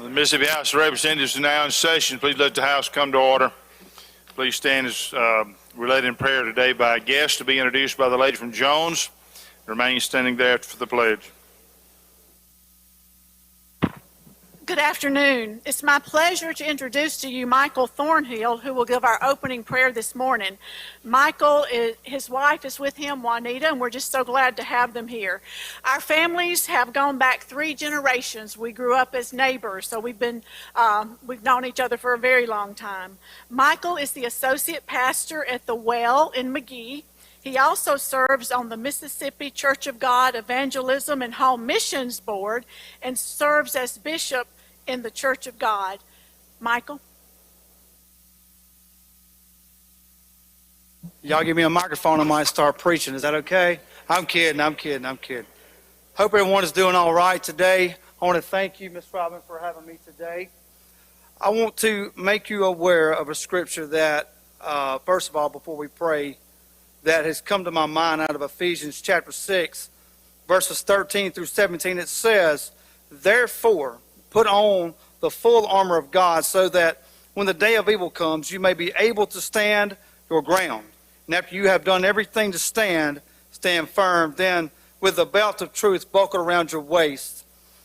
The Mississippi House of Representatives is now in session. Please let the House come to order. Please stand as we're led in prayer today by a guest to be introduced by the lady from Jones. Remain standing there for the pledge. Good afternoon. It's my pleasure to introduce to you Michael Thornhill, who will give our opening prayer this morning. Michael, his wife is with him, Juanita, and we're just so glad to have them here. Our families have gone back 3 generations. We grew up as neighbors, so we've known each other for a very long time. Michael is the associate pastor at the Well in McGee. He also serves on the Mississippi Church of God Evangelism and Home Missions Board and serves as bishop in the Church of God. Michael? Y'all give me a microphone, I might start preaching. Is that okay? I'm kidding. Hope everyone is doing all right today. I want to thank you, Miss Robin, for having me today. I want to make you aware of a scripture that, first of all, before we pray, that has come to my mind out of Ephesians chapter 6, verses 13 through 17. It says, "Therefore, put on the full armor of God, so that when the day of evil comes, you may be able to stand your ground. And after you have done everything to stand, stand firm. Then with the belt of truth buckled around your waist,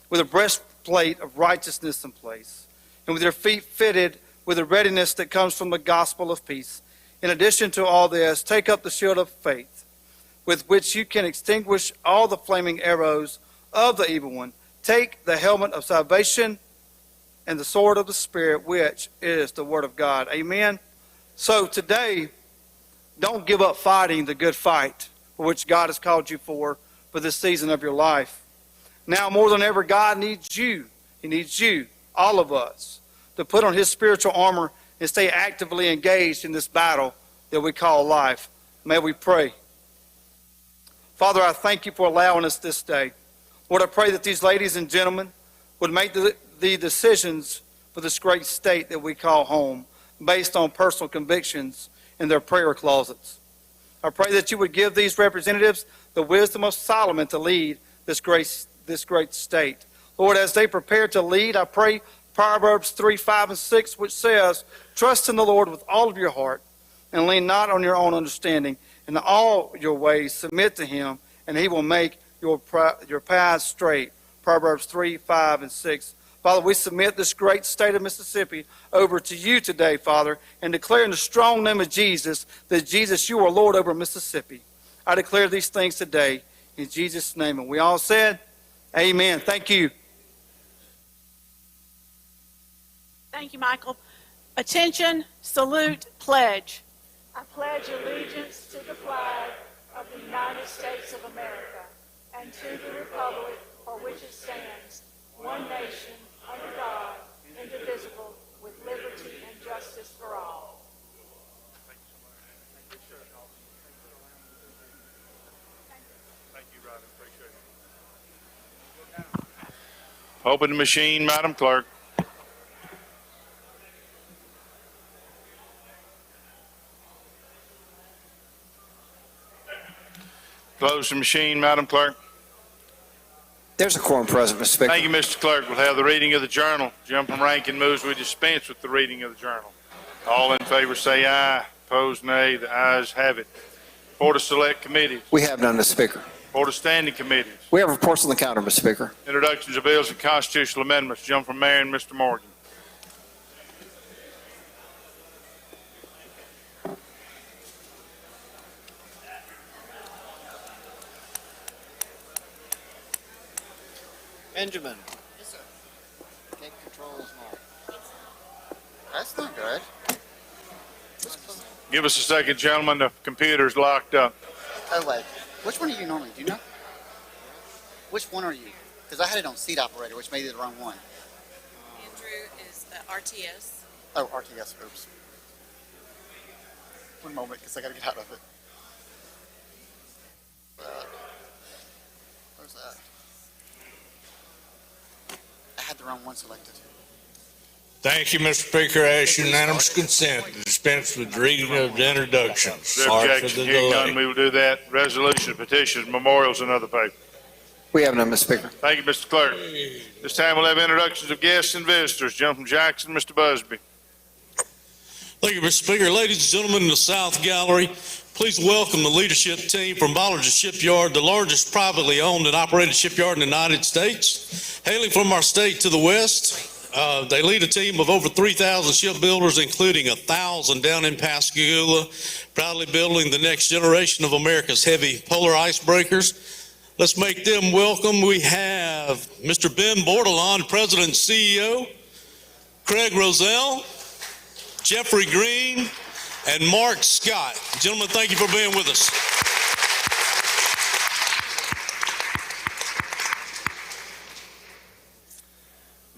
with a breastplate of righteousness in place, and with your feet fitted with the readiness that comes from the gospel of peace. In addition to all this, take up the shield of faith, with which you can extinguish all the flaming arrows of the evil one. Take the helmet of salvation and the sword of the Spirit, which is the word of God." Amen. So today, don't give up fighting the good fight for which God has called you for this season of your life. Now more than ever, God needs you. He needs you, all of us, to put on his spiritual armor and stay actively engaged in this battle that we call life. May we pray. Father, I thank you for allowing us this day. Lord, I pray that these ladies and gentlemen would make the decisions for this great state that we call home based on personal convictions in their prayer closets. I pray that you would give these representatives the wisdom of Solomon to lead this great state. Lord, as they prepare to lead, I pray Proverbs 3, 5, and 6, which says, "Trust in the Lord with all of your heart and lean not on your own understanding. In all your ways submit to him, and he will make your paths straight." Proverbs 3, 5, and 6. Father, we submit this great state of Mississippi over to you today, Father, and declare in the strong name of Jesus that, Jesus, you are Lord over Mississippi. I declare these things today in Jesus' name. And we all said, amen. Thank you. Thank you, Michael. Attention, salute, pledge. I pledge allegiance to the flag of the United States of America and to the republic for which it stands, one nation, under God, indivisible, with liberty and justice for all. Thank you, Robin. Appreciate it. Open the machine, Madam Clerk. Close the machine, Madam Clerk. There's a quorum present, Mr. Speaker. Thank you, Mr. Clerk. We'll have the reading of the journal. Jump from ranking moves we dispense with the reading of the journal. All in favor say aye. Opposed, nay. The ayes have it. Board of Select Committees. We have none, Mr. Speaker. Board of Standing Committees. We have reports on the counter, Mr. Speaker. Introductions of bills and constitutional amendments. Jump from Mayor and Mr. Morgan. Benjamin. Yes, sir. Take controls now. That's not good. Give us a second, gentlemen. The computer's locked up. Oh, wait. Which one are you normally? Do you know? Which one are you? Because I had it on seat operator, which made it the wrong one. Andrew is the RTS. Oh, RTS. Oops. One moment, because I got to get out of it. Where's that? I had the wrong one selected. Thank you, Mr. Speaker. I ask unanimous consent to dispense with reading of the introductions. No Sorry for objection. the Hearing none, delay. we will do that. Resolutions, petitions, memorials, and other papers. We have none, Mr. Speaker. Thank you, Mr. Clerk. This time we'll have introductions of guests and visitors. Gentleman from Jackson, Mr. Busby. Thank you, Mr. Speaker. Ladies and gentlemen in the South Gallery, please welcome the leadership team from Bollinger Shipyard, the largest privately owned and operated shipyard in the United States. Hailing from our state to the west, they lead a team of over 3,000 shipbuilders, including 1,000 down in Pascagoula, proudly building the next generation of America's heavy polar icebreakers. Let's make them welcome. We have Mr. Ben Bordelon, President and CEO, Craig Roselle, Jeffrey Green, and Mark Scott. Gentlemen, thank you for being with us.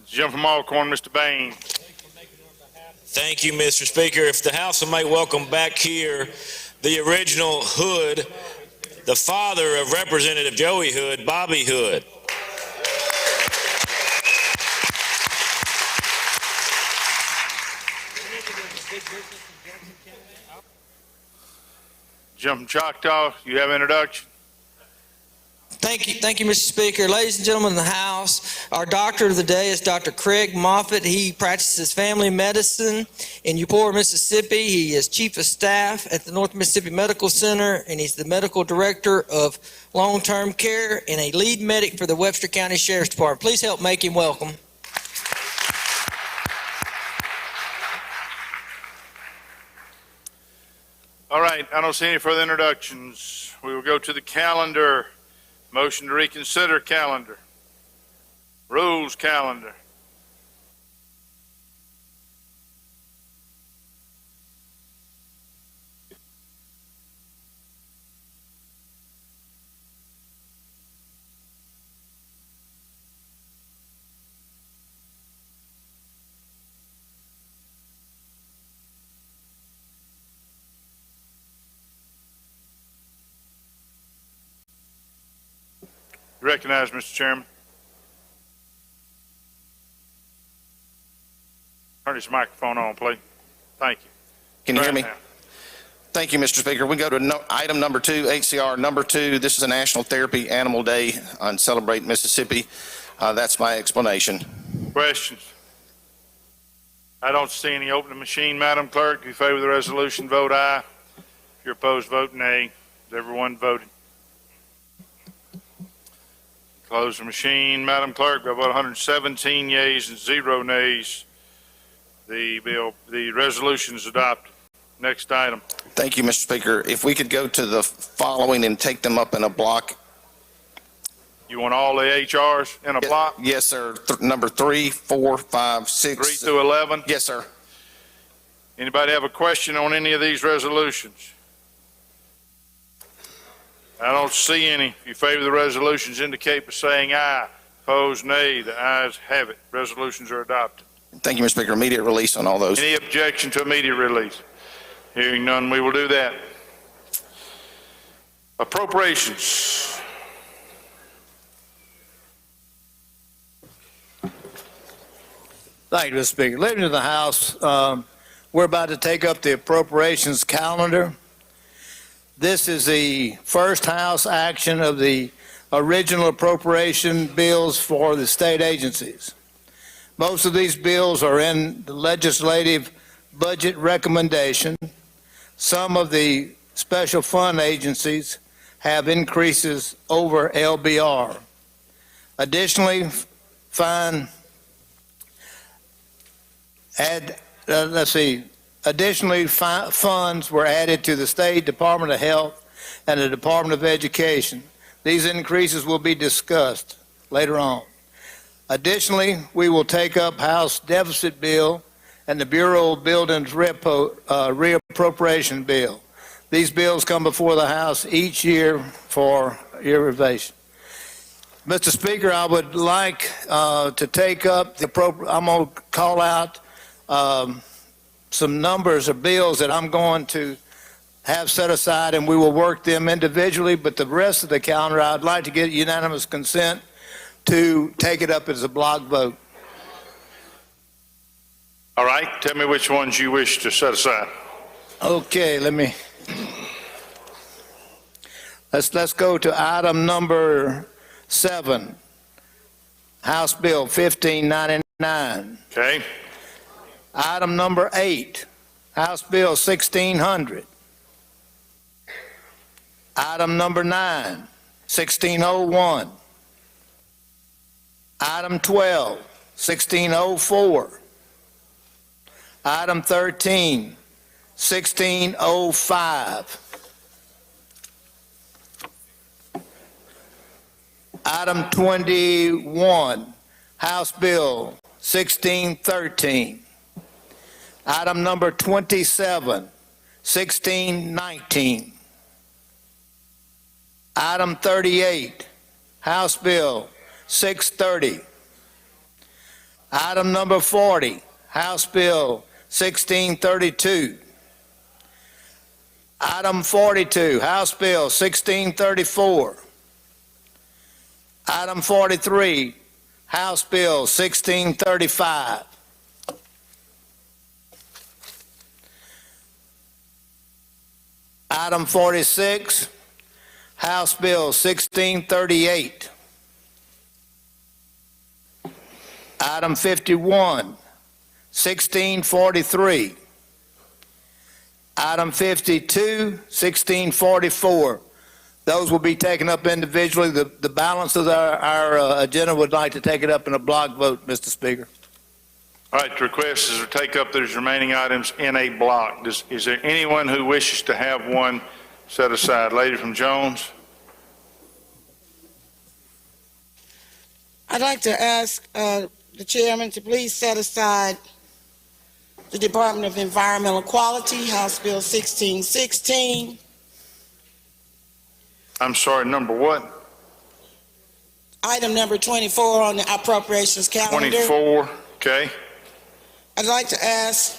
Gentleman from Alcorn, Mr. Bain. Thank you, Mr. Speaker. If the House will make welcome back here the original Hood, the father of Representative Joey Hood, Bobby Hood. Gentleman from Choctaw, you have introduction. Thank you, Mr. Speaker. Ladies and gentlemen in the House, our doctor of the day is Dr. Craig Moffitt. He practices family medicine in Eupora, Mississippi. He is Chief of Staff at the North Mississippi Medical Center, and he's the Medical Director of Long-Term Care and a lead medic for the Webster County Sheriff's Department. Please help make him welcome. All right, I don't see any further introductions. We will go to the calendar. Motion to reconsider calendar. Rules calendar. Recognize, Mr. Chairman. Turn his microphone on, please. Thank you. Can you hear me? Now. Thank you, Mr. Speaker. We go to item number 2, HCR number 2. This is a National Therapy Animal Day on Celebrate Mississippi. That's my explanation. Questions? I don't see any. Open the machine, Madam Clerk. If you favor the resolution, vote aye. If you're opposed, vote nay. Has everyone voted? Close the machine, Madam Clerk. By vote 117 yeas and 0 nays, the resolution is adopted. Next item. Thank you, Mr. Speaker. If we could go to the following and take them up in a block. You want all the HRs in a block? Yes, sir. Number 3, 4, 5, 6. 3 through 11? Yes, sir. Anybody have a question on any of these resolutions? I don't see any. If you favor the resolutions, indicate by saying aye. Opposed, nay. The ayes have it. Resolutions are adopted. Thank you, Mr. Speaker. Immediate release on all those. Any objection to immediate release? Hearing none, we will do that. Appropriations. Thank you, Mr. Speaker. Ladies of the House, we're about to take up the appropriations calendar. This is the first House action of the original appropriation bills for the state agencies. Most of these bills are in the legislative budget recommendation. Some of the special fund agencies have increases over LBR. Additionally, funds were added to the State Department of Health and the Department of Education. These increases will be discussed later on. Additionally, we will take up House Deficit Bill and the Bureau of Buildings Reappropriation Bill. These bills come before the House each year for your revision. Mr. Speaker, I would like to take up I'm going to call out some numbers of bills that I'm going to have set aside, and we will work them individually, but the rest of the calendar, I'd like to get unanimous consent to take it up as a block vote. All right, tell me which ones you wish to set aside. Okay, let's go to item number 7, House Bill 1599. Okay, Item number 8, House Bill 1600. Item number 9, 1601. Item 12, 1604. Item 13, 1605. Item 21, House Bill 1613. Item number 27, 1619. Item 38, House Bill 630. Item number 40, House Bill 1632. Item 42, House Bill 1634. Item 43, House Bill 1635. Item 46, House Bill 1638. Item 51, 1643. Item 52, 1644. Those will be taken up individually. The balance of our agenda would like to take it up in a block vote, Mr. Speaker. all right, the request is to take up those remaining items in a block. Is there anyone who wishes to have one set aside? Lady from Jones? I'd like to ask the chairman to please set aside the Department of Environmental Quality, House Bill 1616. I'm sorry, number what? Item number 24 on the appropriations calendar. 24, okay. I'd like to ask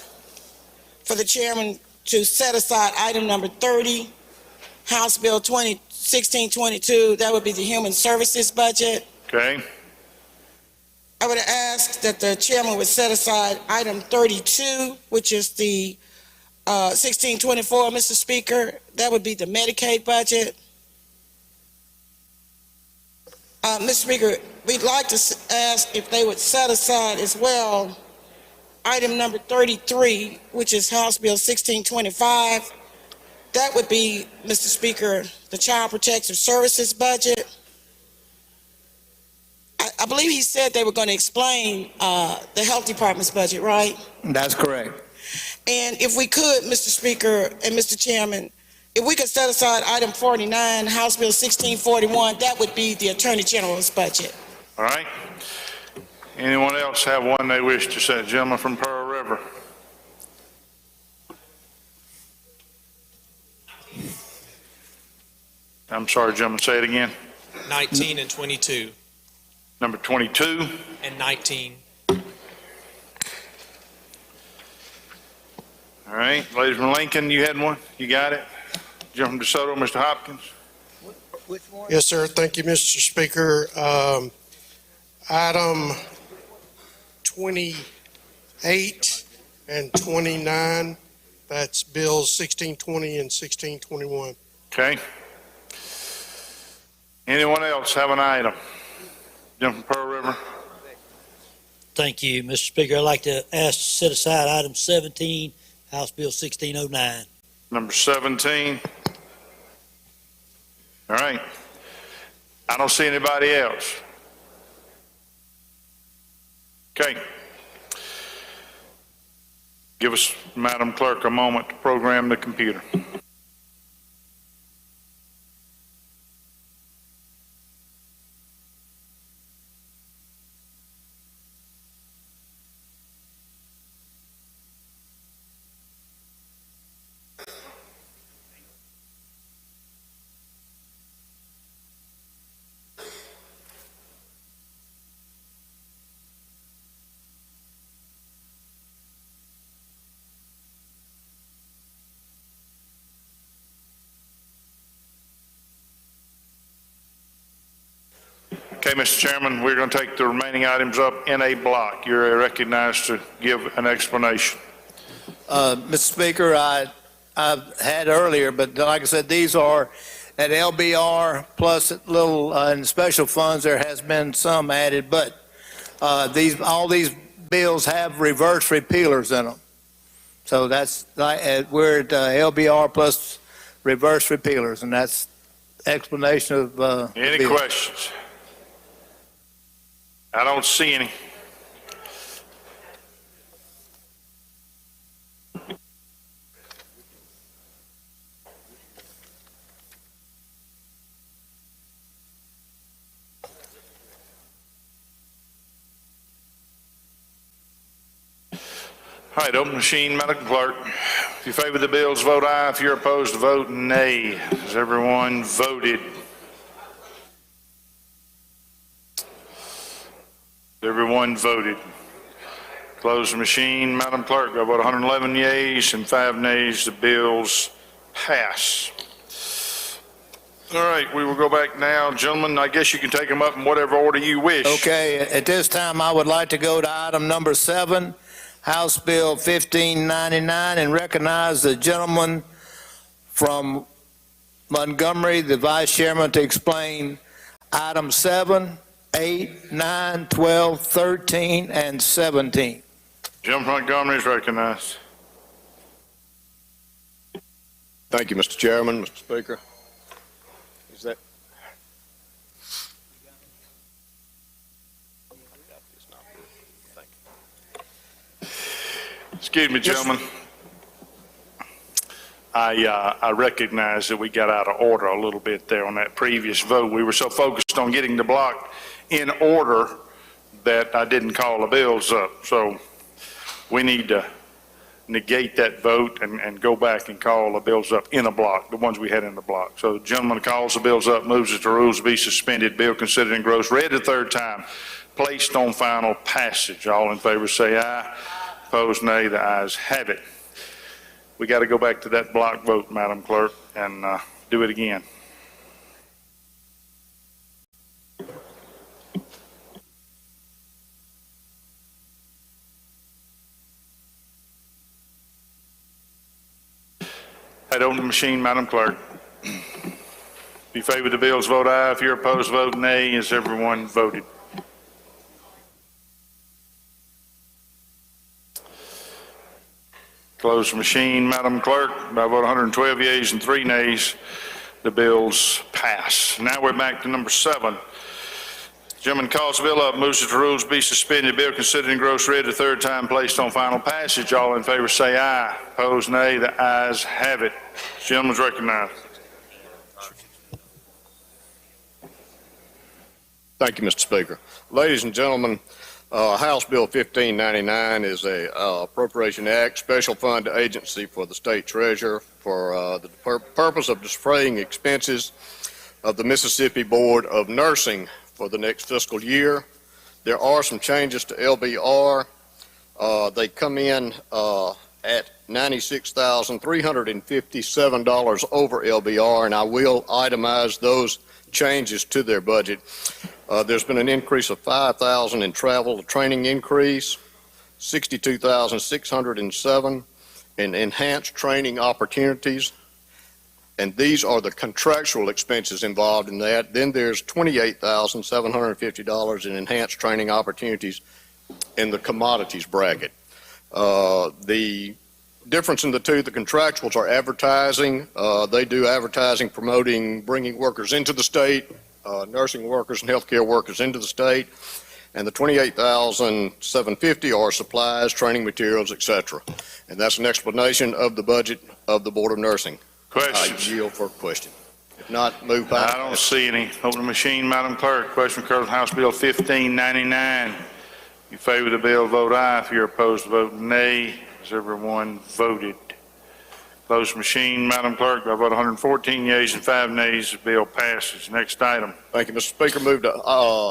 for the chairman to set aside item number 30, House Bill 1622. That would be the Human Services budget. Okay, I would ask that the chairman would set aside item 32, which is the 1624, Mr. Speaker. That would be the Medicaid budget. Mr. Speaker, we'd like to ask if they would set aside as well item number 33, which is House Bill 1625. That would be, Mr. Speaker, the Child Protective Services budget. I believe he said they were going to explain the Health Department's budget, right? That's correct. And if we could, Mr. Speaker and Mr. Chairman, if we could set aside item 49, House Bill 1641, that would be the Attorney General's budget. all right. Anyone else have one they wish to say? Gentleman from Pearl River. I'm sorry, gentlemen, say it again. 19 and 22 Number 22. and 19. All right, lady from Lincoln, you had one? You got it? Gentleman from DeSoto, Mr. Hopkins. Which one? Yes, sir. Thank you, Mr. Speaker. Item 28 and 29, that's bills 1620 and 1621. Okay. Anyone else have an item? Gentleman from Pearl River. Thank you, Mr. Speaker. I'd like to ask to set aside item 17, House Bill 1609. Number 17. All right. I don't see anybody else. Okay. Give us, Madam Clerk, a moment to program the computer. Okay, Mr. Chairman, we're going to take the remaining items up in a block. You're recognized to give an explanation. Mr. Speaker, I had earlier, but like I said, these are at LBR plus a little in special funds, there has been some added, but all these bills have reverse repealers in them. So that's we're at LBR plus reverse repealers, and that's explanation of Any questions? I don't see any. All right, open machine, Madam Clerk. If you favor the bills, vote aye. If you're opposed, vote nay. Has everyone voted? Everyone voted. Close the machine, Madam Clerk. By vote 111 yeas and 5 nays, the bills pass. All right, we will go back now. Gentlemen, I guess you can take them up in whatever order you wish. Okay, at this time, I would like to go to item number 7, House Bill 1599, and recognize the gentleman from Montgomery, the Vice Chairman, to explain item 7, 8, 9, 12, 13, and 17. Jim Montgomery is recognized. Thank you, Mr. Chairman, Mr. Speaker. Is that? Excuse me, gentlemen. I recognize that we got out of order a little bit there on that previous vote. We were so focused on getting the block in order that I didn't call the bills up. So we need to negate that vote and go back and call the bills up in a block, the ones we had in the block. So the gentleman calls the bills up, moves that the rules be suspended, bill considered engrossed, read the third time, placed on final passage. All in favor say aye. Opposed, nay. The ayes have it. We got to go back to that block vote, Madam Clerk, and do it again. Head on the machine, Madam Clerk. If you favor the bills, vote aye. If you're opposed, vote nay. Has everyone voted? Close the machine, Madam Clerk. By vote 112 yeas and 3 nays, the bills pass. Now we're back to number 7. Gentleman calls the bill up, moves that the rules be suspended, bill considered engrossed, read the third time, placed on final passage. All in favor say aye. Opposed, nay. The ayes have it. Gentleman's recognized. Thank you, Mr. Speaker. Ladies and gentlemen, House Bill 1599 is a appropriation act, special fund agency for the state treasurer for the purpose of defraying expenses of the Mississippi Board of Nursing for the next fiscal year. There are some changes to LBR. They come in at $96,357 over LBR, and I will itemize those changes to their budget. There's been an increase of $5,000 in travel, a training increase, $62,607 in enhanced training opportunities, and these are the contractual expenses involved in that. Then there's $28,750 in enhanced training opportunities in the commodities bracket. The difference in the two, the contractuals are advertising. They do advertising, promoting, bringing workers into the state, nursing workers and healthcare workers into the state, and the $28,750 are supplies, training materials, etc. And that's an explanation of the budget of the Board of Nursing. Questions? I yield for a question. If not, move back. I don't see any. Open the machine, Madam Clerk. Question occurs on House Bill 1599. You favor the bill, vote aye. If you're opposed, vote nay. Has everyone voted? Close the machine, Madam Clerk. By vote 114 yeas and 5 nays, the bill passes. Next item. Thank you, Mr. Speaker. Move to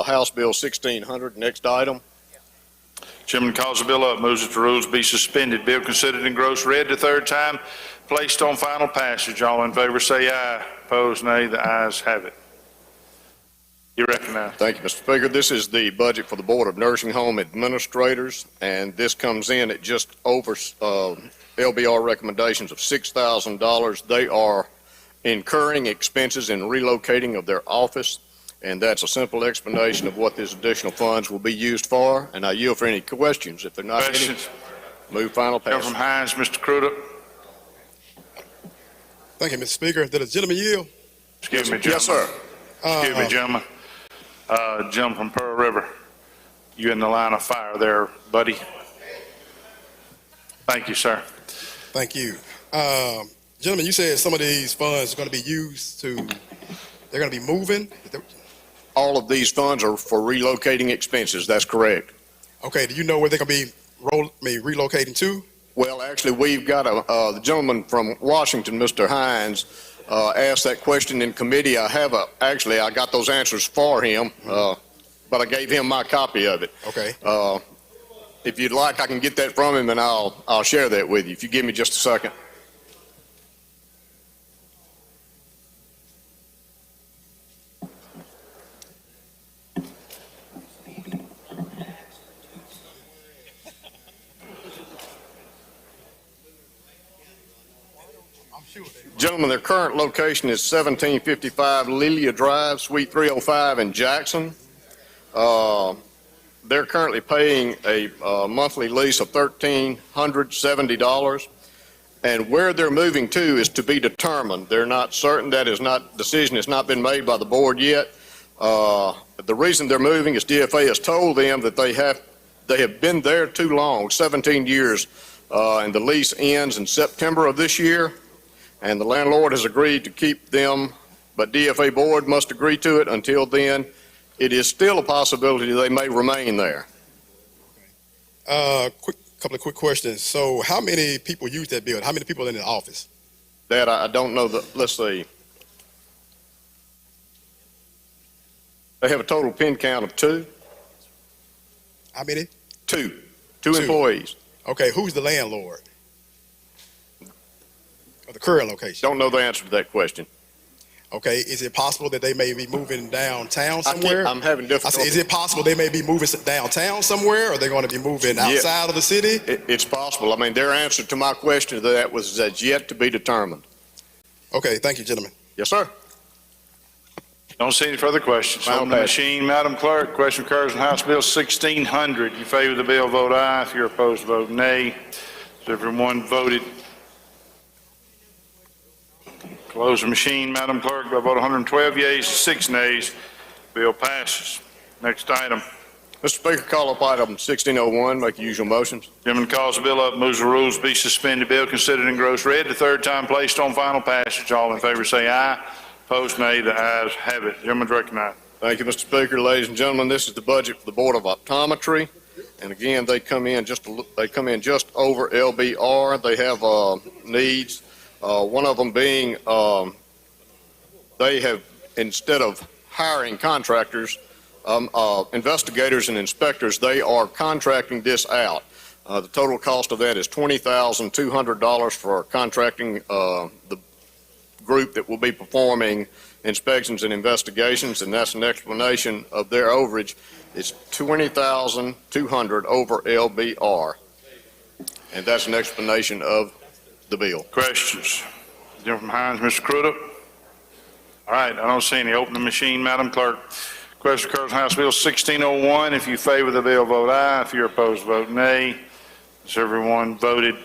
House Bill 1600. Next item. Chairman calls the bill up, moves that the rules be suspended. Bill considered engrossed, read the third time, placed on final passage. All in favor say aye. Opposed, nay. The ayes have it. You recognize. Thank you, Mr. Speaker. This is the budget for the Board of Nursing Home Administrators, and this comes in at just over LBR recommendations of $6,000. They are incurring expenses in relocating of their office. And that's a simple explanation of what these additional funds will be used for. And I yield for any questions. If there are not any, Questions? move final Come from passage. Hines, Mr. Crudup. Thank you, Mr. Speaker. Did the gentleman yield? Excuse me, gentlemen. Yes, sir. Excuse me, gentlemen. Gentleman from Pearl River, you in the line of fire there, buddy. Thank you, sir. Thank you. Gentlemen, you said some of these funds are going to be used to, they're going to be moving. All of these funds are for relocating expenses. That's correct. Okay, do you know where they're going to be relocating to? Well, actually, we've got the gentleman from Washington, Mr. Hines, asked that question in committee. Actually, I got those answers for him, but I gave him my copy of it. Okay. If you'd like, I can get that from him and I'll share that with you if you give me just a second. Gentlemen, their current location is 1755 Lilia Drive, Suite 305 in Jackson. They're currently paying a monthly lease of $1,370. And where they're moving to is to be determined. They're not certain. Decision has not been made by the board yet. The reason they're moving is DFA has told them that they have been there too long, 17 years, and the lease ends in September of this year. And the landlord has agreed to keep them, but DFA board must agree to it. Until then, it is still a possibility they may remain there. Couple of quick questions. So how many people use that building? How many people are in the office? That I don't know. Let's see. They have a total pin count of 2. How many? Two employees. Okay, who's the landlord of the current location? Don't know the answer to that question. Okay, is it possible that they may be moving downtown somewhere? I'm having difficulty. Is it possible they may be moving downtown somewhere, or are they going to be moving outside of the city? It's possible. I mean, their answer to my question to that was that's yet to be determined. Okay, thank you, gentlemen. Yes, sir. Don't see any further questions. Final Open the passage. machine, Madam Clerk. Question occurs on House Bill 1600. You favor the bill, vote aye. If you're opposed, vote nay. So everyone voted. Close the machine, Madam Clerk, by vote 112 yeas, 6 nays. Bill passes. Next item. Mr. Speaker, call up item 1601. Make the usual motions. Chairman calls the bill up, moves the rules be suspended. Bill considered in gross read the third time placed on final passage. All in favor say aye. Opposed, nay. The ayes have it. Gentleman's recognized. Thank you, Mr. Speaker. Ladies and gentlemen, this is the budget for the Board of Optometry. And again, they come in just over LBR. They have needs. One of them being they have, instead of hiring contractors, investigators and inspectors, they are contracting this out. The total cost of that is $20,200 for contracting the group that will be performing inspections and investigations, and that's an explanation of their overage. It's $20,200 over LBR, and that's an explanation of the bill. Questions? Gentleman from Hines, Mr. Crudup. All right, I don't see any. Open the machine, Madam Clerk. Question occurs on House Bill 1601. If you favor the bill, vote aye. If you're opposed, vote nay. Has everyone voted?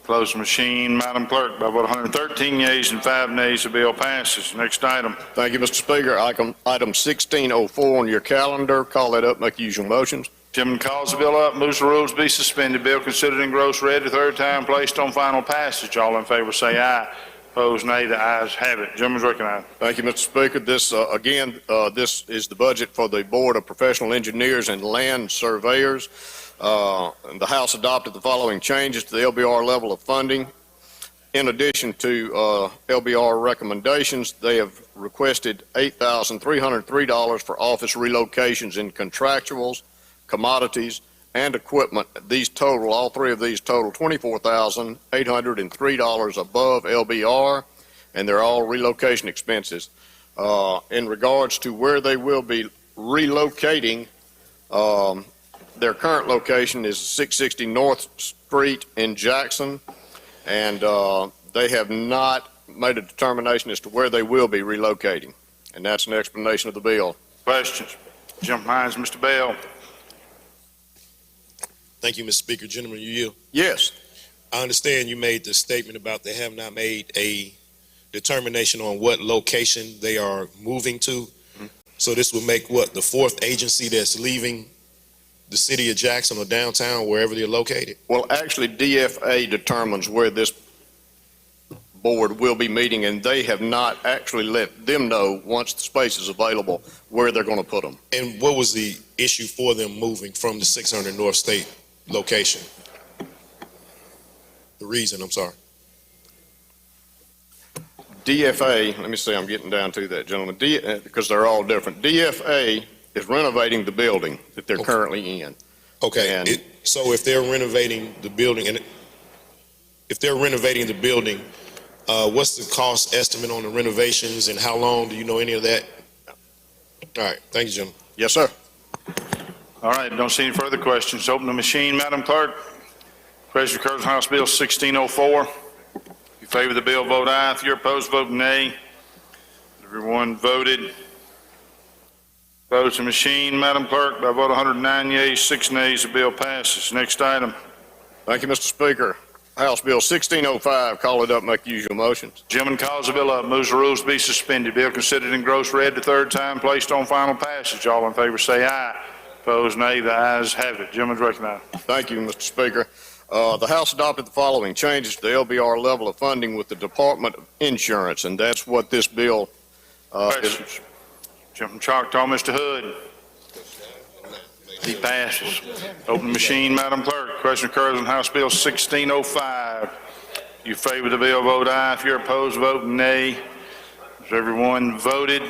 Close the machine, Madam Clerk, by vote 113 yeas and 5 nays. The bill passes. Next item. Thank you, Mr. Speaker. Item 1604 on your calendar. Call that up, make the usual motions. Chairman calls the bill up, moves the rules be suspended. Bill considered in gross read the third time placed on final passage. All in favor say aye. Opposed, nay. The ayes have it. Gentleman's recognized. Thank you, Mr. Speaker. This is the budget for the Board of Professional Engineers and Land Surveyors. The House adopted the following changes to the LBR level of funding. In addition to LBR recommendations, they have requested $8,303 for office relocations in contractuals, commodities, and equipment. All three of these total $24,803 above LBR, and they're all relocation expenses. In regards to where they will be relocating, their current location is 660 North Street in Jackson, and they have not made a determination as to where they will be relocating. And that's an explanation of the bill. Questions? Jump lines, Mr. Bell. Thank you, Mr. Speaker. Gentleman, you yield. Yes. I understand you made the statement about they have not made a determination on what location they are moving to. So this would make what, the fourth agency that's leaving the city of Jackson or downtown, wherever they're located? Well, actually, DFA determines where this board will be meeting, and they have not actually let them know, once the space is available, where they're going to put them. And what was the issue for them moving from the 600 North State location? The reason, I'm sorry. DFA, let me see, I'm getting down to that, gentlemen, because they're all different. DFA is renovating the building that they're currently in. Okay, And- so if they're renovating the building, what's the cost estimate on the renovations and how long? Do you know any of that? All right, thank you, Jim. Yes, sir. All right, don't see any further questions. Open the machine, Madam Clerk. Question occurs on House Bill 1604. If you favor the bill, vote aye. If you're opposed, vote nay. Everyone voted. Votes in machine, Madam Clerk. By a vote of 109 yeas, 6 nays, the bill passes. Next item. Thank you, Mr. Speaker. House Bill 1605, call it up, make the usual motions. Gentleman calls the bill up, moves the rules to be suspended. Bill considered in gross read the third time, placed on final passage. All in favor say aye. Opposed, nay. The ayes have it. Gentleman's recognized. Thank you, Mr. Speaker. The House adopted the following changes to the LBR level of funding with the Department of Insurance, and that's what this bill is. Questions? Jump from Choctaw, Mr. Hood. He passes. Open the machine, Madam Clerk. Question occurs on House Bill 1605. You favor the bill, vote aye. If you're opposed, vote nay. Has everyone voted?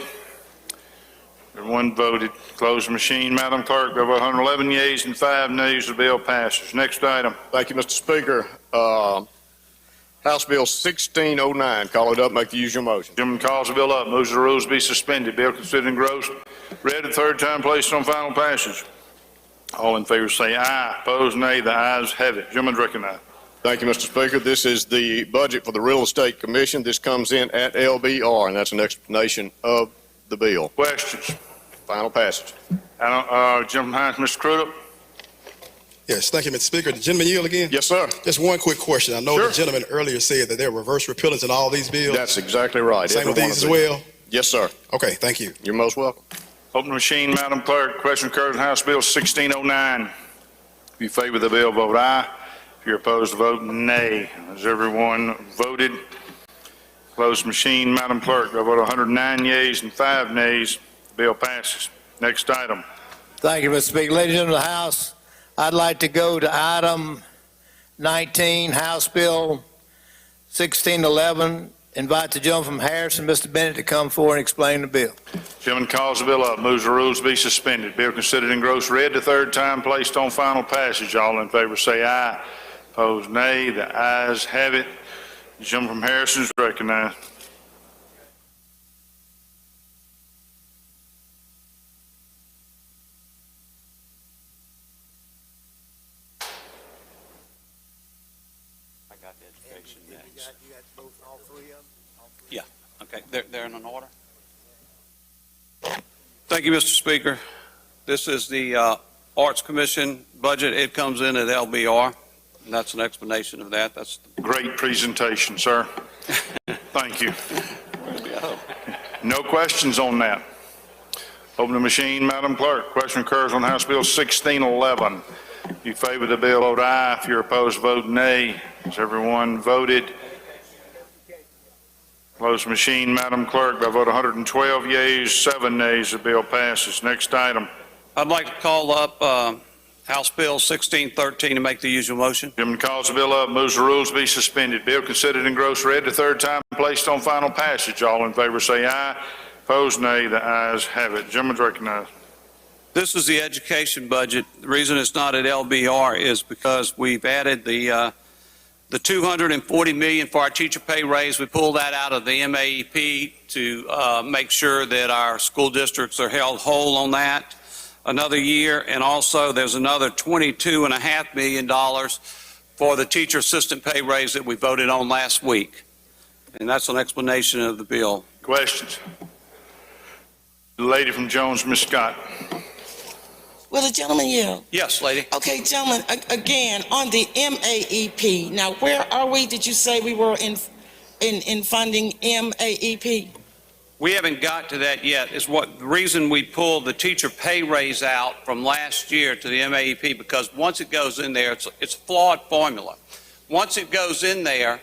Everyone voted. Close the machine, Madam Clerk. By 111 yeas and 5 nays, the bill passes. Next item. Thank you, Mr. Speaker. House Bill 1609, call it up, make the usual motion. Gentleman calls the bill up, moves the rules to be suspended. Bill considered engrossed, read the third time, placed on final passage. All in favor say aye. Opposed, nay. The ayes have it. Gentleman's recognized. Thank you, Mr. Speaker. This is the budget for the Real Estate Commission. This comes in at LBR, and that's an explanation of the bill. Questions? Final passage. Gentleman Hines, Mr. Crudup. Yes, thank you, Mr. Speaker. The gentleman yield again? Yes, sir. Just one quick question. I know Sure. the gentleman earlier said that there are reverse repealers in all these bills. That's exactly right. Same Every with one these of as these. well? Yes, sir. Okay, thank you. You're most welcome. Open the machine, Madam Clerk. Question occurs on House Bill 1609. If you favor the bill, vote aye. If you're opposed, vote nay. Has everyone voted? Close the machine, Madam Clerk. By a vote of 109 yeas and 5 nays, the bill passes. Next item. Thank you, Mr. Speaker. Ladies and gentlemen of the House, I'd like to go to item 19, House Bill 1611. Invite the gentleman from Harrison, Mr. Bennett, to come forward and explain the bill. Gentleman calls the bill up, moves the rules to be suspended. Bill considered engrossed, read the third time, placed on final passage. All in favor say aye. Opposed, nay. The ayes have it. The gentleman from Harrison is recognized. I got the education next. Yeah, okay, they're in an order. Thank you, Mr. Speaker. This is the Arts Commission budget. It comes in at LBR, and that's an explanation of that. That's Great presentation, sir. Thank you. No questions on that. Open the machine, Madam Clerk. Question occurs on House Bill 1611. If you favor the bill, vote aye. If you're opposed, vote nay. Has everyone voted? Close the machine, Madam Clerk. By a vote of 112 yeas, 7 nays, the bill passes. Next item. I'd like to call up House Bill 1613 to make the usual motion. Gentleman calls the bill up, moves the rules to be suspended. Bill considered engrossed, read the third time, placed on final passage. All in favor say aye. Opposed, nay. The ayes have it. Gentleman's recognized. This is the education budget. The reason it's not at LBR is because we've added the $240 million for our teacher pay raise. We pulled that out of the MAEP to make sure that our school districts are held whole on that another year. And also there's another $22.5 million for the teacher assistant pay raise that we voted on last week. And that's an explanation of the bill. Questions? The lady from Jones, Ms. Scott. Will the gentleman yield? Yes, lady. Okay, gentlemen, again, on the MAEP, now where are we? Did you say we were in funding MAEP? We haven't got to that yet. Is what the reason we pulled the teacher pay raise out from last year to the MAEP, because once it goes in there, it's a flawed formula. Once it goes in there,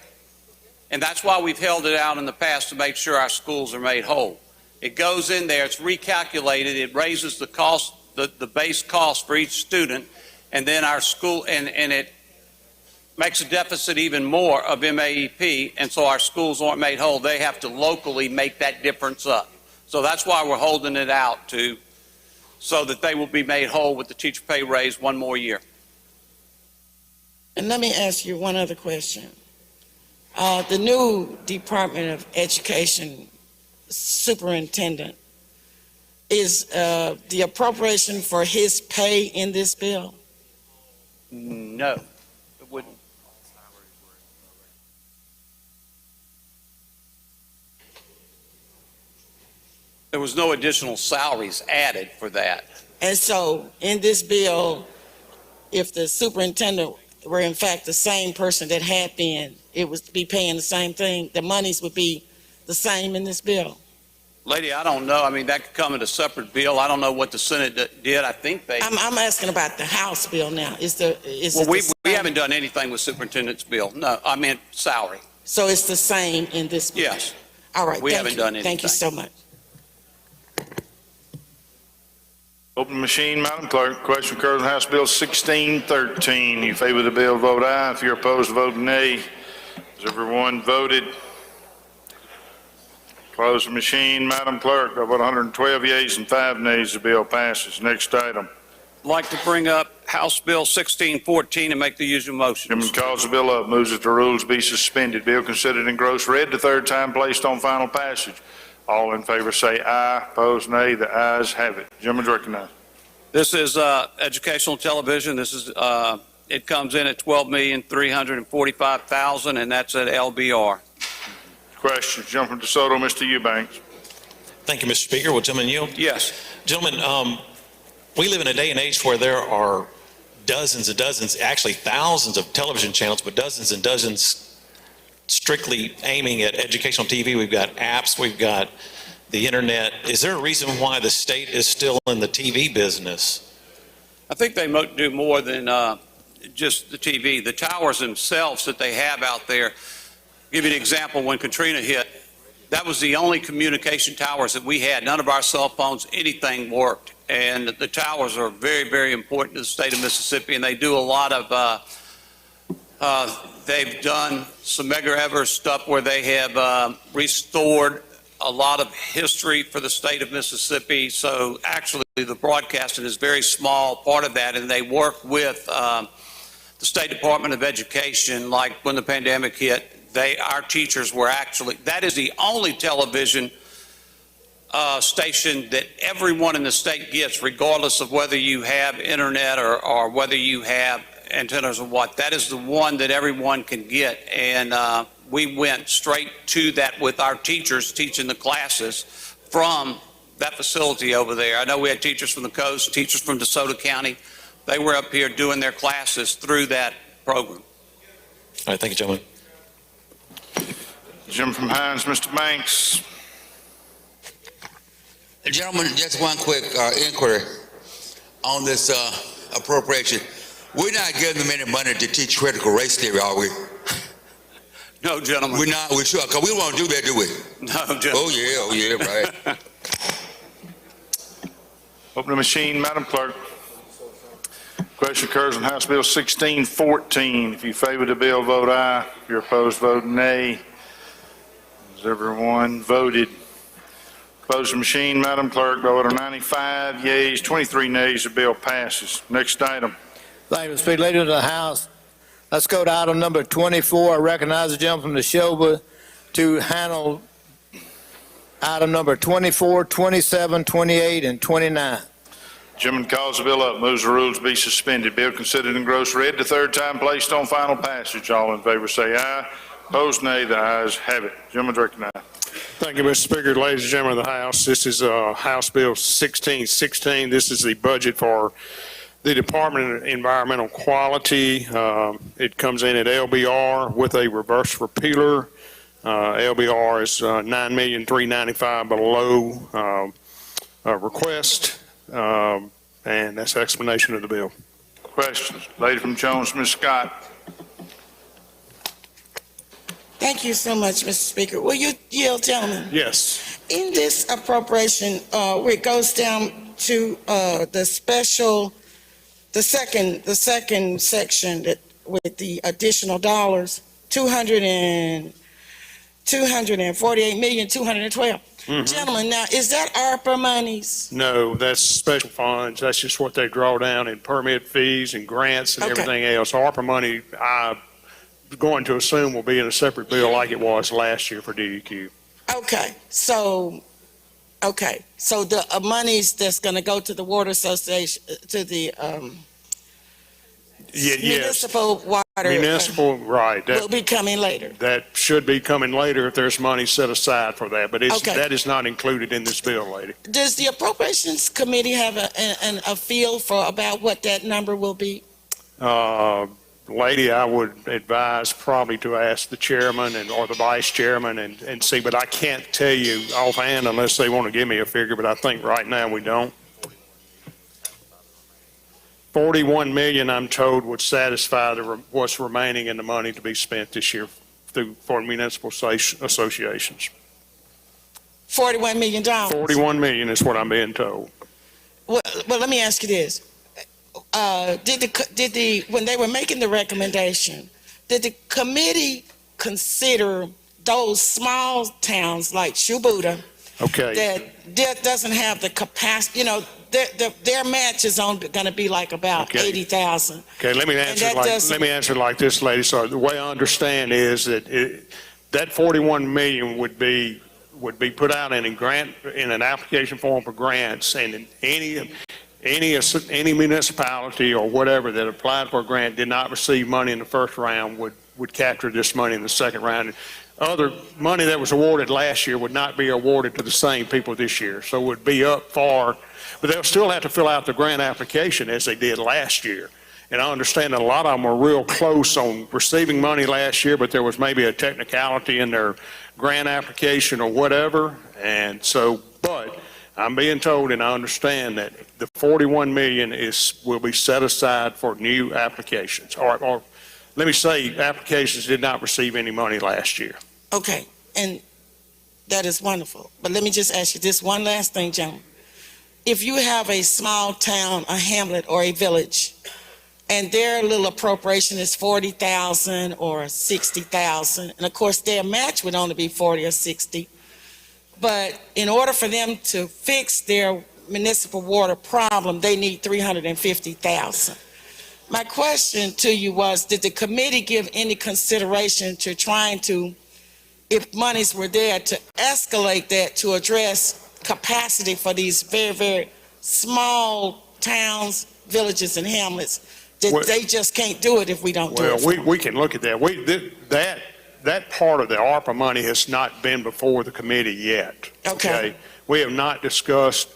and that's why we've held it out in the past, to make sure our schools are made whole. It goes in there, it's recalculated, it raises the cost, the base cost for each student, and then our school, and it makes a deficit even more of MAEP, and so our schools aren't made whole. They have to locally make that difference up. So that's why we're holding it out so that they will be made whole with the teacher pay raise one more year. And let me ask you one other question. The new Department of Education superintendent, is the appropriation for his pay in this bill? No, it wouldn't. There was no additional salaries added for that. And so in this bill, if the superintendent were in fact the same person that had been, it would be paying the same thing, the monies would be the same in this bill? Lady, I don't know. I mean, that could come in a separate bill. I don't know what the Senate did. I think they. I'm asking about the House bill now. Well, we haven't done anything with superintendent's bill. No, I meant salary. So it's the same in this bill? Yes. All right. We haven't done anything. Thank you so much. Open machine, Madam Clerk. Question occurs on House Bill 1613. You favor the bill, vote aye. If you're opposed, vote nay. Has everyone voted? Close the machine, Madam Clerk. By vote 112 yeas and 5 nays, the bill passes. Next item. I'd like to bring up House Bill 1614 and make the usual motion. Chairman calls the bill up, moves that the rules be suspended. Bill considered in gross read the third time, placed on final passage. All in favor say aye. Opposed, nay. The ayes have it. Gentleman's recognized. This is educational television. This is it comes in at $12,345,000, and that's at LBR. Questions? Gentleman from DeSoto, Mr. Eubanks. Thank you, Mr. Speaker. Will gentlemen yield? Yes. Gentlemen, we live in a day and age where there are dozens and dozens, actually thousands of television channels, but dozens and dozens strictly aiming at educational TV. We've got apps, we've got the internet. Is there a reason why the state is still in the TV business? I think they do more than just the TV. The towers themselves that they have out there. I'll give you an example. When Katrina hit, that was the only communication towers that we had. None of our cell phones, anything worked. And the towers are very, very important to the state of Mississippi, and they do a lot of they've done some Medgar Evers stuff where they have restored a lot of history for the state of Mississippi. So actually the broadcasting is a very small part of that, and they work with the State Department of Education. Like when the pandemic hit, our teachers were actually, that is the only television station that everyone in the state gets, regardless of whether you have internet or whether you have antennas or what. That is the one that everyone can get, and we went straight to that with our teachers teaching the classes from that facility over there. I know we had teachers from the coast, teachers from DeSoto County. They were up here doing their classes through that program. All right, thank you, gentlemen. Jim from Hines, Mr. Banks. Gentlemen, just one quick inquiry on this appropriation. We're not giving them any money to teach critical race theory, are we? No, gentlemen. We're not. We're sure, because we won't do that, do we? No, gentlemen. Oh, yeah, right. Open the machine, Madam Clerk. Question occurs on House Bill 1614. If you favor the bill, vote aye. If you're opposed, vote nay. Has everyone voted? Close the machine, Madam Clerk. By vote of 95 yeas, 23 nays, the bill passes. Next item. Thank you, Mr. Speaker. Ladies of the House, let's go to item number 24. I recognize the gentleman from Neshoba to handle item number 24, 27, 28, and 29. Gentleman calls the bill up, moves the rules be suspended. Bill considered in gross read the third time, placed on final passage. All in favor say aye. Opposed, nay. The ayes have it. Gentleman's recognized. Thank you, Mr. Speaker. Ladies and gentlemen of the House, this is House Bill 1616. This is the budget for the Department of Environmental Quality. It comes in at LBR with a reverse repealer. LBR is $9,395,000 below request, and that's the explanation of the bill. Questions? Lady from Jones, Ms. Scott. Thank you so much, Mr. Speaker. Will you yield, gentlemen? Yes. In this appropriation, where it goes down to the second section that with the additional dollars, 248,212,000. Gentlemen, now is that ARPA monies? No, that's special funds. That's just what they draw down in permit fees and grants and Okay. everything else. ARPA money, I'm going to assume, will be in a separate bill like it was last year for DEQ. Okay, so the monies that's going to go to the water association, to the Yes, municipal water, municipal, right. will be coming later. That should be coming later if there's money set aside for that, but Okay. that is not included in this bill, lady. Does the appropriations committee have a feel for about what that number will be? Lady, I would advise probably to ask the chairman or the vice chairman and see, but I can't tell you offhand unless they want to give me a figure, but I think right now we don't. 41 million, I'm told, would satisfy what's remaining in the money to be spent this year for municipal associations. $41 million. 41 million is what I'm being told. Well, let me ask you this. When they were making the recommendation, did the committee consider those small towns like Shubuta Okay. that doesn't have the capacity, their match is going to be like about Okay. 80,000. Okay, let me answer it like this, lady. So the way I understand is that that 41 million would be put out in an application form for grants, and any municipality or whatever that applied for a grant did not receive money in the first round would capture this money in the second round. Other money that was awarded last year would not be awarded to the same people this year, so it would be up for, but they'll still have to fill out the grant application as they did last year. And I understand that a lot of them were real close on receiving money last year, but there was maybe a technicality in their grant application or whatever, and so, but I'm being told, and I understand that the 41 million will be set aside for new applications, or let me say, applications did not receive any money last year. Okay, and that is wonderful. But let me just ask you this one last thing, John. If you have a small town, a hamlet, or a village, and their little appropriation is 40,000 or 60,000, and of course their match would only be 40 or 60, but in order for them to fix their municipal water problem, they need 350,000. My question to you was, did the committee give any consideration to trying to, if monies were there, to escalate that to address capacity for these very, very small towns, villages, and hamlets? They just can't do it if we don't do it. Well, we can look at that. That part of the ARPA money has not been before the committee yet. Okay. We have not discussed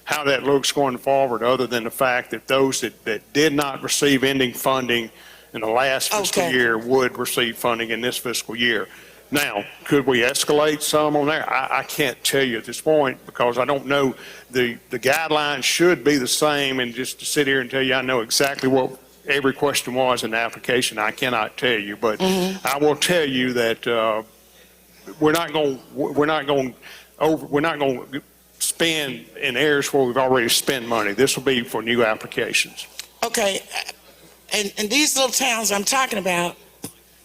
how that looks going forward, other than the fact that those that did not receive ending funding in the last fiscal year would receive funding in this fiscal year. Now, could we escalate some on there? I can't tell you at this point, because I don't know. The guidelines should be the same, and just to sit here and tell you I know exactly what every question was in the application, I cannot tell you. But I will tell you that we're not going to spend in areas where we've already spent money. This will be for new applications. Okay, and these little towns I'm talking about,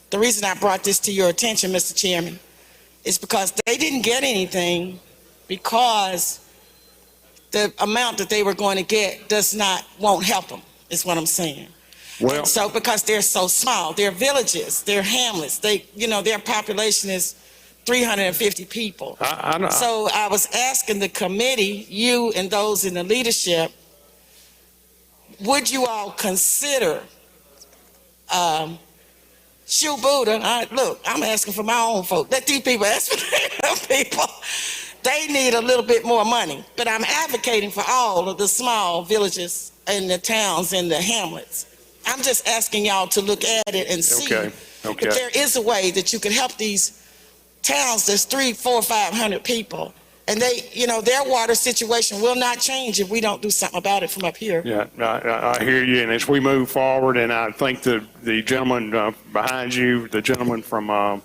the reason I brought this to your attention, Mr. Chairman, is because they didn't get anything because the amount that they were going to get won't help them, is what I'm saying. Well, and so because they're so small, they're villages, they're hamlets, their population is 350 people. I know. So I was asking the committee, you and those in the leadership, would you all consider Shoot Buddha, look, I'm asking for my own folk. Let these people ask for them people. They need a little bit more money, but I'm advocating for all of the small villages and the towns and the hamlets. I'm just asking y'all to look at it and see if there is a way that you could help these towns. There's 300, 400, 500 people, and they, their water situation will not change if we don't do something about it from up here. Yeah, I hear you, and as we move forward, and I think the gentleman behind you, the gentleman from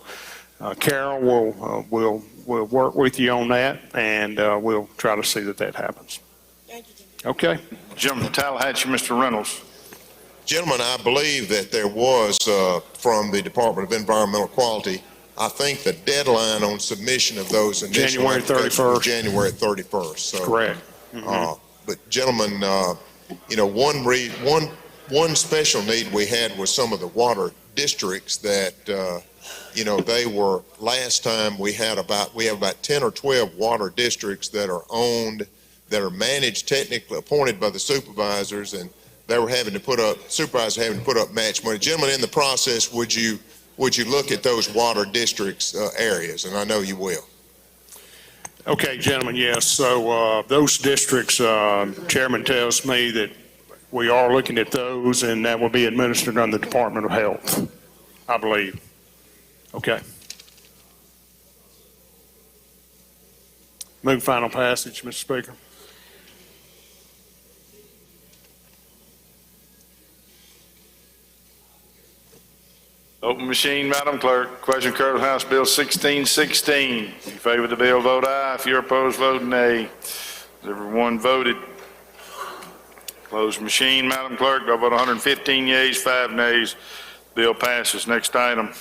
Carroll, will work with you on that, and we'll try to see that happens. Thank you. Okay. Gentleman from Tallahatchie, Mr. Reynolds. Gentlemen, I believe that there was, from the Department of Environmental Quality, I think the deadline on submission of those initial January applications 31st. was January 31st. So, Correct. but gentlemen, one special need we had was some of the water districts that, they were, last time we have about 10 or 12 water districts that are owned, that are managed, technically appointed by the supervisors, and they were supervisors having to put up match money. Gentlemen, in the process, would you look at those water districts areas? And I know you will. Okay, gentlemen, yes. So those districts, Chairman tells me that we are looking at those, and that will be administered under the Department of Health, I believe. Okay. Move final passage, Mr. Speaker. Open machine, Madam Clerk. Question occurred on House Bill 1616. If you favor the bill, vote aye. If you're opposed, vote nay. Has everyone voted? Closed machine, Madam Clerk. By vote 115 yeas, 5 nays. Bill passes. Next item.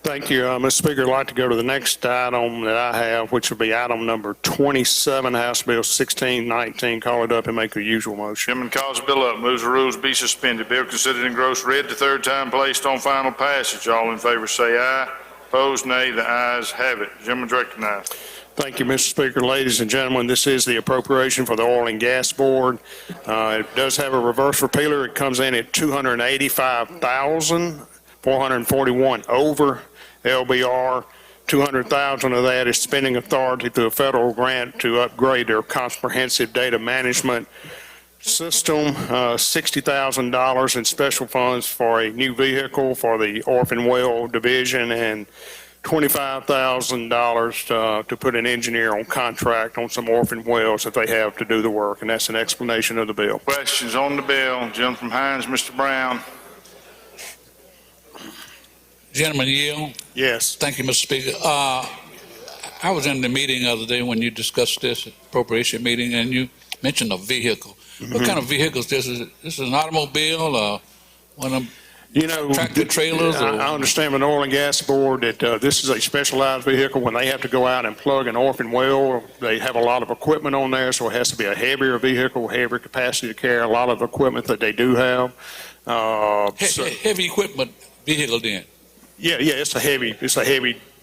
Thank you, Mr. Speaker. I'd like to go to the next item that I have, which will be item number 27, House Bill 1619. Call it up and make the usual motion. Chairman calls the bill up, moves the rules be suspended. Bill considered engrossed, read the third time, placed on final passage. All in favor say aye. Opposed, nay. The ayes have it. Gentleman's recognized. Thank you, Mr. Speaker. Ladies and gentlemen, this is the appropriation for the Oil and Gas Board. It does have a reverse repealer. It comes in at $285,441 over LBR. $200,000 of that is spending authority through a federal grant to upgrade their comprehensive data management system. $60,000 in special funds for a new vehicle for the Orphan Well Division, and $25,000 to put an engineer on contract on some orphan wells that they have to do the work, and that's an explanation of the bill. Questions on the bill? Gentleman from Hines, Mr. Brown. Gentleman Yield. Yes. Thank you, Mr. Speaker. I was in the meeting the other day when you discussed this appropriation meeting, and you mentioned a vehicle. What kind of vehicles this is? This is an automobile, one of them tractor trailers? I understand with the Oil and Gas Board that this is a specialized vehicle. When they have to go out and plug an orphan well, they have a lot of equipment on there, so it has to be a heavier vehicle, heavier capacity to carry a lot of equipment that they do have. Heavy equipment vehicle then? Yeah, it's a heavy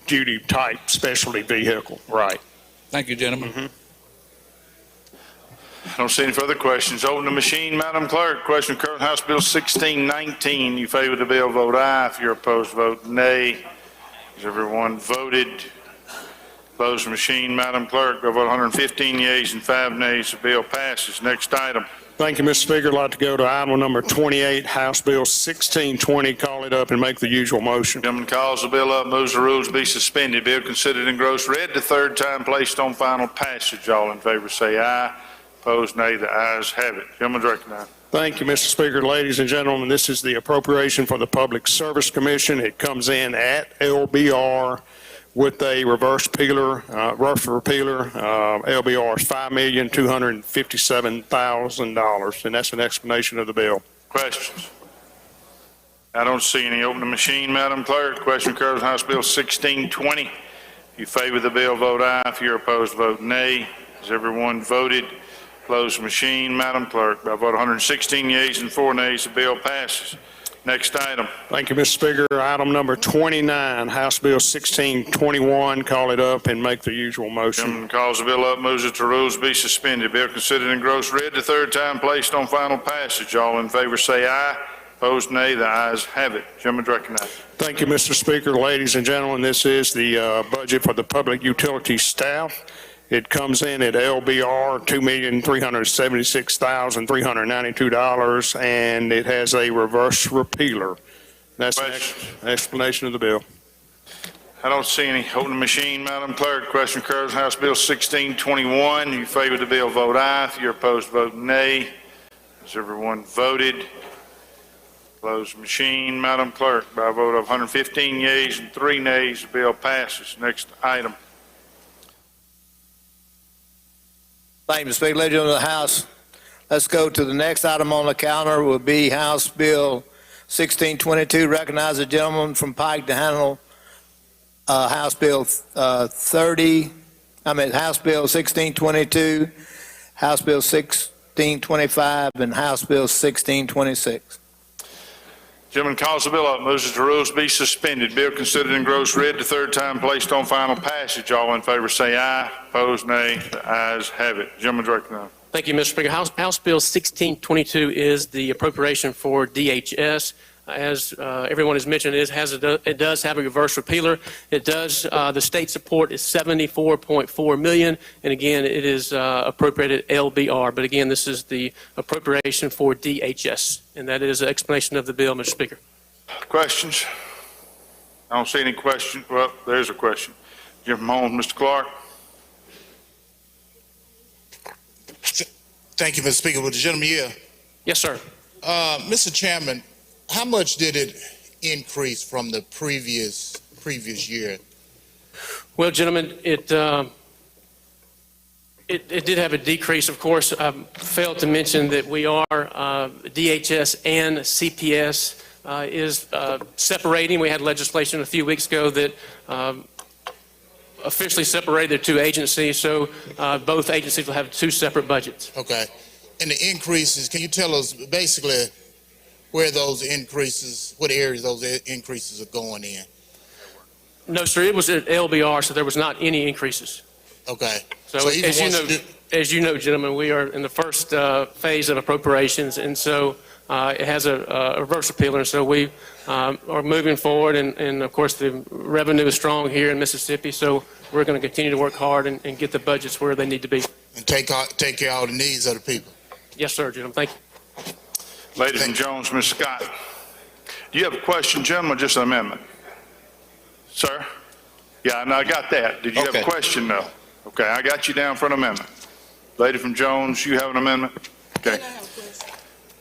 duty type specialty vehicle, right. Thank you, gentlemen. I don't see any further questions. Open the machine, Madam Clerk. Question occurred on House Bill 1619. You favor the bill, vote aye. If you're opposed, vote nay. Has everyone voted? Close the machine, Madam Clerk. By vote 115 yeas and 5 nays, the bill passes. Next item. Thank you, Mr. Speaker. I'd like to go to item number 28, House Bill 1620. Call it up and make the usual motion. Gentleman calls the bill up, moves the rules be suspended. Bill considered engrossed, read the third time, placed on final passage. All in favor say aye. Opposed, nay. The ayes have it. Gentleman's recognized. Thank you, Mr. Speaker. Ladies and gentlemen, this is the appropriation for the Public Service Commission. It comes in at LBR with a reverse repealer. LBR is $5,257,000, and that's an explanation of the bill. Questions? I don't see any. Open the machine, Madam Clerk. Question occurs on House Bill 1620. If you favor the bill, vote aye. If you're opposed, vote nay. Has everyone voted? Close the machine, Madam Clerk. By vote 116 yeas and 4 nays, the bill passes. Next item. Thank you, Mr. Speaker. Item number 29, House Bill 1621. Call it up and make the usual motion. Gentleman calls the bill up, moves it to rules be suspended. Bill considered engrossed, read the third time, placed on final passage. All in favor say aye. Opposed, nay. The ayes have it. Gentleman's recognized. Thank you, Mr. Speaker. Ladies and gentlemen, this is the budget for the public utilities staff. It comes in at LBR $2,376,392, and it has a reverse repealer. That's an explanation of the bill. I don't see any. Open the machine, Madam Clerk. Question occurs. House Bill 1621. You favor the bill, vote aye. If you're opposed, vote nay. Has everyone voted? Close the machine, Madam Clerk. By a vote of 115 yeas and 3 nays, the bill passes. Next item. Thank you, Mr. Speaker. Ladies and gentlemen of the House, let's go to the next item on the calendar. Will be House Bill 1622. Recognize the gentleman from Pike to handle House Bill 1622, House Bill 1625, and House Bill 1626. Gentleman calls the bill up, moves that the rules be suspended. Bill considered and gross read the third time, placed on final passage. All in favor say aye. Opposed, nay. The ayes have it. Gentleman's recognized. Thank you, Mr. Speaker. House Bill 1622 is the appropriation for DHS. As everyone has mentioned, it does have a reverse repealer. It does. The state support is $74.4 million, and again, it is appropriated LBR. But again, this is the appropriation for DHS, and that is an explanation of the bill, Mr. Speaker. Questions? I don't see any questions. Well, there's a question. Jim Holmes, Mr. Clark. Thank you, Mr. Speaker. With the gentleman here. Yes, sir. Mr. Chairman, how much did it increase from the previous year? Well, gentlemen, it did have a decrease, of course. I failed to mention that we are, DHS and CPS is separating. We had legislation a few weeks ago that officially separated the two agencies, so both agencies will have two separate budgets. Okay. And the increases, can you tell us basically where those increases, what areas those increases are going in? No, sir, it was at LBR, so there was not any increases. Okay. So as you know, gentlemen, we are in the first phase of appropriations, and so it has a reverse repealer, and so we are moving forward, and of course the revenue is strong here in Mississippi, so we're going to continue to work hard and get the budgets where they need to be. And take care of all the needs of the people. Yes, sir, gentlemen. Thank you. Ladies and Jones, Ms. Scott. Do you have a question, gentlemen, or just an amendment? Sir? Yeah, no, I got that. Did you have a question, though? Okay, I got you down for an amendment. Lady from Jones, you have an amendment? Okay.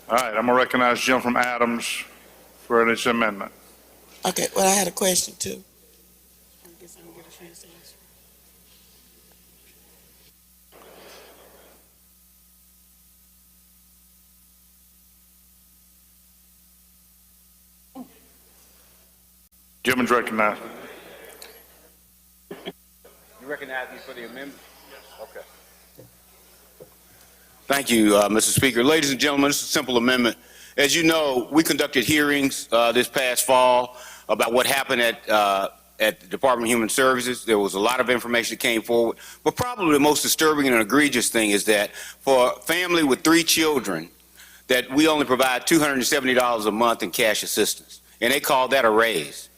All right, I'm going to recognize the gentleman from Adams for this amendment. Okay, well, I had a question too. Gentleman's recognized. You recognize me for the amendment? Okay. Thank you, Mr. Speaker. Ladies and gentlemen, this is a simple amendment. As you know, we conducted hearings this past fall about what happened at the Department of Human Services. There was a lot of information that came forward, but probably the most disturbing and egregious thing is that for a family with 3 children, that we only provide $270 a month in cash assistance, and they call that a raise.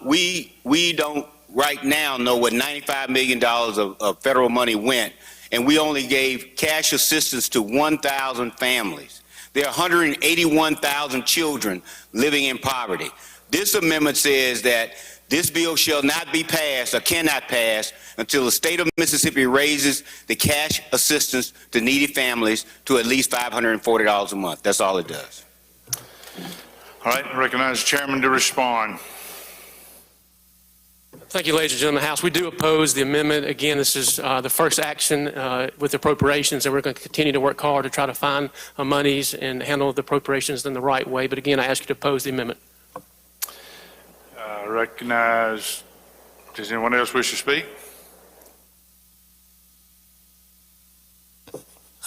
We don't right now know what $95 million of federal money went, and we only gave cash assistance to 1,000 families. There are 181,000 children living in poverty. This amendment says that this bill shall not be passed or cannot pass until the state of Mississippi raises the cash assistance to needy families to at least $540 a month. That's all it does. All right, I recognize the chairman to respond. Thank you, ladies and gentlemen of the House. We do oppose the amendment. Again, this is the first action with appropriations, and we're going to continue to work hard to try to find monies and handle the appropriations in the right way. But again, I ask you to oppose the amendment. Recognize, does anyone else wish to speak?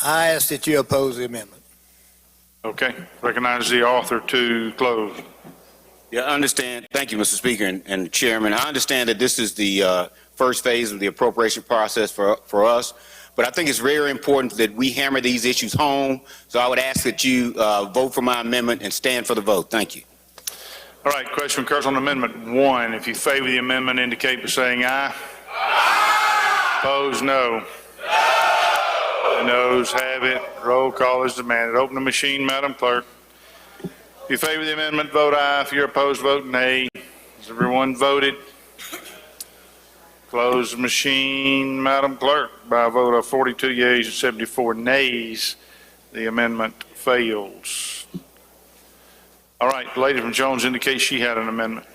I ask that you oppose the amendment. Okay, recognize the author to close. Yeah, I understand. Thank you, Mr. Speaker and Chairman. I understand that this is the first phase of the appropriation process for us, But I think it's very important that we hammer these issues home. So I would ask that you vote for my amendment and stand for the vote. Thank you. All right, question occurs on Amendment 1. If you favor the amendment, indicate by saying aye. Aye. Opposed, no. The noes have it. Roll call is demanded. Open the machine, Madam Clerk. If you favor the amendment, vote aye. If you're opposed, vote nay. Has everyone voted? Close the machine, Madam Clerk. By a vote of 42 yeas and 74 nays, the amendment fails. All right, the lady from Jones indicates she had an amendment.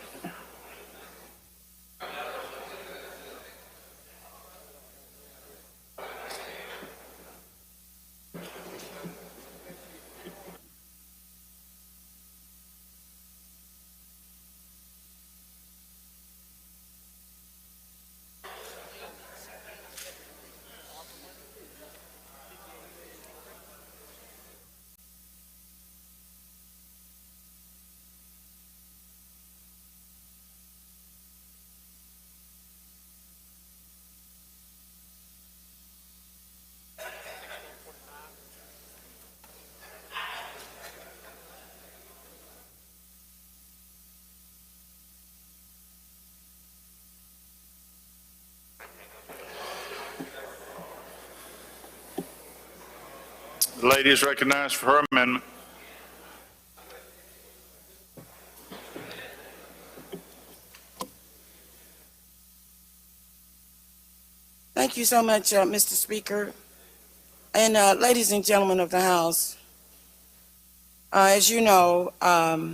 The lady is recognized for her amendment. Thank you so much, Mr. Speaker. And ladies and gentlemen of the House, as you know, our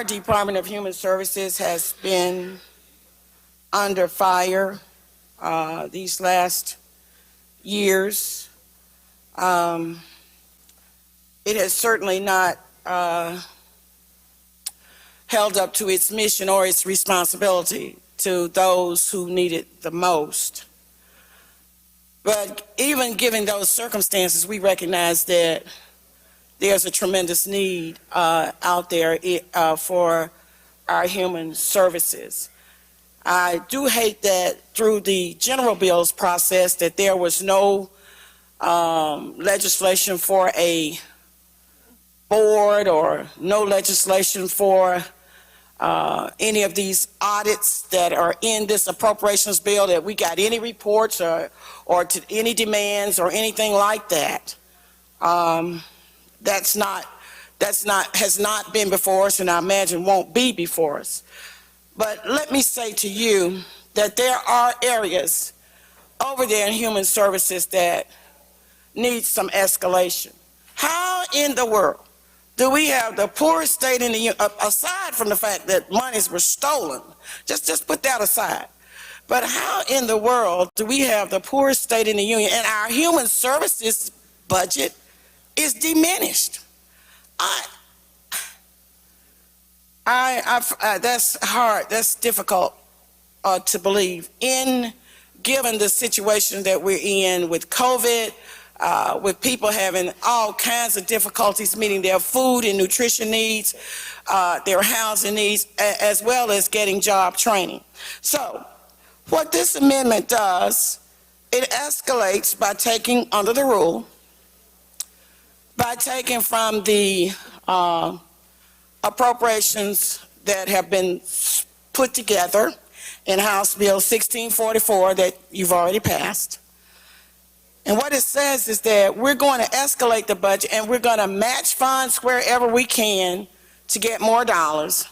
Department of Human Services has been under fire these last years. It has certainly not held up to its mission or its responsibility to those who need it the most. But even given those circumstances, we recognize that there's a tremendous need out there for our human services. I do hate that through the general bills process that there was no legislation for a board or no legislation for any of these audits that are in this appropriations bill, that we got any reports or to any demands or anything like that. Has not been before us, and I imagine won't be before us. But let me say to you that there are areas over there in human services that need some escalation. How in the world do we have the poorest state in the union, aside from the fact that monies were stolen, just put that aside, but how in the world do we have the poorest state in the union and our human services budget is diminished? That's hard, that's difficult to believe, given the situation that we're in with COVID, with people having all kinds of difficulties meeting their food and nutrition needs, their housing needs, as well as getting job training. So what this amendment does, it escalates by taking, under the rule, by taking from the appropriations that have been put together in House Bill 1644 that you've already passed. And what it says is that we're going to escalate the budget and we're going to match funds wherever we can to get more dollars.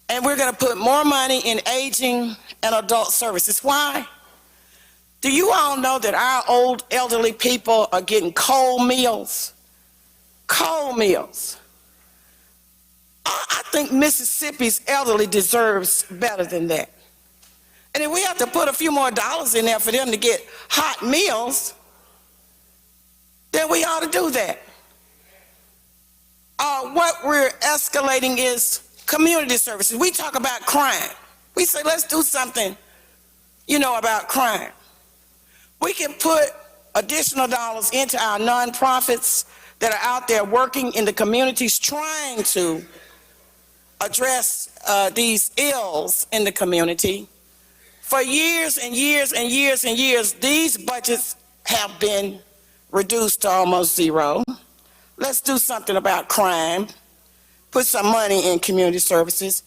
And we're going to put more money in aging and adult services. Why? Do you all know that our old elderly people are getting cold meals? Cold meals. I think Mississippi's elderly deserves better than that. And if we have to put a few more dollars in there for them to get hot meals, then we ought to do that. What we're escalating is community services. We talk about crime. We say, let's do something, about crime. We can put additional dollars into our nonprofits that are out there working in the communities trying to address these ills in the community For years and years and years and years, these budgets have been reduced to almost zero. Let's do something about crime, put some money in community services,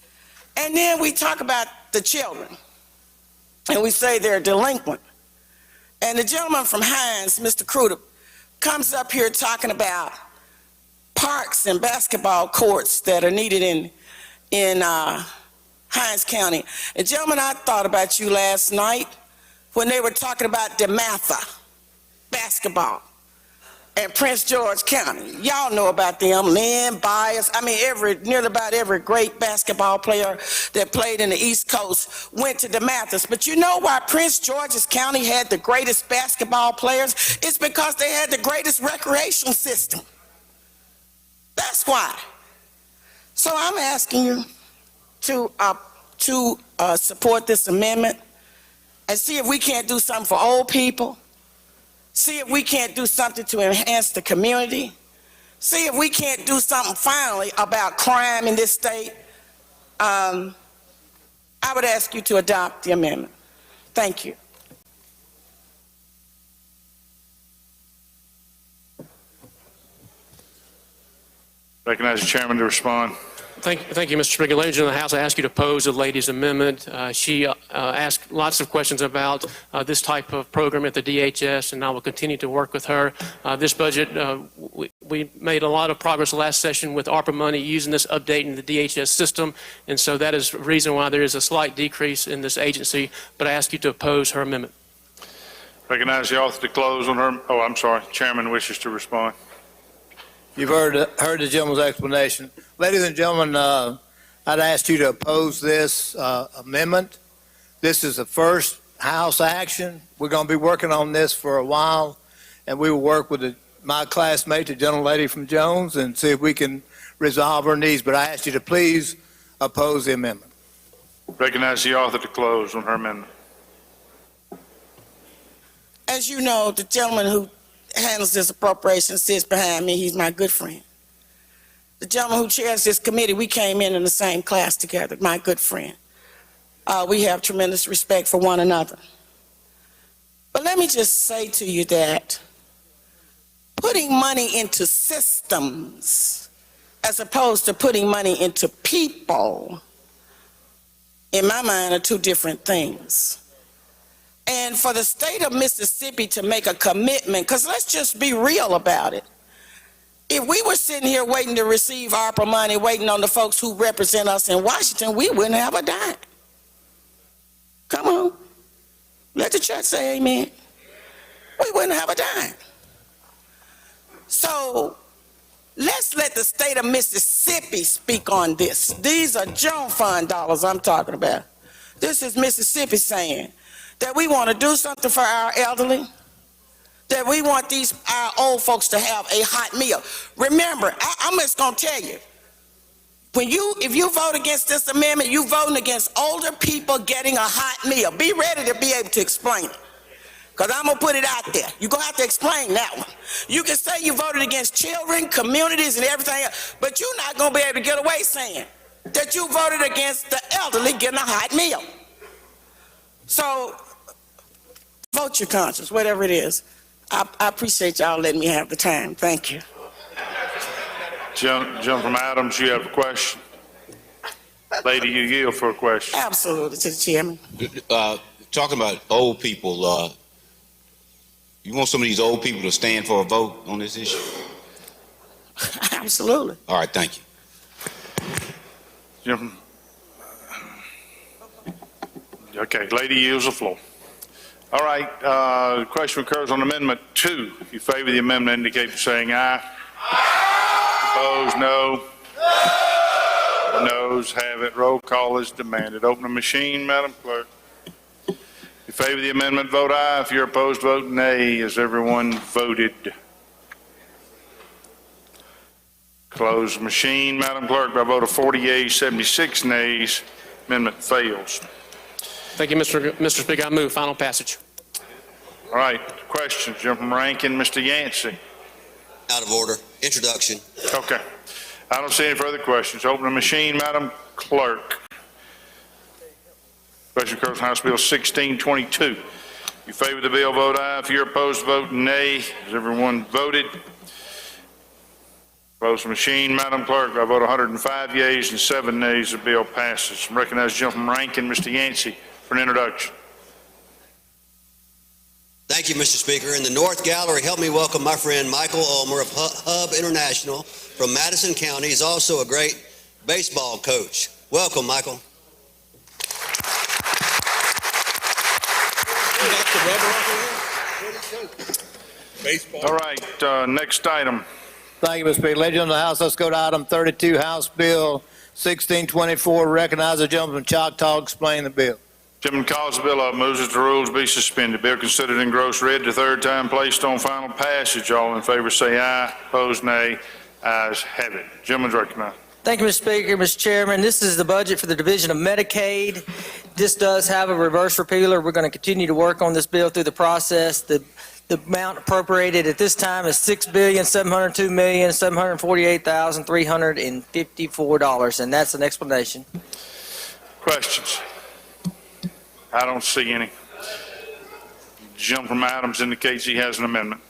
and then we talk about the children, and we say they're delinquent. And the gentleman from Hines, Mr. Crudup, comes up here talking about parks and basketball courts that are needed in Hines County. And gentlemen, I thought about you last night when they were talking about DeMatha basketball and Prince George County. Y'all know about them, Lynn Byers. I mean, nearly about every great basketball player that played in the East Coast went to DeMathis. But you know why Prince George's County had the greatest basketball players? It's because they had the greatest recreation system. That's why. So I'm asking you to support this amendment and see if we can't do something for old people. See if we can't do something to enhance the community. See if we can't do something finally about crime in this state. I would ask you to adopt the amendment. Thank you. Recognize the chairman to respond. Thank you, Mr. Speaker. Ladies and gentlemen of the House, I ask you to oppose the lady's amendment. She asked lots of questions about this type of program at the DHS, and I will continue to work with her. This budget, we made a lot of progress last session with ARPA money using this update in the DHS system, and so that is the reason why there is a slight decrease in this agency, but I ask you to oppose her amendment. Recognize the author to close on her. Oh, I'm sorry. Chairman wishes to respond. You've heard the gentleman's explanation. Ladies and gentlemen, I'd ask you to oppose this amendment. This is the first House action. We're going to be working on this for a while, and we will work with my classmate, the gentlelady from Jones, and see if we can resolve her needs. But I ask you to please oppose the amendment. Recognize the author to close on her amendment. As you know, the gentleman who handles this appropriation sits behind me. He's my good friend. The gentleman who chairs this committee, we came in the same class together, my good friend. We have tremendous respect for one another. But let me just say to you that putting money into systems as opposed to putting money into people, in my mind, are two different things. And for the state of Mississippi to make a commitment, because let's just be real about it. If we were sitting here waiting to receive ARPA money, waiting on the folks who represent us in Washington, we wouldn't have a dime. Come on. Let the church say amen. We wouldn't have a dime. So let's let the state of Mississippi speak on this. These are Jones Fund dollars I'm talking about. This is Mississippi saying that we want to do something for our elderly, that we want our old folks to have a hot meal. Remember, I'm just going to tell you, if you vote against this amendment, you're voting against older people getting a hot meal. Be ready to be able to explain it, because I'm going to put it out there. You're going to have to explain that one. You can say you voted against children, communities, and everything else, but you're not going to be able to get away saying that you voted against the elderly getting a hot meal. So vote your conscience, whatever it is. I appreciate y'all letting me have the time. Thank you. Jump from Adams, you have a question. Lady, you yield for a question. Absolutely, to the chairman. Talking about old people, you want some of these old people to stand for a vote on this issue? Absolutely. All right, thank you. Okay, lady yields the floor. All right, the question occurs on Amendment 2. If you favor the amendment, indicate by saying aye. Opposed, no. Noes have it. Roll call is demanded. Open the machine, Madam Clerk. If you favor the amendment, vote aye. If you're opposed, vote nay. Has everyone voted? Close the machine, Madam Clerk. By a vote of 40 yeas, 76 nays, amendment fails. Thank you, Mr. Speaker. I move final passage. All right, questions. Gentleman Rankin, Mr. Yancey. Out of order. Introduction. Okay. I don't see any further questions. Open the machine, Madam Clerk. Question occurs on House Bill 1622. If you favor the bill, vote aye. If you're opposed, vote nay. Has everyone voted? Votes machine, Madam Clerk. I vote 105 yeas and 7 nays. The bill passes. Recognize the gentleman from Rankin, Mr. Yancey, for an introduction. Thank you, Mr. Speaker. In the North Gallery, help me welcome my friend Michael Ulmer of Hub International from Madison County. He's also a great baseball coach. Welcome, Michael. All right, next item. Thank you, Mr. Speaker. Ladies and gentlemen of the House, let's go to item 32, House Bill 1624. Recognize the gentleman from Choctaw, explain the bill. Gentleman calls the bill up, moves that the rules be suspended. Bill considered in gross read the third time, placed on final passage. All in favor say aye. Opposed, nay. Ayes have it. Gentleman's recognized. Thank you, Mr. Speaker. Mr. Chairman, this is the budget for the Division of Medicaid. This does have a reverse repealer. We're going to continue to work on this bill through the process. The amount appropriated at this time is $6,702,748,354, and that's an explanation. Questions? I don't see any. The gentleman from Adams indicates he has an amendment.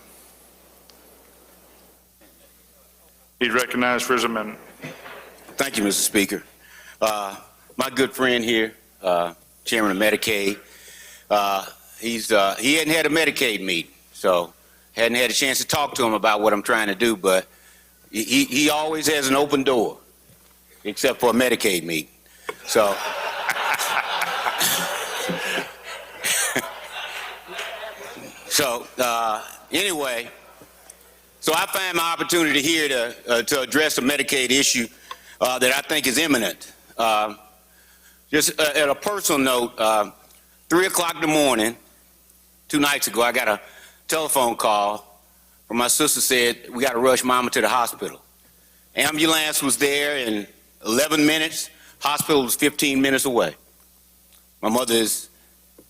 He's recognized for his amendment. Thank you, Mr. Speaker. My good friend here, Chairman of Medicaid, he hadn't had a Medicaid meeting, so hadn't had a chance to talk to him about what I'm trying to do, but he always has an open door, except for a Medicaid meeting. So, anyway, so I find my opportunity here to address a Medicaid issue that I think is imminent. Just at a personal note, 3 o'clock in the morning, 2 nights ago, I got a telephone call from my sister said, we got to rush Mama to the hospital. Ambulance was there in 11 minutes. Hospital was 15 minutes away. My mother is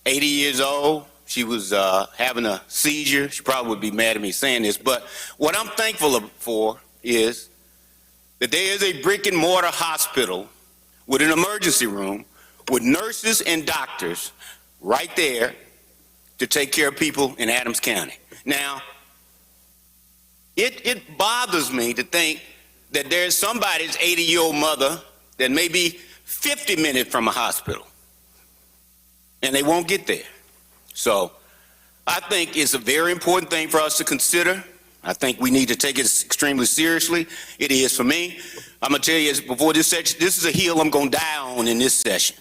80 years old. She was having a seizure. She probably would be mad at me saying this, but what I'm thankful for is that there is a brick and mortar hospital with an emergency room with nurses and doctors right there to take care of people in Adams County. Now, it bothers me to think that there's somebody's 80-year-old mother that may be 50 minutes from a hospital, and they won't get there. So I think it's a very important thing for us to consider. I think we need to take it extremely seriously. It is for me. I'm going to tell you before this session, this is a hill I'm going to die on in this session.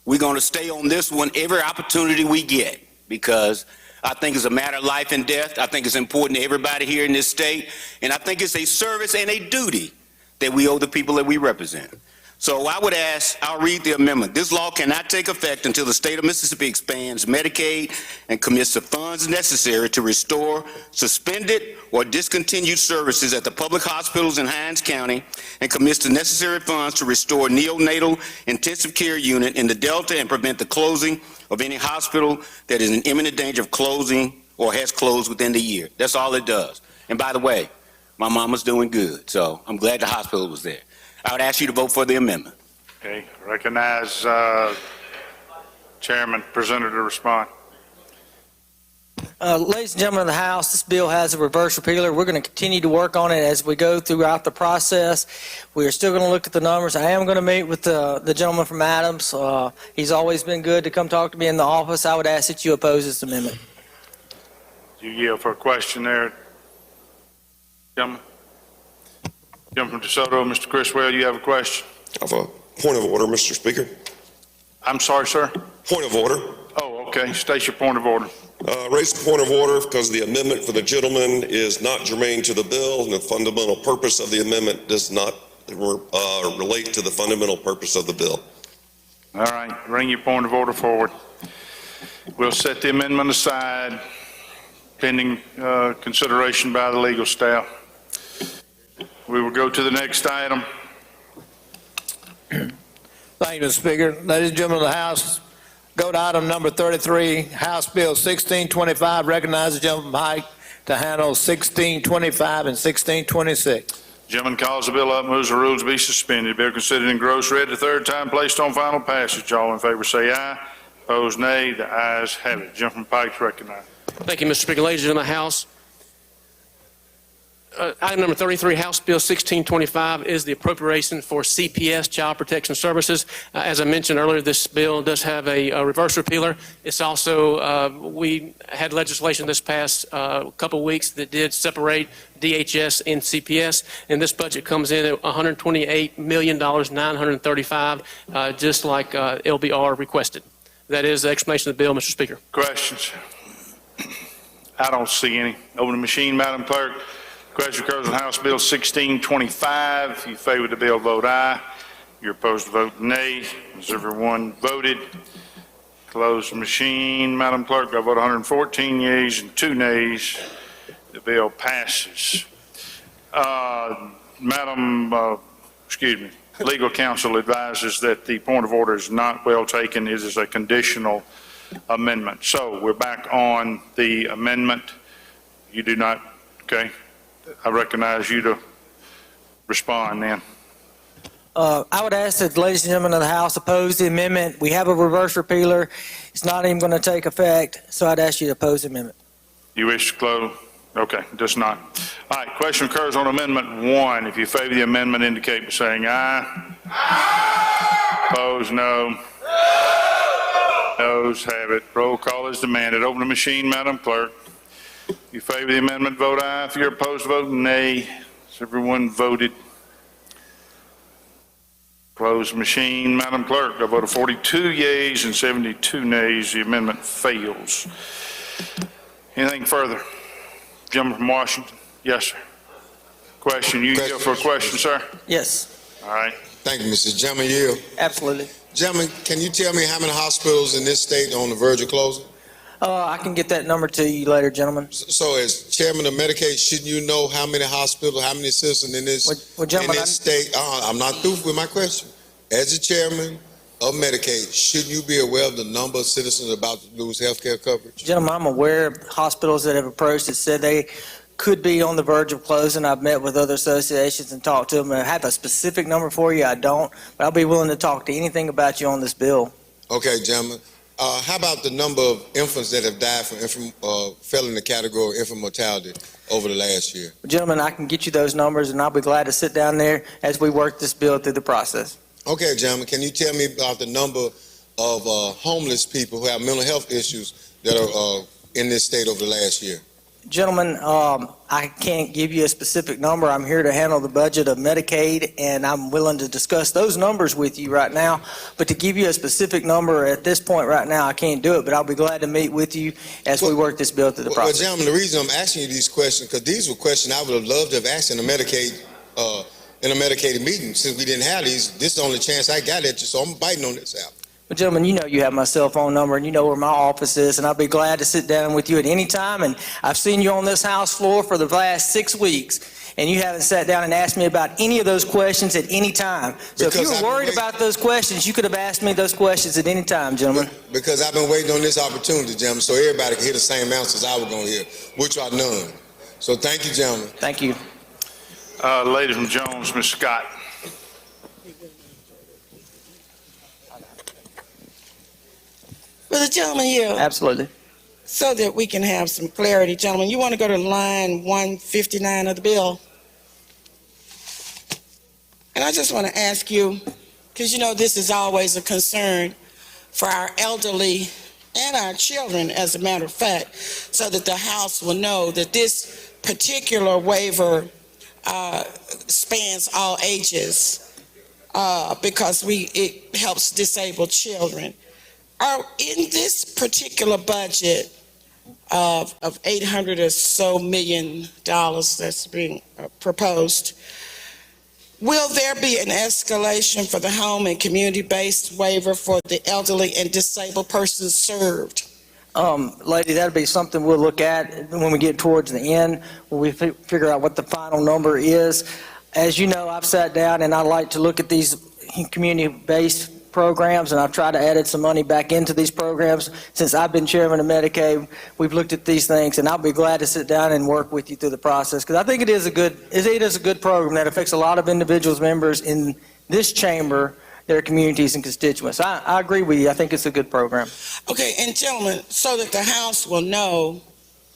We're going to stay on this one every opportunity we get because I think it's a matter of life and death. I think it's important to everybody here in this state, and I think it's a service and a duty that we owe the people that we represent. So I would ask, I'll read the amendment. This law cannot take effect until the state of Mississippi expands Medicaid and commits the funds necessary to restore suspended or discontinued services at the public hospitals in Hinds County and commits the necessary funds to restore neonatal intensive care unit in the Delta and prevent the closing of any hospital that is in imminent danger of closing or has closed within the year. That's all it does. And by the way, my mama's doing good, so I'm glad the hospital was there. I would ask you to vote for the amendment. Okay, recognize Chairman, presenter to respond. Ladies and gentlemen of the House, this bill has a reverse repealer. We're going to continue to work on it as we go throughout the process. We are still going to look at the numbers. I am going to meet with the gentleman from Adams. He's always been good to come talk to me in the office. I would ask that you oppose this amendment. You yield for a question there, gentleman? Gentleman from DeSoto, Mr. Criswell, you have a question? I have a point of order, Mr. Speaker. I'm sorry, sir? Point of order. Oh, okay. State your point of order. Raise the point of order because the amendment for the gentleman is not germane to the bill, and the fundamental purpose of the amendment does not relate to the fundamental purpose of the bill. All right. Bring your point of order forward. We'll set the amendment aside pending consideration by the legal staff. We will go to the next item. Thank you, Mr. Speaker. Ladies and gentlemen of the House, go to item number 33, House Bill 1625. Recognize the gentleman from Hike to handle 1625 and 1626. Gentleman calls the bill up, moves the rules to be suspended. Bill considered in gross read the third time, placed on final passage. All in favor say aye. Opposed, nay. The ayes have it. Gentleman Pikes recognized. Thank you, Mr. Speaker. Ladies and gentlemen of the House, item number 33, House Bill 1625, is the appropriation for CPS, Child Protection Services. As I mentioned earlier, this bill does have a reverse repealer. It's also, we had legislation this past couple of weeks that did separate DHS and CPS, and this budget comes in at $128,935,000, just like LBR requested. That is the explanation of the bill, Mr. Speaker. Questions? I don't see any. Open the machine, Madam Clerk. Question occurs on House Bill 1625. If you favor the bill, vote aye. You're opposed to vote nay. Has everyone voted? Close the machine, Madam Clerk. By vote 114 yeas and 2 nays, the bill passes. Legal counsel advises that the point of order is not well taken. It is a conditional amendment. So we're back on the amendment. You do not, okay? I recognize you to respond then. I would ask that the ladies and gentlemen of the House oppose the amendment. We have a reverse repealer. It's not even going to take effect, so I'd ask you to oppose the amendment. You wish to close? Okay, does not. All right, question occurs on Amendment 1. If you favor the amendment, indicate by saying aye. Aye. Opposed, no. Noes have it. Roll call is demanded. Open the machine, Madam Clerk. If you favor the amendment, vote aye. If you're opposed, vote nay. Has everyone voted? Close the machine, Madam Clerk. A vote of 42 yeas and 72 nays. The amendment fails. Anything further? Gentleman from Washington? Yes, sir. Question. You go for a question, sir? Yes. All right. Thank you, Mr. Gentleman. You. Absolutely. Gentlemen, can you tell me how many hospitals in this state are on the verge of closing? I can get that number to you later, gentlemen. So as chairman of Medicaid, shouldn't you know how many hospitals, how many citizens in this, gentlemen, in this state? I'm not through with my question. As the chairman of Medicaid, shouldn't you be aware of the number of citizens about to lose health care coverage? Gentlemen, I'm aware of hospitals that have approached that said they could be on the verge of closing. I've met with other associations and talked to them. I have a specific number for you. I don't, but I'll be willing to talk to anything about you on this bill. Okay, gentlemen. How about the number of infants that have died from fell in the category of infant mortality over the last year? Gentlemen, I can get you those numbers, and I'll be glad to sit down there as we work this bill through the process. Okay, gentlemen, can you tell me about the number of homeless people who have mental health issues that are in this state over the last year? Gentlemen, I can't give you a specific number. I'm here to handle the budget of Medicaid, and I'm willing to discuss those numbers with you right now. But to give you a specific number at this point right now, I can't do it, but I'll be glad to meet with you as we work this bill through the process. Well, gentlemen, the reason I'm asking you these questions, because these were questions I would have loved to have asked in a Medicaid meeting. Since we didn't have these, this is the only chance I got at you, so I'm biting on this out. Well, gentlemen, you know you have my cell phone number, and you know where my office is, and I'll be glad to sit down with you at any time. And I've seen you on this House floor for the last 6 weeks, and you haven't sat down and asked me about any of those questions at any time. So if you were worried about those questions, you could have asked me those questions at any time, gentlemen. Because I've been waiting on this opportunity, gentlemen, so everybody can hear the same answers I was going to hear, which are none. So thank you, gentlemen. Thank you. Lady from Jones, Ms. Scott. Will the gentleman yield? Absolutely. So that we can have some clarity, gentlemen, you want to go to line 159 of the bill? And I just want to ask you, because you know this is always a concern for our elderly and our children, as a matter of fact, so that the House will know that this particular waiver spans all ages, because it helps disabled children. In this particular budget of $800 or so million that's being proposed, will there be an escalation for the home and community-based waiver for the elderly and disabled persons served? Lady, that'll be something we'll look at when we get towards the end, when we figure out what the final number is. As you know, I've sat down and I like to look at these community-based programs, and I've tried to add some money back into these programs. Since I've been chairman of Medicaid, we've looked at these things, and I'll be glad to sit down and work with you through the process, because I think it is a good program that affects a lot of individuals, members in this chamber, their communities and constituents. I agree with you. I think it's a good program. Okay, and gentlemen, so that the House will know,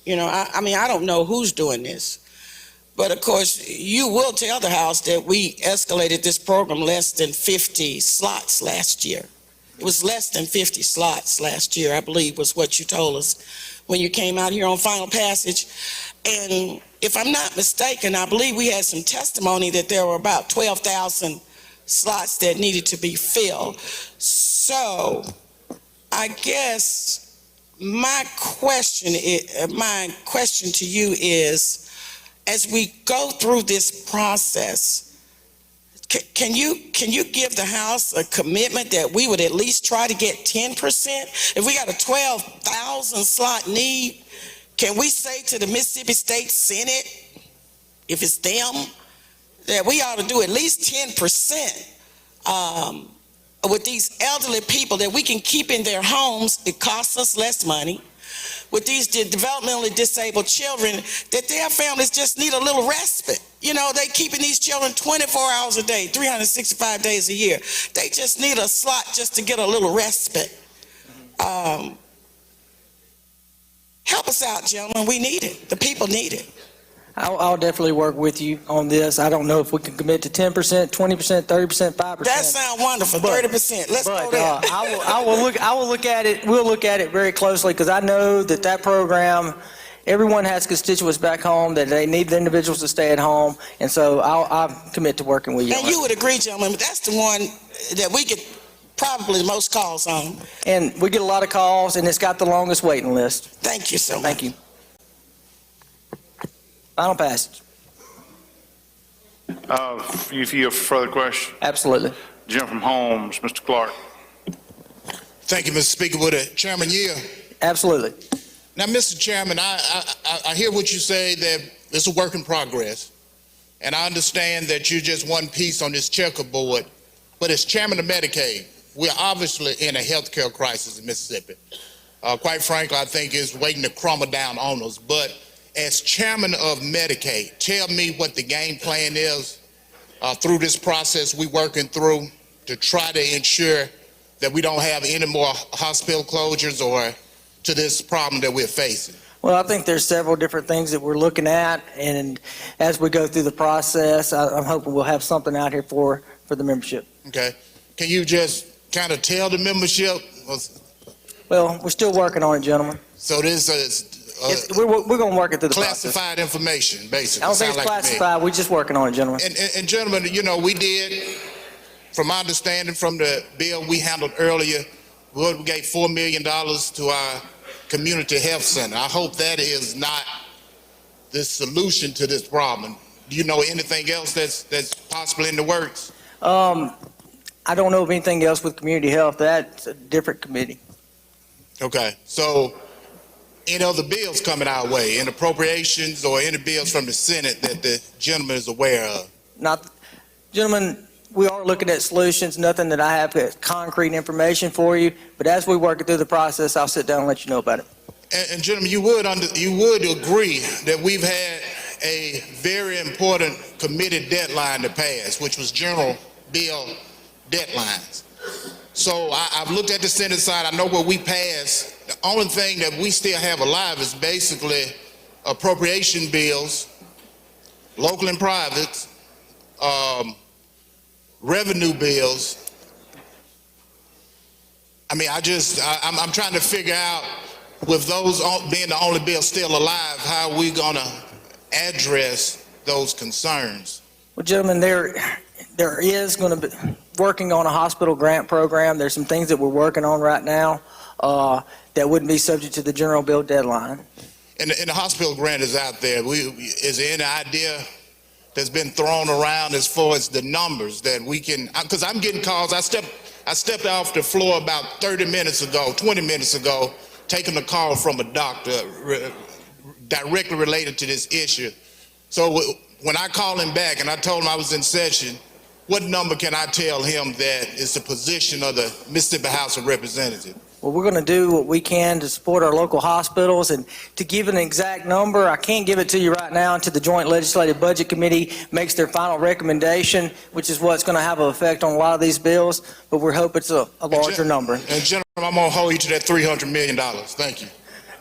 I mean, I don't know who's doing this, but of course, you will tell the House that we escalated this program less than 50 slots last year. It was less than 50 slots last year, I believe, was what you told us when you came out here on final passage. And if I'm not mistaken, I believe we had some testimony that there were about 12,000 slots that needed to be filled. So I guess my question to you is, as we go through this process, can you give the House a commitment that we would at least try to get 10%? If we got a 12,000 slot need, can we say to the Mississippi State Senate, if it's them, that we ought to do at least 10% with these elderly people that we can keep in their homes? It costs us less money. With these developmentally disabled children, that their families just need a little respite. They keeping these children 24 hours a day, 365 days a year. They just need a slot just to get a little respite. Help us out, gentlemen. We need it. The people need it. I'll definitely work with you on this. I don't know if we can commit to 10%, 20%, 30%, 5%. That sounds wonderful. 30%. Let's go there. I will look at it. We'll look at it very closely, because I know that program, everyone has constituents back home that they need the individuals to stay at home, and so I'll commit to working with you. And you would agree, gentlemen, but that's the one that we get probably the most calls on. And we get a lot of calls, and it's got the longest waiting list. Thank you so much. Thank you. Final passage. If you have further questions. Absolutely. Gentleman from Holmes, Mr. Clark. Thank you, Mr. Speaker. With it, Chairman Year. Absolutely. Now, Mr. Chairman, I hear what you say, that it's a work in progress, and I understand that you're just one piece on this checkerboard, but as chairman of Medicaid, we're obviously in a healthcare crisis in Mississippi. Quite frankly, I think it's waiting to crumble down on us, but as chairman of Medicaid, tell me what the game plan is through this process we're working through to try to ensure that we don't have any more hospital closures or to this problem that we're facing. Well, I think there's several different things that we're looking at, and as we go through the process, I'm hoping we'll have something out here for the membership. Okay. Can you just kind of tell the membership? Well, we're still working on it, gentlemen. So this is we're going to work it through the process. Classified information, basically. I don't think it's classified. We're just working on it, gentlemen. And gentlemen, we did, from my understanding from the bill we handled earlier, we gave $4 million to our community health center. I hope that is not the solution to this problem. Do you know anything else that's possibly in the works? I don't know of anything else with community health. That's a different committee. Okay. So any other bills coming our way, in appropriations or any bills from the Senate that the gentleman is aware of? Gentlemen, we are looking at solutions. Nothing that I have concrete information for you, but as we work it through the process, I'll sit down and let you know about it. And gentlemen, you would agree that we've had a very important committed deadline to pass, which was general bill deadlines. So I've looked at the Senate side. I know what we passed. The only thing that we still have alive is basically appropriation bills, local and private, revenue bills. I mean, I'm trying to figure out, with those being the only bills still alive, how are we going to address those concerns? Well, gentlemen, there is going to be working on a hospital grant program. There's some things that we're working on right now that wouldn't be subject to the general bill deadline. And the hospital grant is out there. Is there any idea that's been thrown around as far as the numbers that we can? Because I'm getting calls. I stepped off the floor about 20 minutes ago, taking a call from a doctor directly related to this issue. So when I called him back and I told him I was in session, what number can I tell him that is the position of the Mississippi House of Representatives? Well, we're going to do what we can to support our local hospitals, and to give an exact number, I can't give it to you right now until the Joint Legislative Budget Committee makes their final recommendation, which is what's going to have an effect on a lot of these bills, but we hope it's a larger number. And gentlemen, I'm going to hold you to that $300 million. Thank you.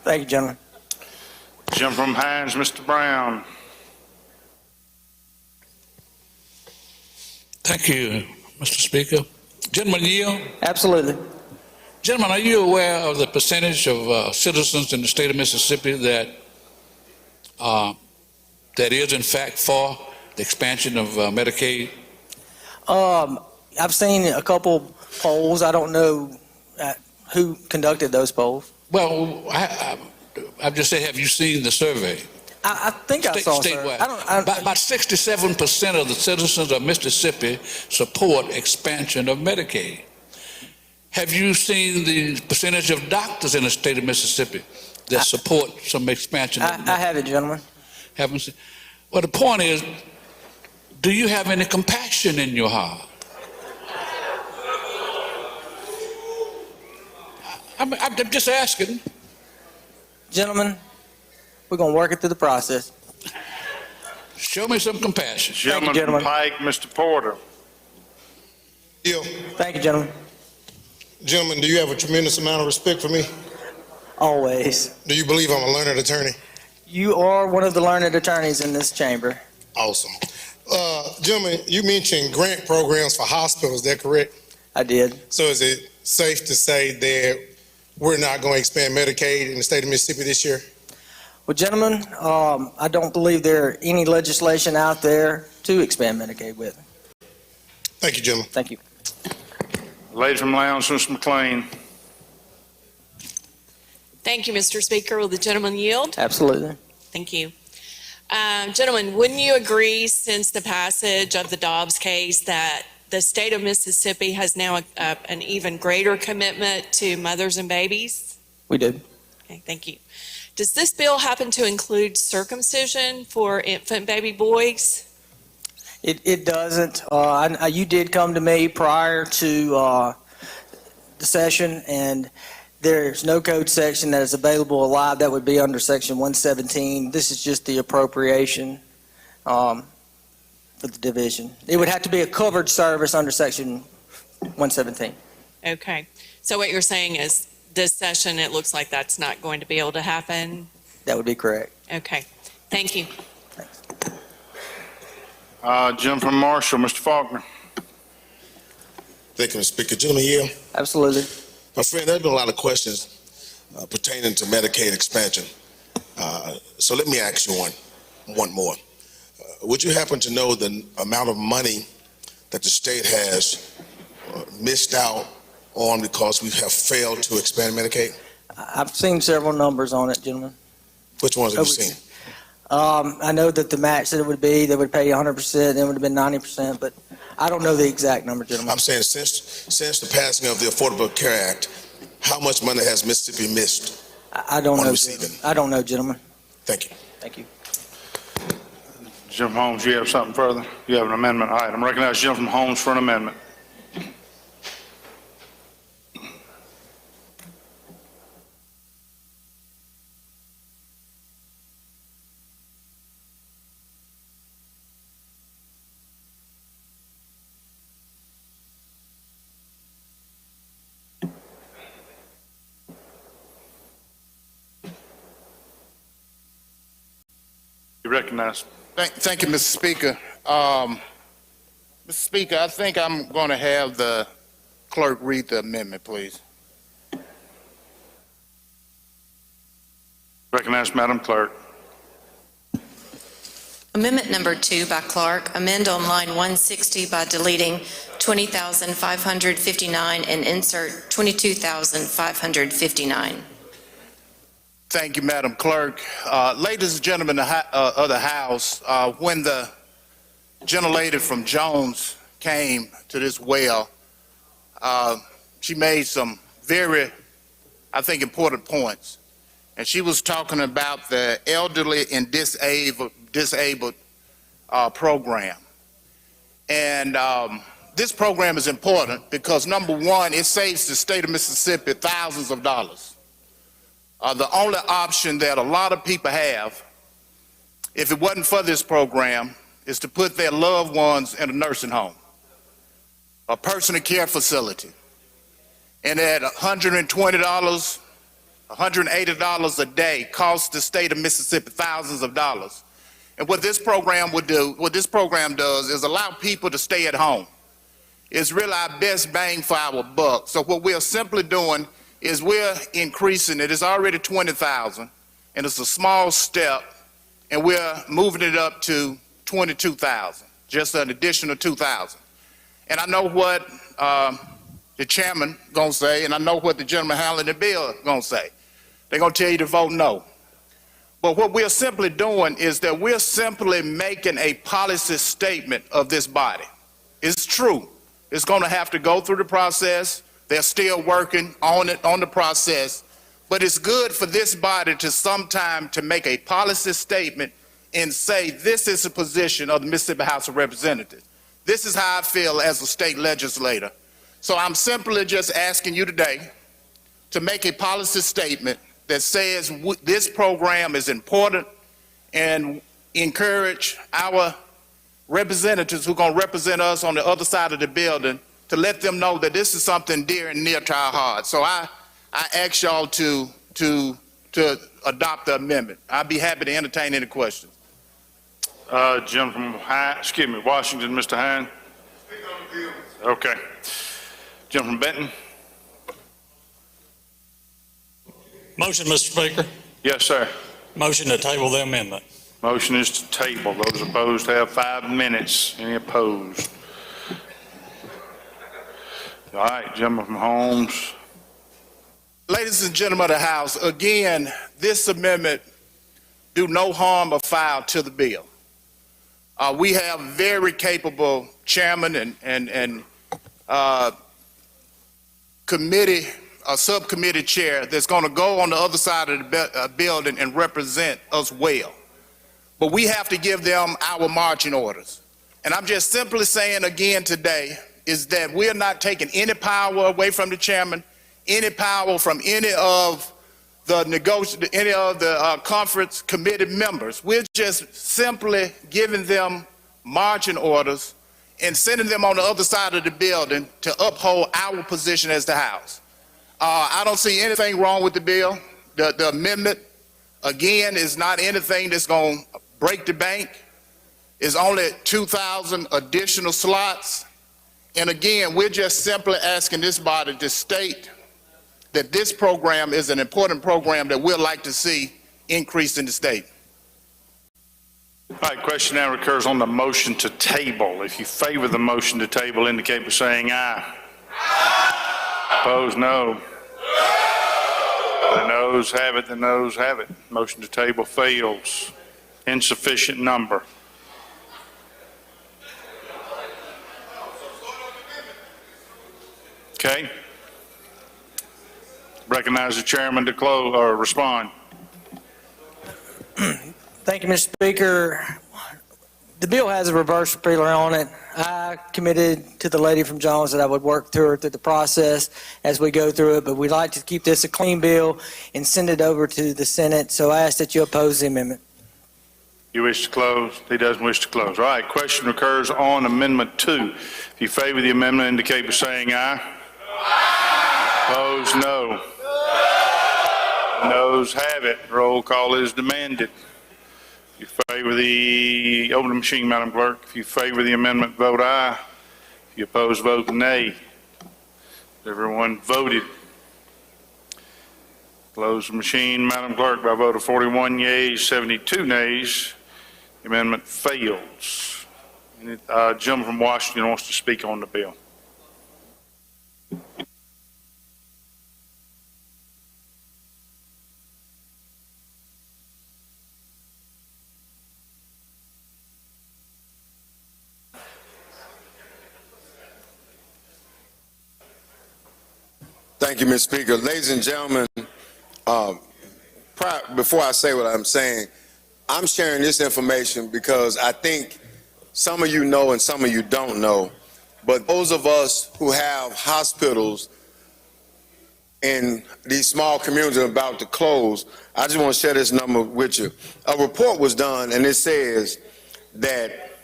Thank you, gentlemen. Gentleman from Hines, Mr. Brown. Thank you, Mr. Speaker. Gentleman Yield? Absolutely. Gentlemen, are you aware of the percentage of citizens in the state of Mississippi that is in fact for the expansion of Medicaid? I've seen a couple polls. I don't know who conducted those polls. Well, I'm just saying, have you seen the survey? I think I saw, sir. Statewide. About 67% of the citizens of Mississippi support expansion of Medicaid. Have you seen the percentage of doctors in the state of Mississippi that support some expansion? I haven't, gentlemen. Haven't seen. Well, the point is, do you have any compassion in your heart? I'm just asking. Gentlemen, we're going to work it through the process. Show me some compassion. Gentleman from Pike, Mr. Porter. Thank you, gentlemen. Gentlemen, do you have a tremendous amount of respect for me? Always. Do you believe I'm a learned attorney? You are one of the learned attorneys in this chamber. Awesome. Gentlemen, you mentioned grant programs for hospitals, is that correct? I did. So is it safe to say that we're not going to expand Medicaid in the state of Mississippi this year? Well, gentlemen, I don't believe there any legislation out there to expand Medicaid with. Thank you, gentlemen. Thank you. Lady from Lowndes, Ms. McLean. Thank you, Mr. Speaker. Will the gentleman yield? Absolutely. Thank you. Gentlemen, wouldn't you agree, since the passage of the Dobbs case, that the state of Mississippi has now an even greater commitment to mothers and babies? We do. Okay, thank you. Does this bill happen to include circumcision for infant baby boys? It doesn't. You did come to me prior to the session, and there's no code section that is available alive that would be under Section 117. This is just the appropriation for the division. It would have to be a covered service under Section 117. Okay. So what you're saying is this session, it looks like that's not going to be able to happen? That would be correct. Okay. Thank you. Gentleman from Marshall, Mr. Faulkner. Thank you, Mr. Speaker. Gentlemen, yield. Absolutely. My friend, there have been a lot of questions pertaining to Medicaid expansion. So let me ask you one more. Would you happen to know the amount of money that the state has missed out on because we have failed to expand Medicaid? I've seen several numbers on it, gentlemen. Which ones have you seen? I know that the match that it would be, they would pay 100%, then it would have been 90%, but I don't know the exact number, gentlemen. I'm saying since the passing of the Affordable Care Act, how much money has Mississippi missed? I don't know. Receiving? I don't know, gentlemen. Thank you. Thank you. Jim Holmes, you have something further? You have an amendment item. Recognize Jim from Holmes for an amendment. You recognize. Thank you, Mr. Speaker. Mr. Speaker, I think I'm going to have the clerk read the amendment, please. Recognize Madam Clerk. Amendment number 2 by Clark, amend on line 160 by deleting 20,559 and insert 22,559. Thank you, Madam Clerk. Ladies and gentlemen of the House, when the gentlelady from Jones came to this well, she made some very, I think, important points. And she was talking about the elderly and disabled program. And this program is important because, number one, it saves the state of Mississippi thousands of dollars. The only option that a lot of people have, if it wasn't for this program, is to put their loved ones in a nursing home, a personal care facility. And at $120, $180 a day costs the state of Mississippi thousands of dollars. And what this program would do, what this program does, is allow people to stay at home. It's really our best bang for our buck. So what we're simply doing is we're increasing it. It's already 20,000, and it's a small step, and we're moving it up to 22,000, just an additional 2,000. And I know what the chairman gonna say, and I know what the gentleman handling the bill gonna say. They're gonna tell you to vote no. But what we're simply doing is that we're simply making a policy statement of this body. It's true. It's gonna have to go through the process. They're still working on it, on the process. But it's good for this body to sometime to make a policy statement and say, this is the position of the Mississippi House of Representatives. This is how I feel as a state legislator. So I'm simply just asking you today to make a policy statement that says this program is important and encourage our representatives who are going to represent us on the other side of the building to let them know that this is something dear and near to our hearts. So I ask y'all to adopt the amendment. I'd be happy to entertain any questions. Gentleman from Washington, Mr. Hine. Okay. Gentleman Benton. Motion, Mr. Speaker. Yes, sir. Motion to table the amendment. Motion is to table. Those opposed have 5 minutes. Any opposed? All right, gentleman from Holmes. Ladies and gentlemen of the House, again, this amendment do no harm or foul to the bill. We have very capable chairman and subcommittee chair that's going to go on the other side of the building and represent us well. But we have to give them our marching orders. And I'm just simply saying again today is that we're not taking any power away from the chairman, any power from any of the conference committee members. We're just simply giving them marching orders and sending them on the other side of the building to uphold our position as the House. I don't see anything wrong with the bill. The amendment, again, is not anything that's going to break the bank. It's only 2,000 additional slots. And again, we're just simply asking this body to state that this program is an important program that we'd like to see increase in the state. All right, question now recurs on the motion to table. If you favor the motion to table, indicate by saying aye. Opposed, no. The noes have it, the noes have it. Motion to table fails. Insufficient number. Okay. Recognize the chairman to close or respond. Thank you, Mr. Speaker. The bill has a reverse repealer on it. I committed to the lady from Jones that I would work through the process as we go through it, but we'd like to keep this a clean bill and send it over to the Senate. So I ask that you oppose the amendment. You wish to close? He doesn't wish to close. All right, question recurs on Amendment 2. If you favor the amendment, indicate by saying aye. Opposed, no. Noes have it. Roll call is demanded. If you favor the, open the machine, Madam Clerk. If you favor the amendment, vote aye. If you oppose, vote nay. Everyone voted. Close the machine, Madam Clerk, by a vote of 41 yeas, 72 nays. The amendment fails. Gentleman from Washington wants to speak on the bill. Thank you, Mr. Speaker. Ladies and gentlemen, before I say what I'm saying, I'm sharing this information because I think some of you know and some of you don't know, but those of us who have hospitals in these small communities about to close, I just want to share this number with you. A report was done, and it says that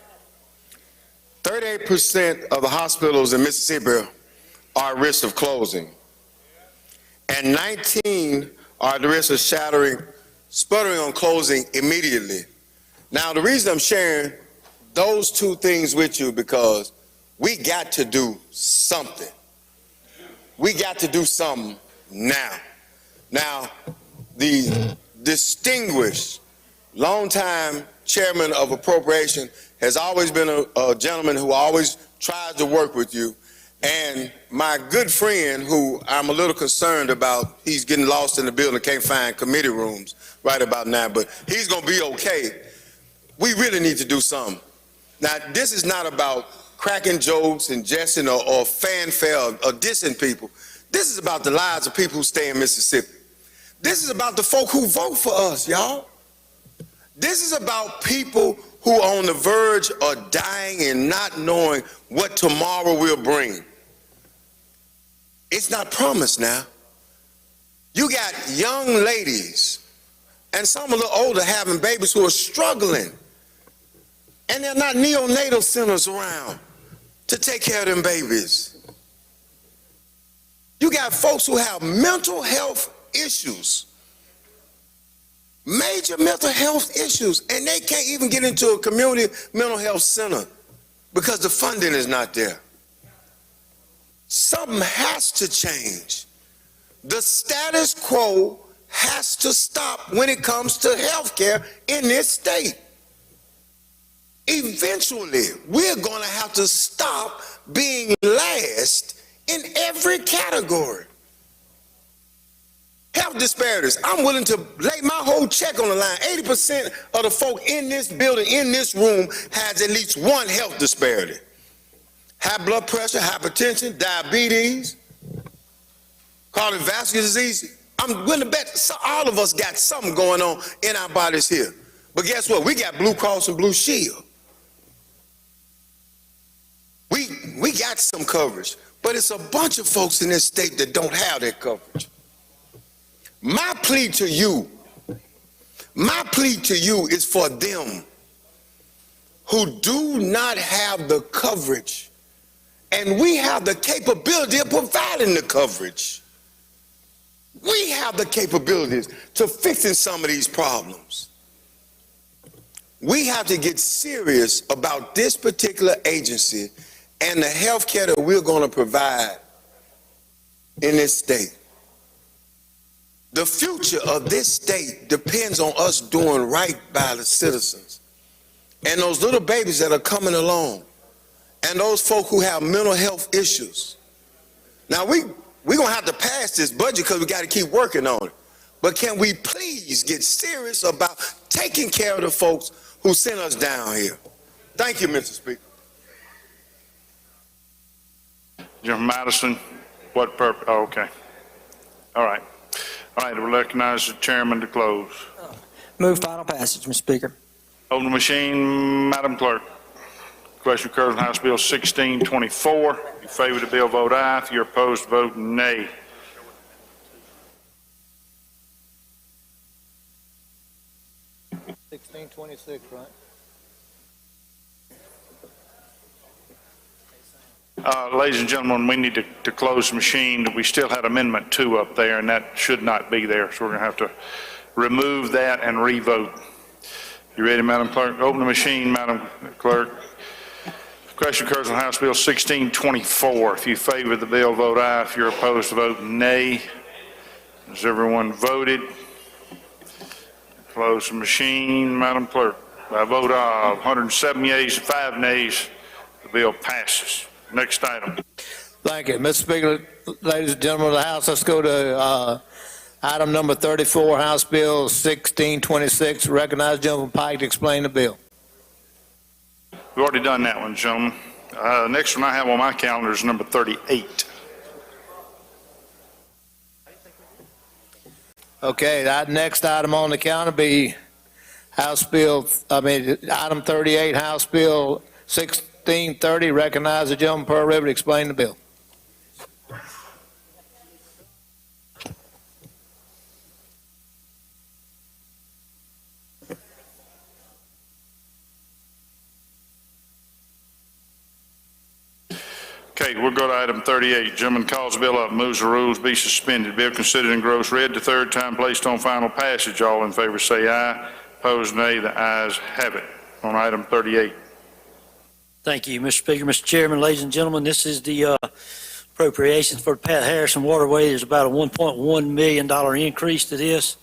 38% of the hospitals in Mississippi are at risk of closing, and 19 are at the risk of sputtering on closing immediately. Now, the reason I'm sharing those two things with you because we got to do something. We got to do something now. Now, the distinguished, longtime chairman of appropriation has always been a gentleman who always tries to work with you. And my good friend, who I'm a little concerned about, he's getting lost in the building, can't find committee rooms right about now, but he's going to be okay. We really need to do something. Now, this is not about cracking jokes and jesting or fanfare or dissing people. This is about the lives of people who stay in Mississippi. This is about the folk who vote for us, y'all. This is about people who are on the verge of dying and not knowing what tomorrow will bring. It's not promised now. You got young ladies and some a little older having babies who are struggling, and there are not neonatal centers around to take care of them babies. You got folks who have mental health issues, major mental health issues, and they can't even get into a community mental health center because the funding is not there. Something has to change. The status quo has to stop when it comes to health care in this state. Eventually, we're going to have to stop being last in every category. Health disparities. I'm willing to lay my whole check on the line. 80% of the folk in this building, in this room, has at least one health disparity. High blood pressure, hypertension, diabetes, cardiovascular disease. I'm willing to bet all of us got something going on in our bodies here. But guess what? We got Blue Cross and Blue Shield. We got some coverage, but it's a bunch of folks in this state that don't have that coverage. My plea to you is for them who do not have the coverage, and we have the capability of providing the coverage. We have the capabilities to fixing some of these problems. We have to get serious about this particular agency and the health care that we're going to provide in this state. The future of this state depends on us doing right by the citizens. And those little babies that are coming along, and those folk who have mental health issues. Now, we're going to have to pass this budget because we got to keep working on it. But can we please get serious about taking care of the folks who sent us down here? Thank you, Mr. Speaker. Jim Madison, what purpose? Oh, okay. All right. All right, we'll recognize the chairman to close. Move final passage, Mr. Speaker. Open the machine, Madam Clerk. Question occurs on House Bill 1624. If you favor the bill, vote aye. If you're opposed, vote nay. $16.26, right? Ladies and gentlemen, we need to close the machine. We still had Amendment 2 up there, and that should not be there, so we're going to have to remove that and re-vote. You ready, Madam Clerk? Open the machine, Madam Clerk. Question occurs on House Bill 1624. If you favor the bill, vote aye. If you're opposed, vote nay. Has everyone voted? Close the machine, Madam Clerk. By a vote of 107 yeas and 5 nays, the bill passes. Next item. Thank you. Mr. Speaker, ladies and gentlemen of the House, let's go to item number 34, House Bill 1626. Recognize Gentleman Pike to explain the bill. We've already done that one, gentlemen. Next one I have on my calendar is number 38. Okay, that next item on the calendar be item 38, House Bill 1630. Recognize the gentleman from Pearl River to explain the bill. Okay, we'll go to item 38. Gentleman calls the bill up, moves the rules be suspended. Bill considered and gross read the third time, placed on final passage. All in favor say aye. Opposed, nay. The ayes have it. On item 38. Thank you, Mr. Speaker. Mr. Chairman, ladies and gentlemen, this is the appropriations for the Pat Harrison Waterway. There's about a $1.1 million increase to this.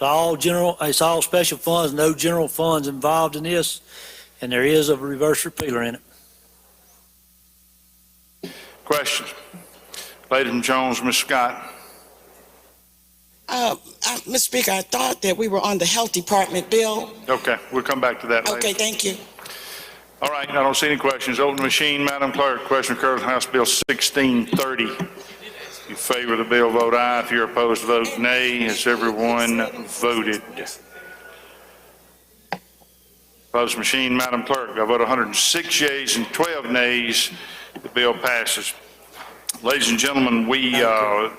It's all special funds, no general funds involved in this, and there is a reverse repealer in it. Questions? Lady from Jones, Ms. Scott. Mr. Speaker, I thought that we were on the Health Department bill. Okay, we'll come back to that later. Okay, thank you. All right, I don't see any questions. Open the machine, Madam Clerk. Question occurs on House Bill 1630. If you favor the bill, vote aye. If you're opposed, vote nay. Has everyone voted? Close machine, Madam Clerk. I vote 106 yeas and 12 nays. The bill passes. Ladies and gentlemen, we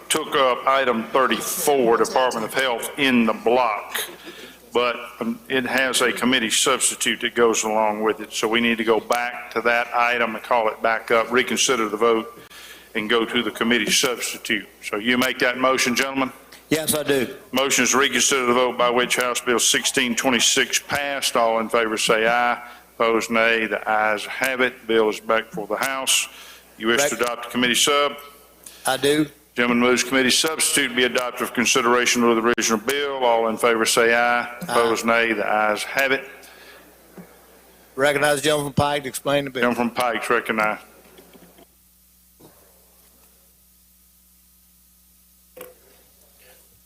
took up item 34, Department of Health, in the block, but it has a committee substitute that goes along with it. So we need to go back to that item and call it back up, reconsider the vote, and go to the committee substitute. So you make that motion, gentlemen? Yes, I do. Motion is to reconsider the vote by which House Bill 1626 passed. All in favor say aye. Opposed, nay. The ayes have it. Bill is back for the House. You wish to adopt the committee sub? I do. Gentleman moves committee substitute be adopted for consideration of the original bill. All in favor say aye. Opposed, nay. The ayes have it. Recognize the gentleman from Pike to explain the bill. Gentleman from Pike's recognized.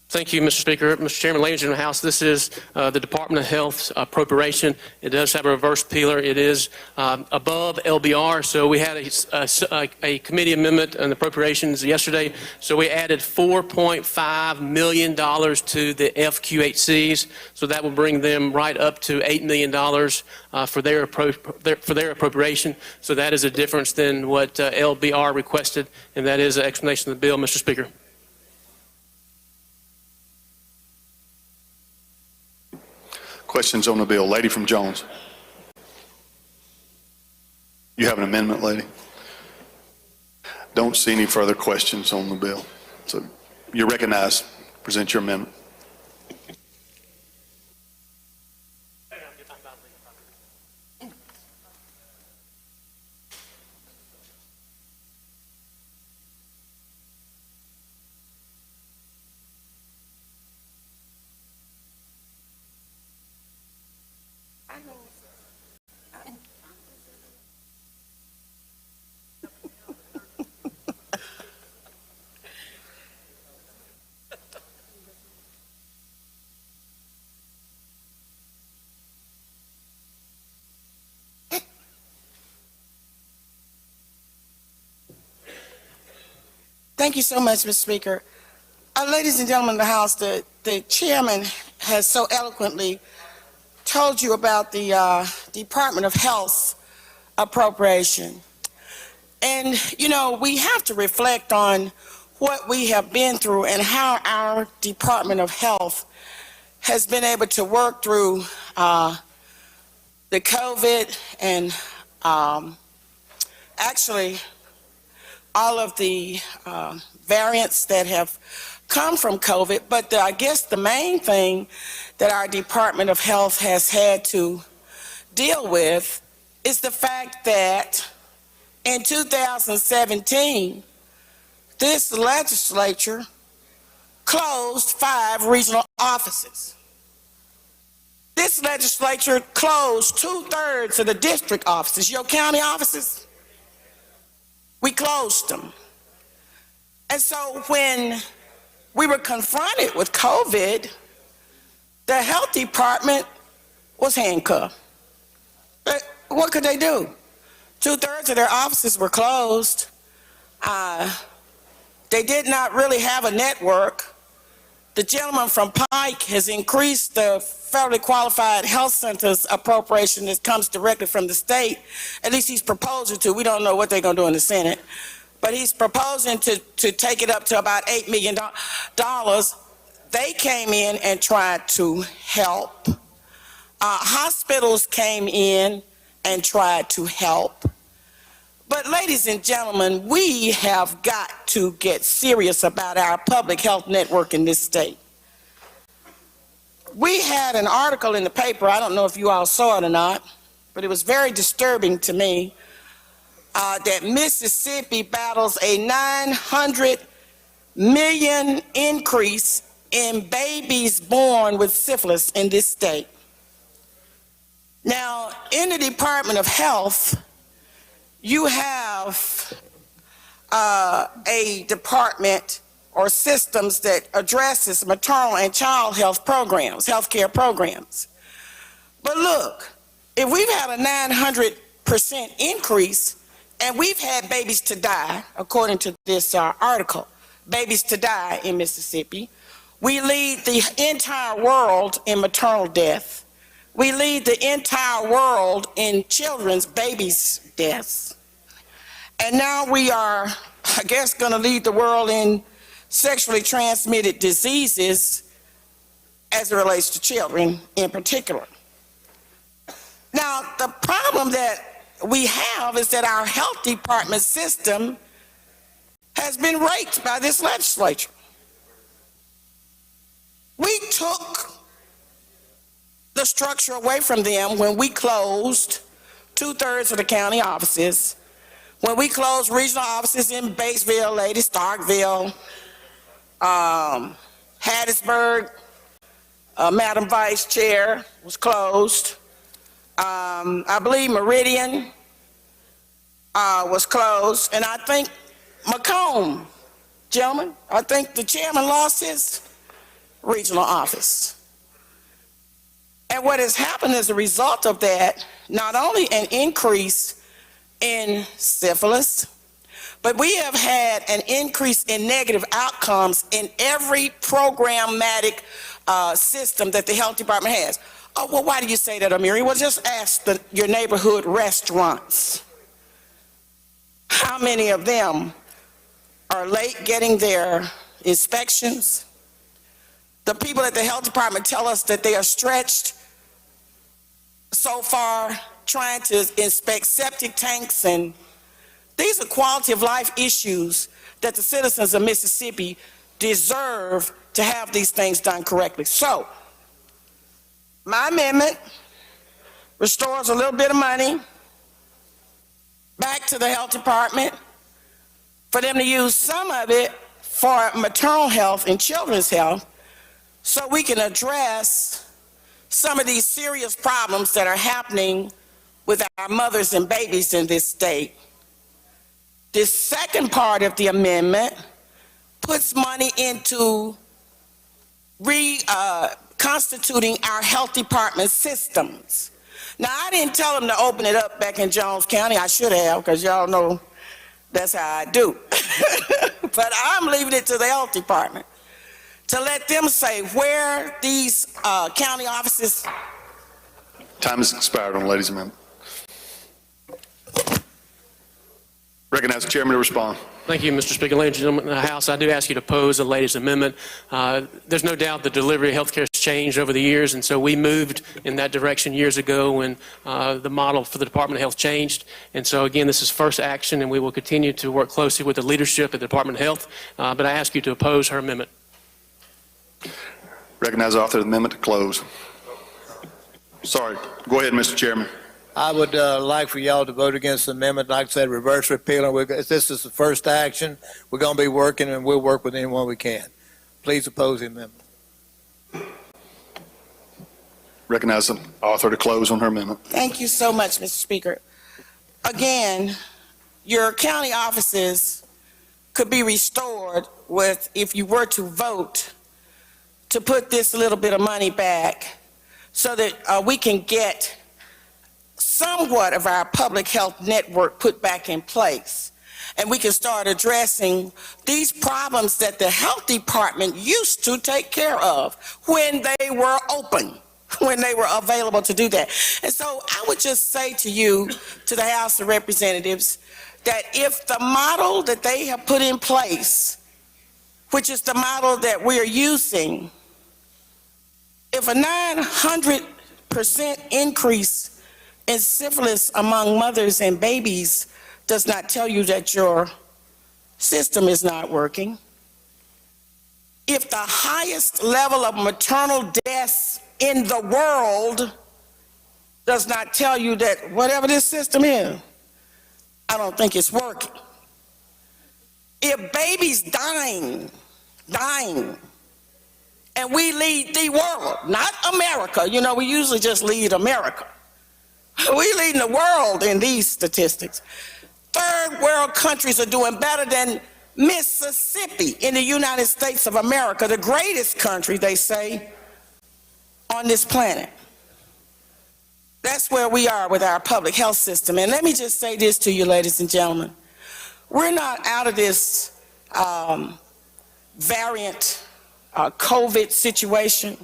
Thank you, Mr. Speaker. Mr. Chairman, ladies and gentlemen of the House, this is the Department of Health's appropriation. It does have a reverse peeler. It is above LBR, so we had a committee amendment on the appropriations yesterday, so we added $4.5 million to the FQHCs, so that will bring them right up to $8 million for their appropriation. So that is a difference than what LBR requested, and that is an explanation of the bill, Mr. Speaker. Questions on the bill. Lady from Jones. You have an amendment, lady? Don't see any further questions on the bill. So you're recognized. Present your amendment. Thank you so much, Mr. Speaker. Ladies and gentlemen of the House, the chairman has so eloquently told you about the Department of Health appropriation. And, you know, we have to reflect on what we have been through and how our Department of Health has been able to work through the COVID and actually all of the variants that have come from COVID. But I guess the main thing that our Department of Health has had to deal with is the fact that in 2017, this legislature closed 5 regional offices. This legislature closed 2/3 of the district offices, your county offices. We closed them. And so when we were confronted with COVID, the health department was handcuffed. But what could they do? 2/3 of their offices were closed. They did not really have a network. The gentleman from Pike has increased the federally qualified health centers appropriation that comes directly from the state. At least he's proposing to. We don't know what they're going to do in the Senate. But he's proposing to take it up to about $8 million. They came in and tried to help. Hospitals came in and tried to help. But ladies and gentlemen, we have got to get serious about our public health network in this state. We had an article in the paper, I don't know if you all saw it or not, but it was very disturbing to me, that Mississippi battles a 900 million increase in babies born with syphilis in this state. Now, in the Department of Health, you have a department or systems that addresses maternal and child health programs, healthcare programs. But look, if we've had a 900% increase and we've had babies to die, according to this article, babies to die in Mississippi, we lead the entire world in maternal death. We lead the entire world in children's babies' deaths. And now we are, I guess, going to lead the world in sexually transmitted diseases as it relates to children in particular. Now, the problem that we have is that our health department system has been raped by this legislature. We took the structure away from them when we closed 2/3 of the county offices, when we closed regional offices in Batesville, Lady Starkville, Hattiesburg, Madam Vice Chair was closed. I believe Meridian was closed, and I think Macomb, gentlemen, I think the chairman lost his regional office. And what has happened as a result of that, not only an increase in syphilis, but we have had an increase in negative outcomes in every programmatic system that the health department has. Oh, well, why do you say that, Amiri? Well, just ask your neighborhood restaurants. How many of them are late getting their inspections? The people at the health department tell us that they are stretched so far trying to inspect septic tanks, and these are quality of life issues that the citizens of Mississippi deserve to have these things done correctly. So, my amendment restores a little bit of money back to the health department for them to use some of it for maternal health and children's health, so we can address some of these serious problems that are happening with our mothers and babies in this state. This second part of the amendment puts money into reconstituting our health department systems. Now, I didn't tell them to open it up back in Jones County. I should have, because y'all know that's how I do. But I'm leaving it to the health department to let them say where these county offices. Time has expired on ladies' amendment. Recognize the chairman to respond. Thank you, Mr. Speaker. Ladies and gentlemen of the House, I do ask you to oppose the latest amendment. There's no doubt the delivery of health care has changed over the years, and so we moved in that direction years ago when the model for the Department of Health changed. And so, again, this is first action, and we will continue to work closely with the leadership at the Department of Health. But I ask you to oppose her amendment. Recognize the author of the amendment to close. Sorry. Go ahead, Mr. Chairman. I would like for y'all to vote against the amendment. Like I said, reverse repeal. And this is the first action. We're going to be working, and we'll work with anyone we can. Please oppose the amendment. Recognize the author to close on her amendment. Thank you so much, Mr. Speaker. Again, your county offices could be restored with, if you were to vote, to put this little bit of money back so that we can get somewhat of our public health network put back in place. and we can start addressing these problems that the health department used to take care of when they were open, when they were available to do that. And so I would just say to you, to the House of Representatives, that if the model that they have put in place, which is the model that we're using, if a 900% increase in syphilis among mothers and babies does not tell you that your system is not working, if the highest level of maternal deaths in the world does not tell you that whatever this system is, I don't think it's working. If babies dying, and we lead the world, not America, you know, we usually just lead America. We lead the world in these statistics. Third world countries are doing better than Mississippi in the United States of America, the greatest country, they say, on this planet. That's where we are with our public health system. And let me just say this to you, ladies and gentlemen. We're not out of this variant COVID situation.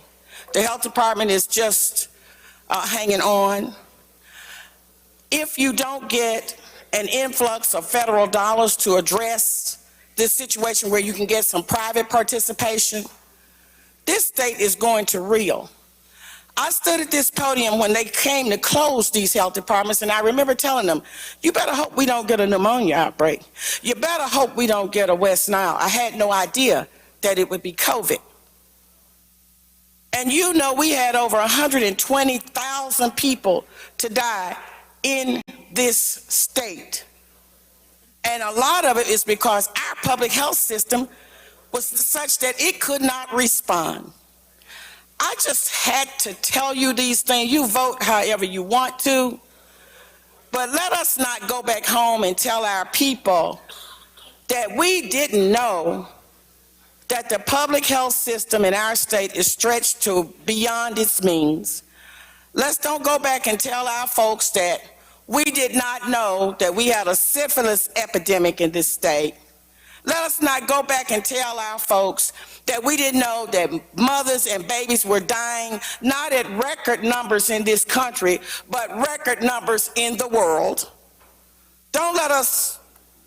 The health department is just hanging on. If you don't get an influx of federal dollars to address this situation where you can get some private participation, this state is going to reel. I stood at this podium when they came to close these health departments, and I remember telling them, you better hope we don't get a pneumonia outbreak. You better hope we don't get a West Nile. I had no idea that it would be COVID. And you know we had over 120,000 people to die in this state. And a lot of it is because our public health system was such that it could not respond. I just had to tell you these things. You vote however you want to, but let us not go back home and tell our people that we didn't know that the public health system in our state is stretched to beyond its means. Let's don't go back and tell our folks that we did not know that we had a syphilis epidemic in this state. Let us not go back and tell our folks that we didn't know that mothers and babies were dying, not at record numbers in this country, but record numbers in the world. Don't let us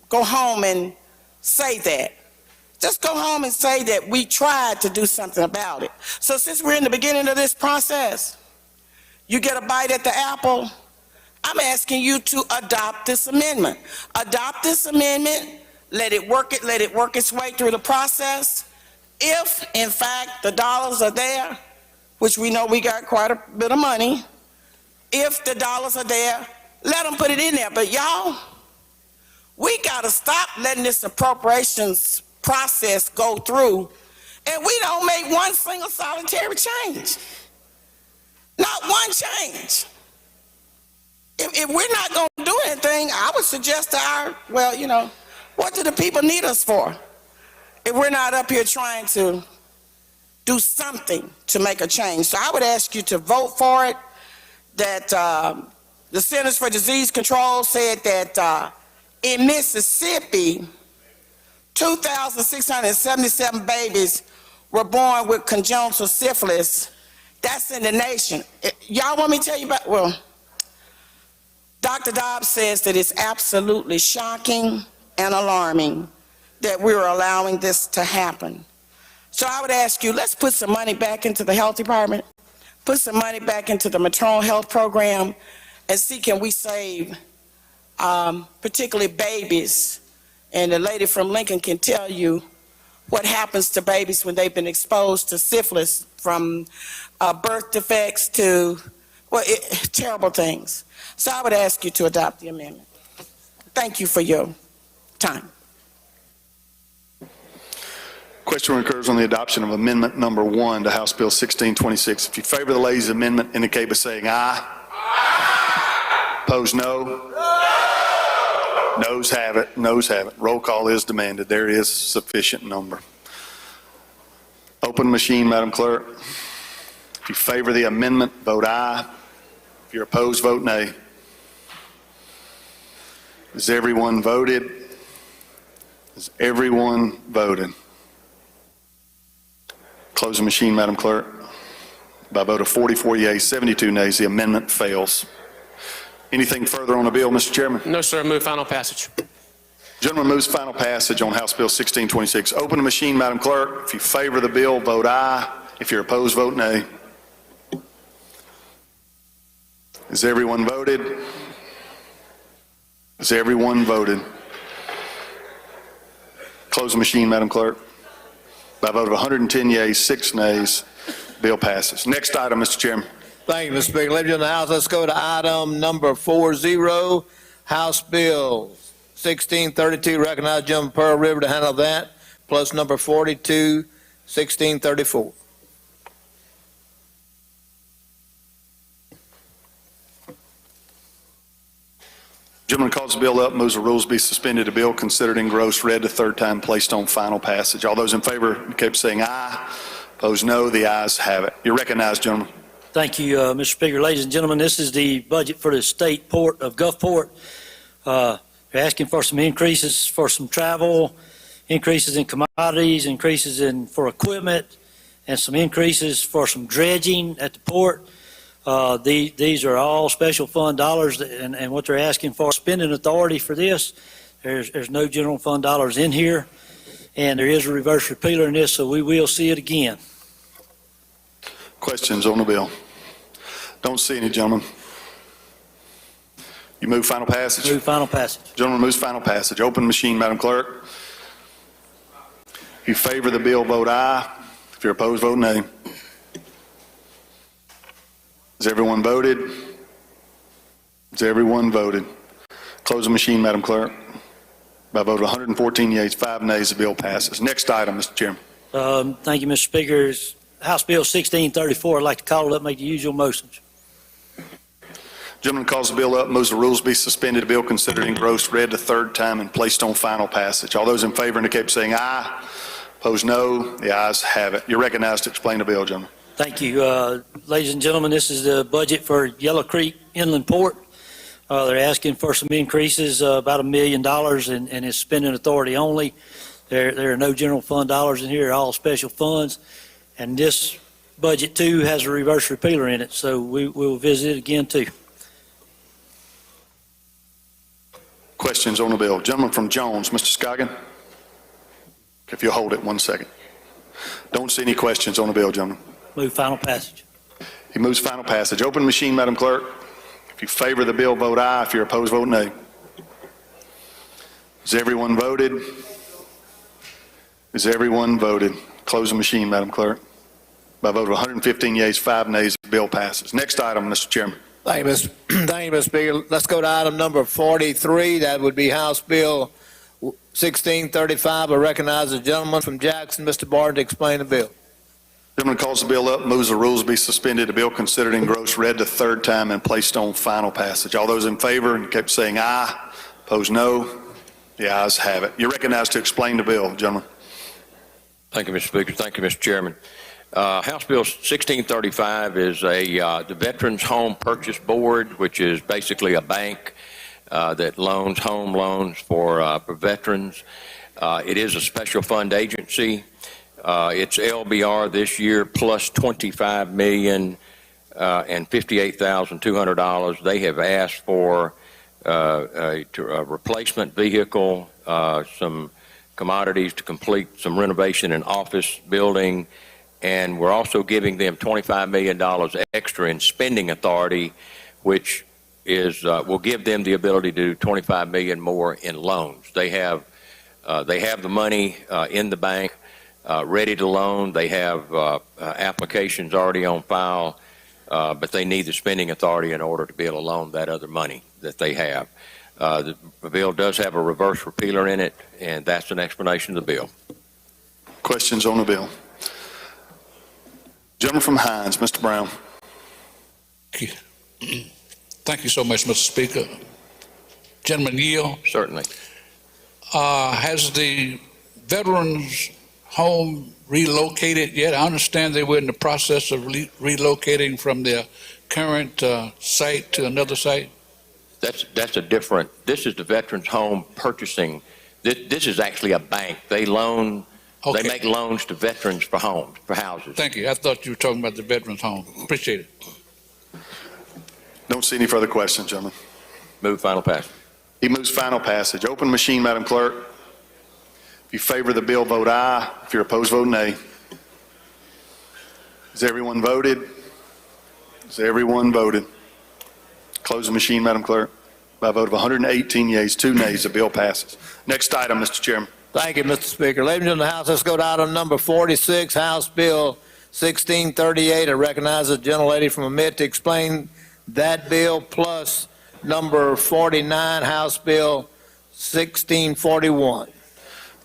go home and say that. Just go home and say that we tried to do something about it. So since we're in the beginning of this process, you get a bite at the apple, I'm asking you to adopt this amendment. Adopt this amendment. Let it work its way through the process. If, in fact, the dollars are there, which we know we got quite a bit of money, if the dollars are there, let them put it in there. But y'all, we got to stop letting this appropriations process go through, and we don't make one single solitary change. Not one change. If we're not going to do anything, I would suggest to our, well, you know, what do the people need us for if we're not up here trying to do something to make a change? So I would ask you to vote for it. That the Centers for Disease Control said that in Mississippi, 2,677 babies were born with congenital syphilis. That's in the nation. Y'all want me to tell you about, well, Dr. Dobbs says that it's absolutely shocking and alarming that we're allowing this to happen. So I would ask you, let's put some money back into the health department, put some money back into the maternal health program, and see can we save particularly babies. And the lady from Lincoln can tell you what happens to babies when they've been exposed to syphilis, from birth defects to, well, terrible things. So I would ask you to adopt the amendment. Thank you for your time. Question recurs on the adoption of amendment number 1 to House Bill 1626. If you favor the lady's amendment, indicate by saying aye. Aye. Opposed, no. No. Noes have it. Noes have it. Roll call is demanded. There is sufficient number. Open machine, Madam Clerk. If you favor the amendment, vote aye. If you're opposed, vote nay. Has everyone voted? Has everyone voted? Close the machine, Madam Clerk. By a vote of 44 yeas, 72 nays, the amendment fails. Anything further on the bill, Mr. Chairman? No, sir. Move final passage. Gentleman moves final passage on House Bill 1626. Open the machine, Madam Clerk. If you favor the bill, vote aye. If you're opposed, vote nay. Has everyone voted? Has everyone voted? Close the machine, Madam Clerk. By a vote of 110 yeas, 6 nays, bill passes. Next item, Mr. Chairman. Thank you, Mr. Speaker. Ladies and gentlemen of the House, let's go to item number 40, House Bill 1632. Recognize Gentleman Pearl River to handle that, plus number 42, 1634. Gentleman calls the bill up, moves the rules be suspended. The bill considered engrossed, read the third time, placed on final passage. All those in favor indicate by saying aye. Opposed, no. The ayes have it. You're recognized, gentlemen. Thank you, Mr. Speaker. Ladies and gentlemen, this is the budget for the state port of Gulfport. They're asking for some increases for some travel, increases in commodities, increases for equipment, and some increases for some dredging at the port. These are all special fund dollars, and what they're asking for spending authority for this. There's no general fund dollars in here, and there is a reverse repealer in this, so we will see it again. Questions on the bill? Don't see any, gentlemen. You move final passage? Move final passage. Gentleman moves final passage. Open machine, Madam Clerk. If you favor the bill, vote aye. If you're opposed, vote nay. Has everyone voted? Has everyone voted? Close the machine, Madam Clerk. By a vote of 114 yeas, 5 nays, the bill passes. Next item, Mr. Chairman. Thank you, Mr. Speaker. House Bill 1634. I'd like to call it up, make the usual motions. Gentleman calls the bill up, moves the rules be suspended. The bill considered engrossed, read the third time, and placed on final passage. All those in favor indicate by saying aye. Opposed, no. The ayes have it. You're recognized to explain the bill, gentlemen. Thank you. Ladies and gentlemen, this is the budget for Yellow Creek Inland Port. They're asking for some increases, about $1 million, and it's spending authority only. There are no general fund dollars in here, all special funds. And this budget, too, has a reverse repealer in it, so we will visit it again, too. Questions on the bill? Gentleman from Jones, Mr. Scoggin. If you'll hold it 1 second. Don't see any questions on the bill, gentlemen. Move final passage. He moves final passage. Open machine, Madam Clerk. If you favor the bill, vote aye. If you're opposed, vote nay. Has everyone voted? Has everyone voted? Close the machine, Madam Clerk. By a vote of 115 yeas, 5 nays, the bill passes. Next item, Mr. Chairman. Thank you, Mr. Speaker. Let's go to item number 43. That would be House Bill 1635. I recognize the gentleman from Jackson, Mr. Barton, to explain the bill. Gentleman calls the bill up, moves the rules be suspended. The bill considered engrossed, read the third time, and placed on final passage. All those in favor indicate by saying aye. Opposed, no. The ayes have it. You're recognized to explain the bill, gentlemen. Thank you, Mr. Speaker. Thank you, Mr. Chairman. House Bill 1635 is the Veterans Home Purchase Board, which is basically a bank that loans home loans for veterans. It is a special fund agency. It's LBR this year plus $25 million and $58,200. They have asked for a replacement vehicle, some commodities to complete some renovation in office building, and we're also giving them $25 million extra in spending authority, which is will give them the ability to do $25 million more in loans. They have the money in the bank ready to loan. They have applications already on file, but they need the spending authority in order to be able to loan that other money that they have. The bill does have a reverse repealer in it, and that's an explanation of the bill. Questions on the bill? Gentleman from Hines, Mr. Brown. Thank you so much, Mr. Speaker. Gentleman yield? Certainly. Has the Veterans Home relocated yet? I understand they were in the process of relocating from their current site to another site. That's a different, this is the Veterans Home Purchasing This is actually a bank. They make loans to veterans for homes, for houses. Thank you. I thought you were talking about the veterans' home. Appreciate it. Don't see any further questions, gentlemen. Move final passage. He moves final passage. Open machine, Madam Clerk. If you favor the bill, vote aye. If you're opposed, vote nay. Has everyone voted? Has everyone voted? Close the machine, Madam Clerk. By a vote of 118 yeas, 2 nays, the bill passes. Next item, Mr. Chairman. Thank you, Mr. Speaker. Ladies and gentlemen of the House, let's go to item number 46, House Bill 1638. I recognize the gentlelady from Amite to explain that bill, plus number 49, House Bill 1641.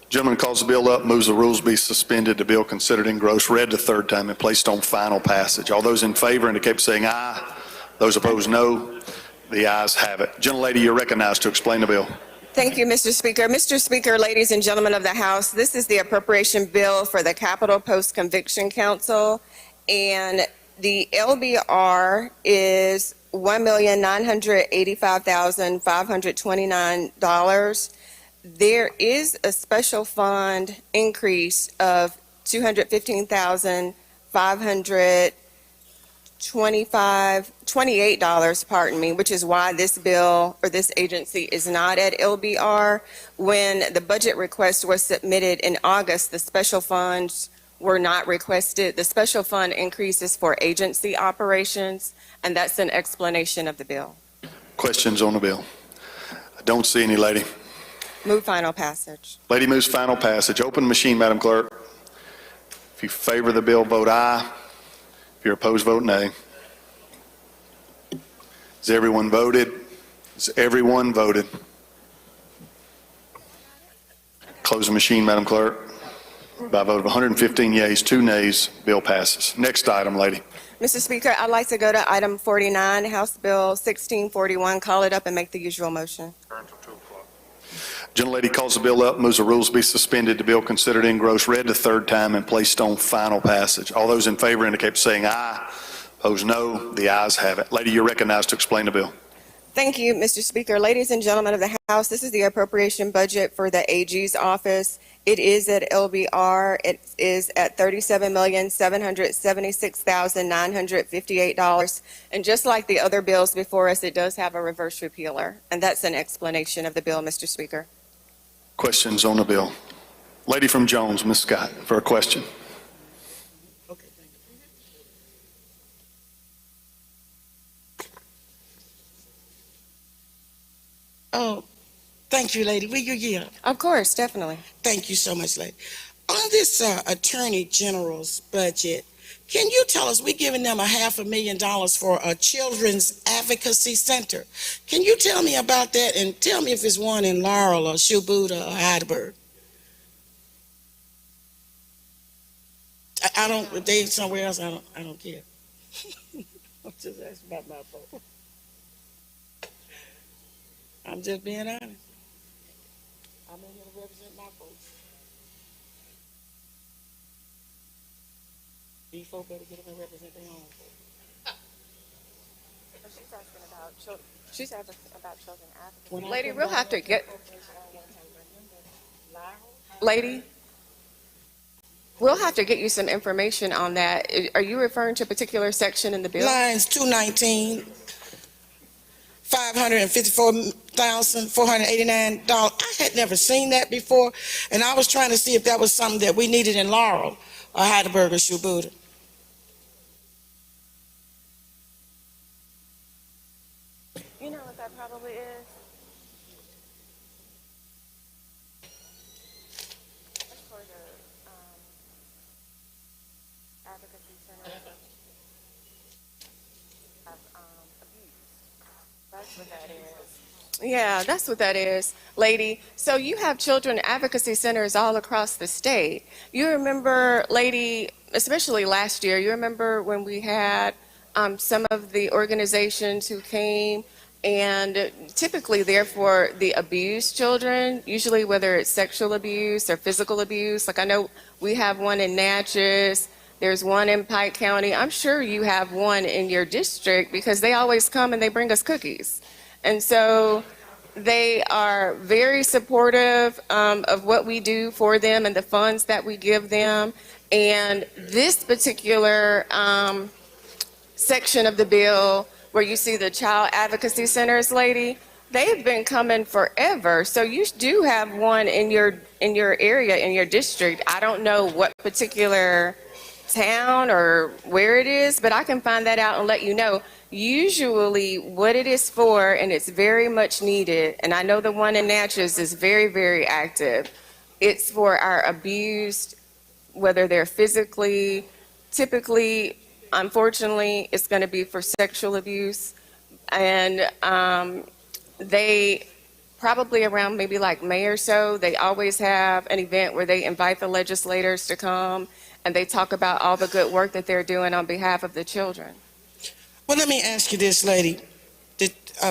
Gentleman calls the bill up, moves the rules be suspended, the bill considered engrossed, read the third time, and placed on final passage. All those in favor indicate by saying aye. Those opposed, no. The ayes have it. Gentlelady, you're recognized to explain the bill. Thank you, Mr. Speaker. Mr. Speaker, ladies and gentlemen of the House, this is the appropriation bill for the Capital Post-Conviction Council, and the LBR is $1,985,529. There is a special fund increase of $215,528, which is why this bill or this agency is not at LBR. When the budget request was submitted in August, the special funds were not requested. The special fund increases for agency operations, and that's an explanation of the bill. Questions on the bill? I don't see any, lady. Move final passage. Lady moves final passage. Open machine, Madam Clerk. If you favor the bill, vote aye. If you're opposed, vote nay. Has everyone voted? Has everyone voted? Close the machine, Madam Clerk. By a vote of 115 yeas, 2 nays, bill passes. Next item, lady. Mr. Speaker, I'd like to go to item 49, House Bill 1641. Call it up and make the usual motion. Gentlelady calls the bill up, moves the rules be suspended, the bill considered engrossed, read the third time, and placed on final passage. All those in favor indicate by saying aye. Opposed, no. The ayes have it. Lady, you're recognized to explain the bill. Thank you, Mr. Speaker. Ladies and gentlemen of the House, this is the appropriation budget for the AG's office. It is at LBR. It is at $37,776,958. And just like the other bills before us, it does have a reverse repealer. And that's an explanation of the bill, Mr. Speaker. Questions on the bill? Lady from Jones, Ms. Scott, for a question. Oh, thank you, lady. Will you yield? Of course, definitely. Thank you so much, lady. On this Attorney General's budget, can you tell us, we're giving them $500,000 for a Children's Advocacy Center. Can you tell me about that and tell me if it's one in Laurel or Shubuta or Heidelberg? I don't, if they somewhere else, I don't care. I'm just asking about my vote. I'm just being honest. I'm in here to represent my folks. These folks better get up and represent their own folks. She's asking about children advocacy. Lady, we'll have to get... Lady, we'll have to get you some information on that. Are you referring to a particular section in the bill? Lines 219, $554,489. I had never seen that before, and I was trying to see if that was something that we needed in Laurel or Heidelberg or Shubuta. You know what that probably is? That's for the advocacy center of abuse. That's what that is. Yeah, that's what that is, lady. So you have children advocacy centers all across the state. You remember, lady, especially last year, you remember when we had some of the organizations who came and typically they're for the abused children, usually whether it's sexual abuse or physical abuse. Like I know we have one in Natchez, there's one in Pike County. I'm sure you have one in your district because they always come and they bring us cookies. And so They are very supportive of what we do for them and the funds that we give them. And this particular section of the bill where you see the child advocacy centers, lady, they've been coming forever. So you do have one in your area, in your district. I don't know what particular town or where it is, but I can find that out and let you know. Usually what it is for, and it's very much needed, and I know the one in Natchez is very, very active. It's for our abused, whether they're physically, typically, unfortunately, it's going to be for sexual abuse. And they probably around maybe like May or so, they always have an event where they invite the legislators to come and they talk about all the good work that they're doing on behalf of the children. Well, let me ask you this, lady,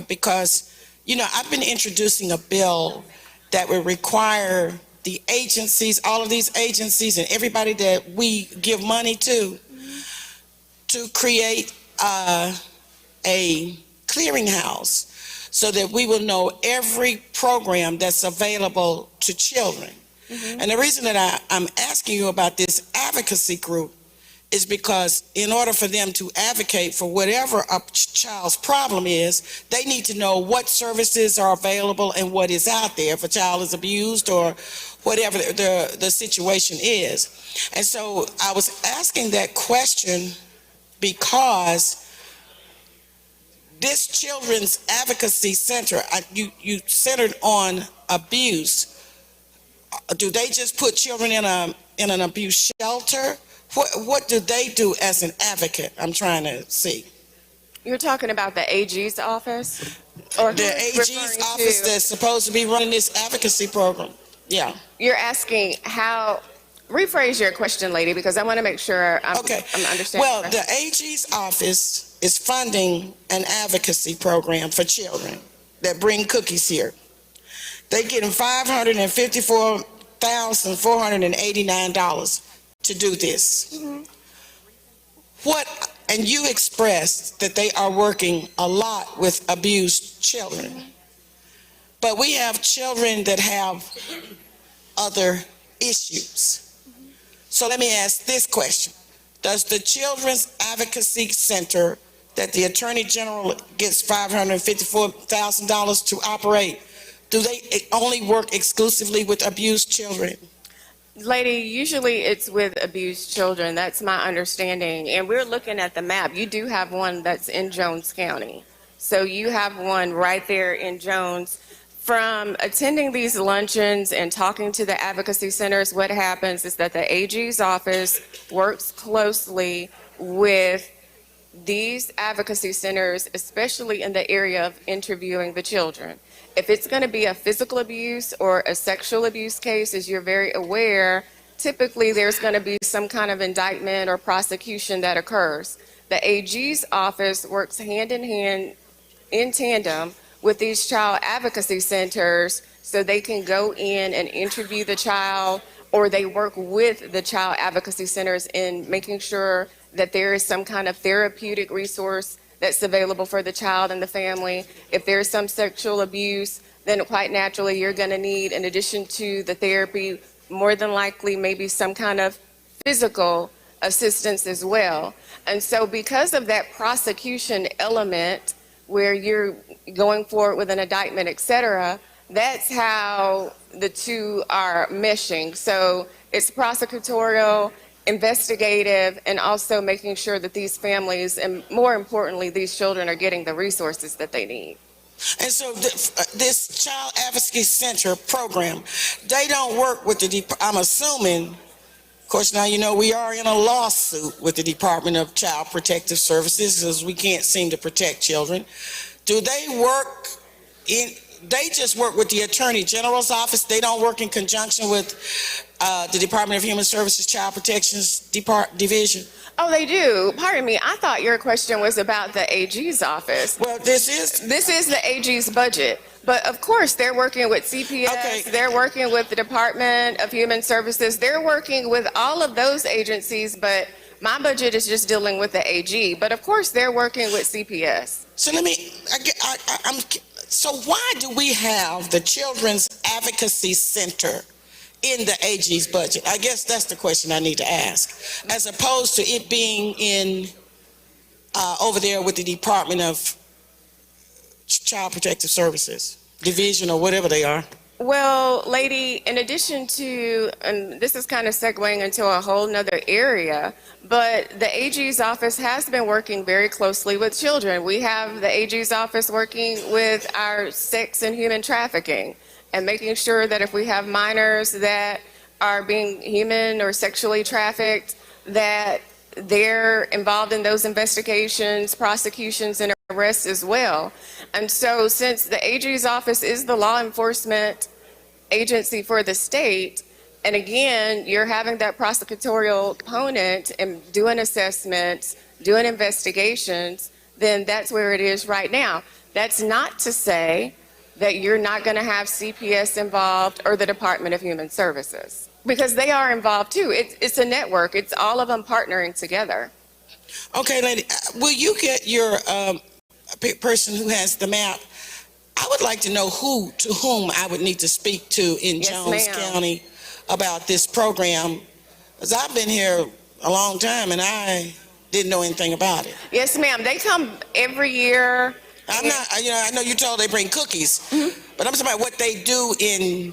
because, you know, I've been introducing a bill that would require the agencies, all of these agencies and everybody that we give money to create a clearinghouse so that we will know every program that's available to children. And the reason that I'm asking you about this advocacy group is because in order for them to advocate for whatever a child's problem is, they need to know what services are available and what is out there if a child is abused or whatever the situation is. And so I was asking that question because this Children's Advocacy Center, you centered on abuse. Do they just put children in an abuse shelter? What do they do as an advocate? I'm trying to see. You're talking about the AG's office? Or the AG's office that's supposed to be running this advocacy program. Yeah. You're asking how, rephrase your question, lady, because I want to make sure I'm understanding. Well, the AG's office is funding an advocacy program for children that bring cookies here. They're getting $554,489 to do this. And you expressed that they are working a lot with abused children. But we have children that have other issues. So let me ask this question. Does the Children's Advocacy Center that the Attorney General gets $554,000 to operate, do they only work exclusively with abused children? Lady, usually it's with abused children. That's my understanding. And we're looking at the map. You do have one that's in Jones County. So you have one right there in Jones. From attending these luncheons and talking to the advocacy centers, what happens is that the AG's office works closely with these advocacy centers, especially in the area of interviewing the children. If it's going to be a physical abuse or a sexual abuse case, as you're very aware, typically there's going to be some kind of indictment or prosecution that occurs. The AG's office works hand in hand, in tandem, with these child advocacy centers so they can go in and interview the child, or they work with the child advocacy centers in making sure that there is some kind of therapeutic resource that's available for the child and the family. If there's some sexual abuse, then quite naturally you're going to need, in addition to the therapy, more than likely maybe some kind of physical assistance as well. And so because of that prosecution element where you're going forward with an indictment, et cetera, that's how the two are meshing. So it's prosecutorial, investigative, and also making sure that these families, and more importantly, these children are getting the resources that they need. And so this Child Advocacy Center program, they don't work with I'm assuming, of course, now you know we are in a lawsuit with the Department of Child Protective Services because we can't seem to protect children. Do they they just work with the Attorney General's office? They don't work in conjunction with the Department of Human Services Child Protection Division? Oh, they do. Pardon me. I thought your question was about the AG's office. Well, this is the AG's budget. But of course, they're working with CPS. Okay. They're working with the Department of Human Services. They're working with all of those agencies, but my budget is just dealing with the AG. But of course, they're working with CPS. So let me, So why do we have the Children's Advocacy Center in the AG's budget? I guess that's the question I need to ask, as opposed to it being in, over there with the Department of Child Protective Services, division or whatever they are. Well, lady, in addition to, and this is kind of segueing into a whole nother area, but the AG's office has been working very closely with children. We have the AG's office working with our sex and human trafficking and making sure that if we have minors that are being human or sexually trafficked, that they're involved in those investigations, prosecutions, and arrests as well. And so since the AG's office is the law enforcement agency for the state, and again, you're having that prosecutorial component and doing assessments, doing investigations, then that's where it is right now. That's not to say that you're not going to have CPS involved or the Department of Human Services, because they are involved too. It's a network. It's all of them partnering together. Okay, lady, will you get your person who has the map? I would like to know to whom I would need to speak to in Yes, Jones ma'am. County about this program, because I've been here a long time and I didn't know anything about it. Yes, ma'am. They come every year. I'm not, I know you told they bring cookies, but I'm talking about what they do in,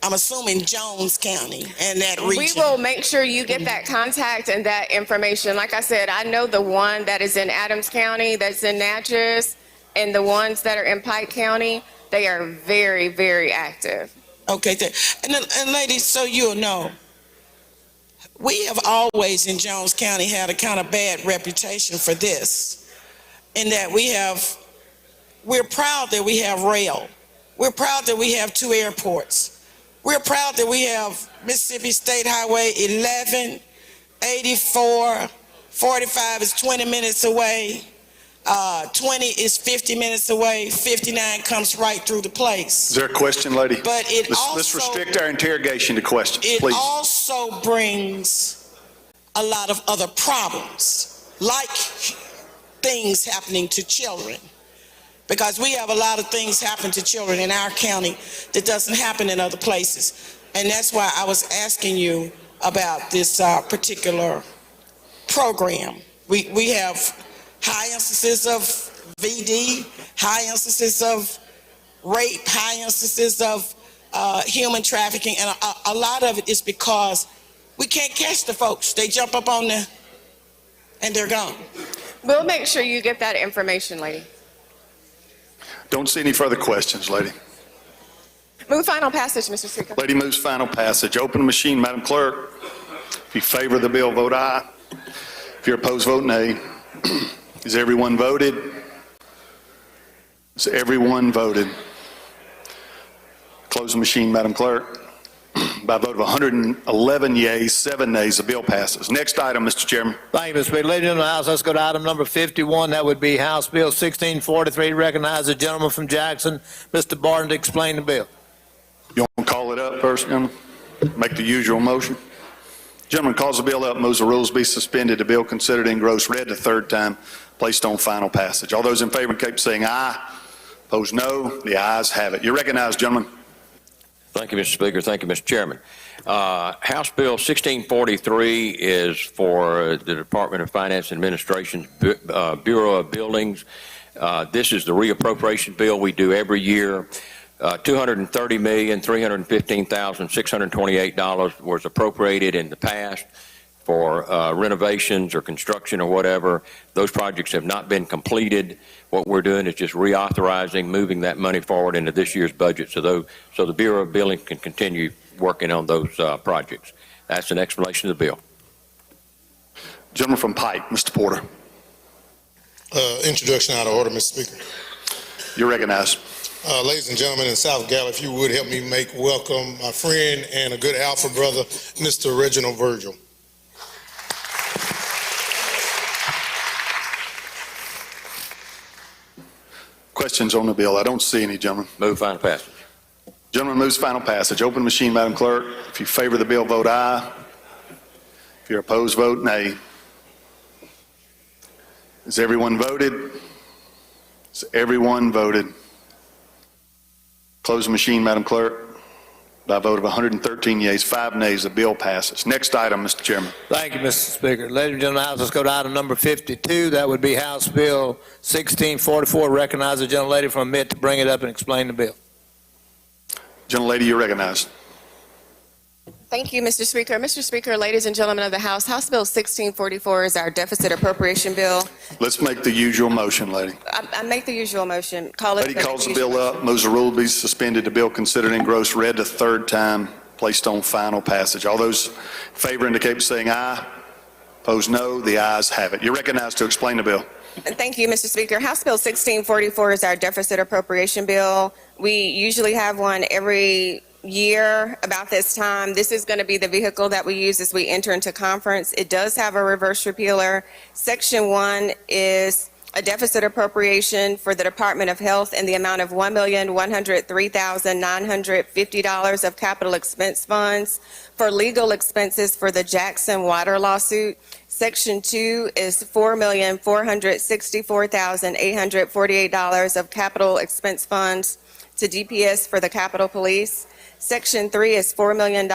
I'm assuming, Jones County and that region. We will make sure you get that contact and that information. Like I said, I know the one that is in Adams County, that's in Natchez, and the ones that are in Pike County, they are very, very active. Okay, and ladies, so you'll know, we have always in Jones County had a kind of bad reputation for this, in that we're proud that we have rail. We're proud that we have 2 airports. We're proud that we have Mississippi State Highway 11, 84, 45 is 20 minutes away, 20 is 50 minutes away, 59 comes right through the place. Is there a question, lady? But it Let's restrict our interrogation to questions, It please. also brings a lot of other problems, like things happening to children. Because we have a lot of things happen to children in our county that doesn't happen in other places. And that's why I was asking you about this particular program. We have high instances of VD, high instances of rape, high instances of human trafficking, and a lot of it is because we can't catch the folks. They jump up on and they're gone. We'll make sure you get that information, lady. Don't see any further questions, lady. Move final passage, Mr. Speaker. Lady moves final passage. Open the machine, Madam Clerk. If you favor the bill, vote aye. If you're opposed, vote nay. Is everyone voted? Is everyone voted? Close the machine, Madam Clerk. By a vote of 111 yeas, 7 nays, the bill passes. Next item, Mr. Chairman. Thank you, Mr. Speaker. Ladies and gentlemen of the House, let's go to item number 51. That would be House Bill 1643. Recognize the gentleman from Jackson, Mr. Barton, to explain the bill. You want to call it up first, gentlemen? Make the usual motion. Gentleman calls the bill up, moves the rules be suspended, the bill considered engrossed, read the 3rd time, placed on final passage. All those in favor indicate by saying aye. Opposed, no. The ayes have it. You're recognized, gentlemen. Thank you, Mr. Speaker. Thank you, Mr. Chairman. House Bill 1643 is for the Department of Finance and Administration's Bureau of Buildings. This is the reappropriation bill we do every year. $230,315,628 was appropriated in the past for renovations or construction or whatever. Those projects have not been completed. What we're doing is just reauthorizing, moving that money forward into this year's budget so the Bureau of Buildings can continue working on those projects. That's an explanation of the bill. Gentleman from Pike, Mr. Porter. Introduction out of order, Mr. Speaker. You're recognized. Ladies and gentlemen in South Gallup, if you would help me make welcome my friend and a good Alpha brother, Mr. Reginald Virgil. Questions on the bill? I don't see any, gentlemen. Move final passage. Gentleman moves final passage. Open machine, Madam Clerk. If you favor the bill, vote aye. If you're opposed, vote nay. Has everyone voted? Has everyone voted? Close the machine, Madam Clerk. By a vote of 113 yeas, 5 nays, the bill passes. Next item, Mr. Chairman. Thank you, Mr. Speaker. Ladies and gentlemen, House, let's go to item number 52. That would be House Bill 1644. Recognize the gentlelady from Mitt to bring it up and explain the bill. Gentlelady, you're recognized. Thank you, Mr. Speaker. Mr. Speaker, ladies and gentlemen of the House, House Bill 1644 is our deficit appropriation bill. Let's make the usual motion, lady. I make the usual motion. Call it. Lady calls the bill up, moves the rule be suspended, the bill considered engrossed, read the third time, placed on final passage. All those in favor indicate by saying aye. Opposed, no. The ayes have it. You're recognized to explain the bill. Thank you, Mr. Speaker. House Bill 1644 is our deficit appropriation bill. We usually have one every year about this time. This is going to be the vehicle that we use as we enter into conference. It does have a reverse repealer. Section 1 is a deficit appropriation for the Department of Health in the amount of $1,103,950 of capital expense funds for legal expenses for the Jackson water lawsuit. Section 2 is $4,464,848 of capital expense funds to DPS for the Capitol Police. Section 3 is $4 million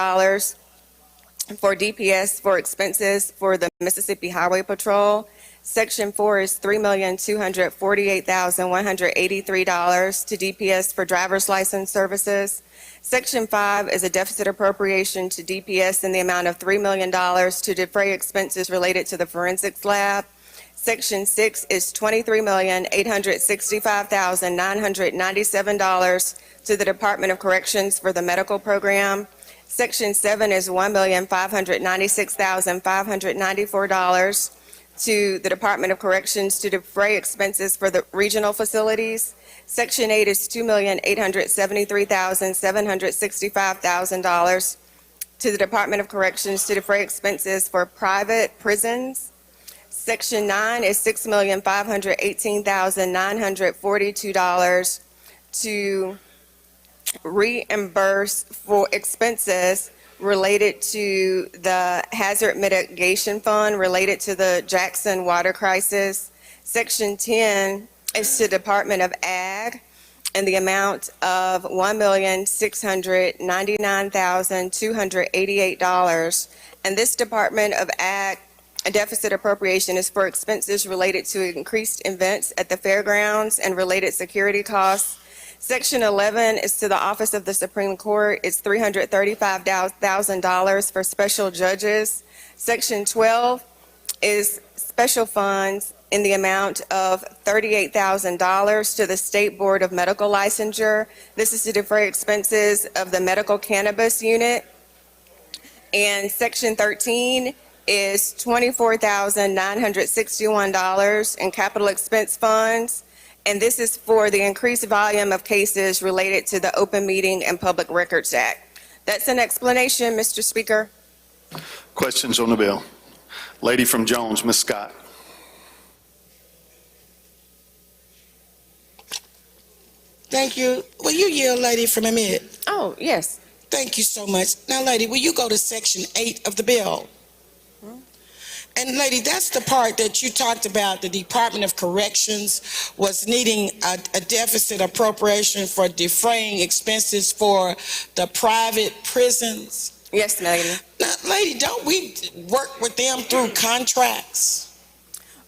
for DPS for expenses for the Mississippi Highway Patrol. Section 4 is $3,248,183 to DPS for driver's license services. Section 5 is a deficit appropriation to DPS in the amount of $3 million to defray expenses related to the forensics lab. Section 6 is $23,865,997 to the Department of Corrections for the medical program. Section 7 is $1,596,594 to the Department of Corrections to defray expenses for the regional facilities. Section 8 is $2,873,765,000 to the Department of Corrections to defray expenses for private prisons. Section 9 is $6,518,942 to reimburse for expenses related to the hazard mitigation fund related to the Jackson water crisis. Section 10 is to Department of Ag in the amount of $1,699,288. And this Department of Ag deficit appropriation is for expenses related to increased events at the fairgrounds and related security costs. Section 11 is to the Office of the Supreme Court. It's $335,000 for special judges. Section 12 is special funds in the amount of $38,000 to the State Board of Medical Licensure. This is to defray expenses of the medical cannabis unit. And Section 13 is $24,961 in capital expense funds. And this is for the increased volume of cases related to the Open Meeting and Public Records Act. That's an explanation, Mr. Speaker. Questions on the bill? Lady from Jones, Ms. Scott. Thank you. Will you yield, lady from Amid? Oh, yes. Thank you so much. Now, lady, will you go to Section 8 of the bill? And lady, that's the part that you talked about. The Department of Corrections was needing a deficit appropriation for defraying expenses for the private prisons. Yes, lady. Now, lady, don't we work with them through contracts?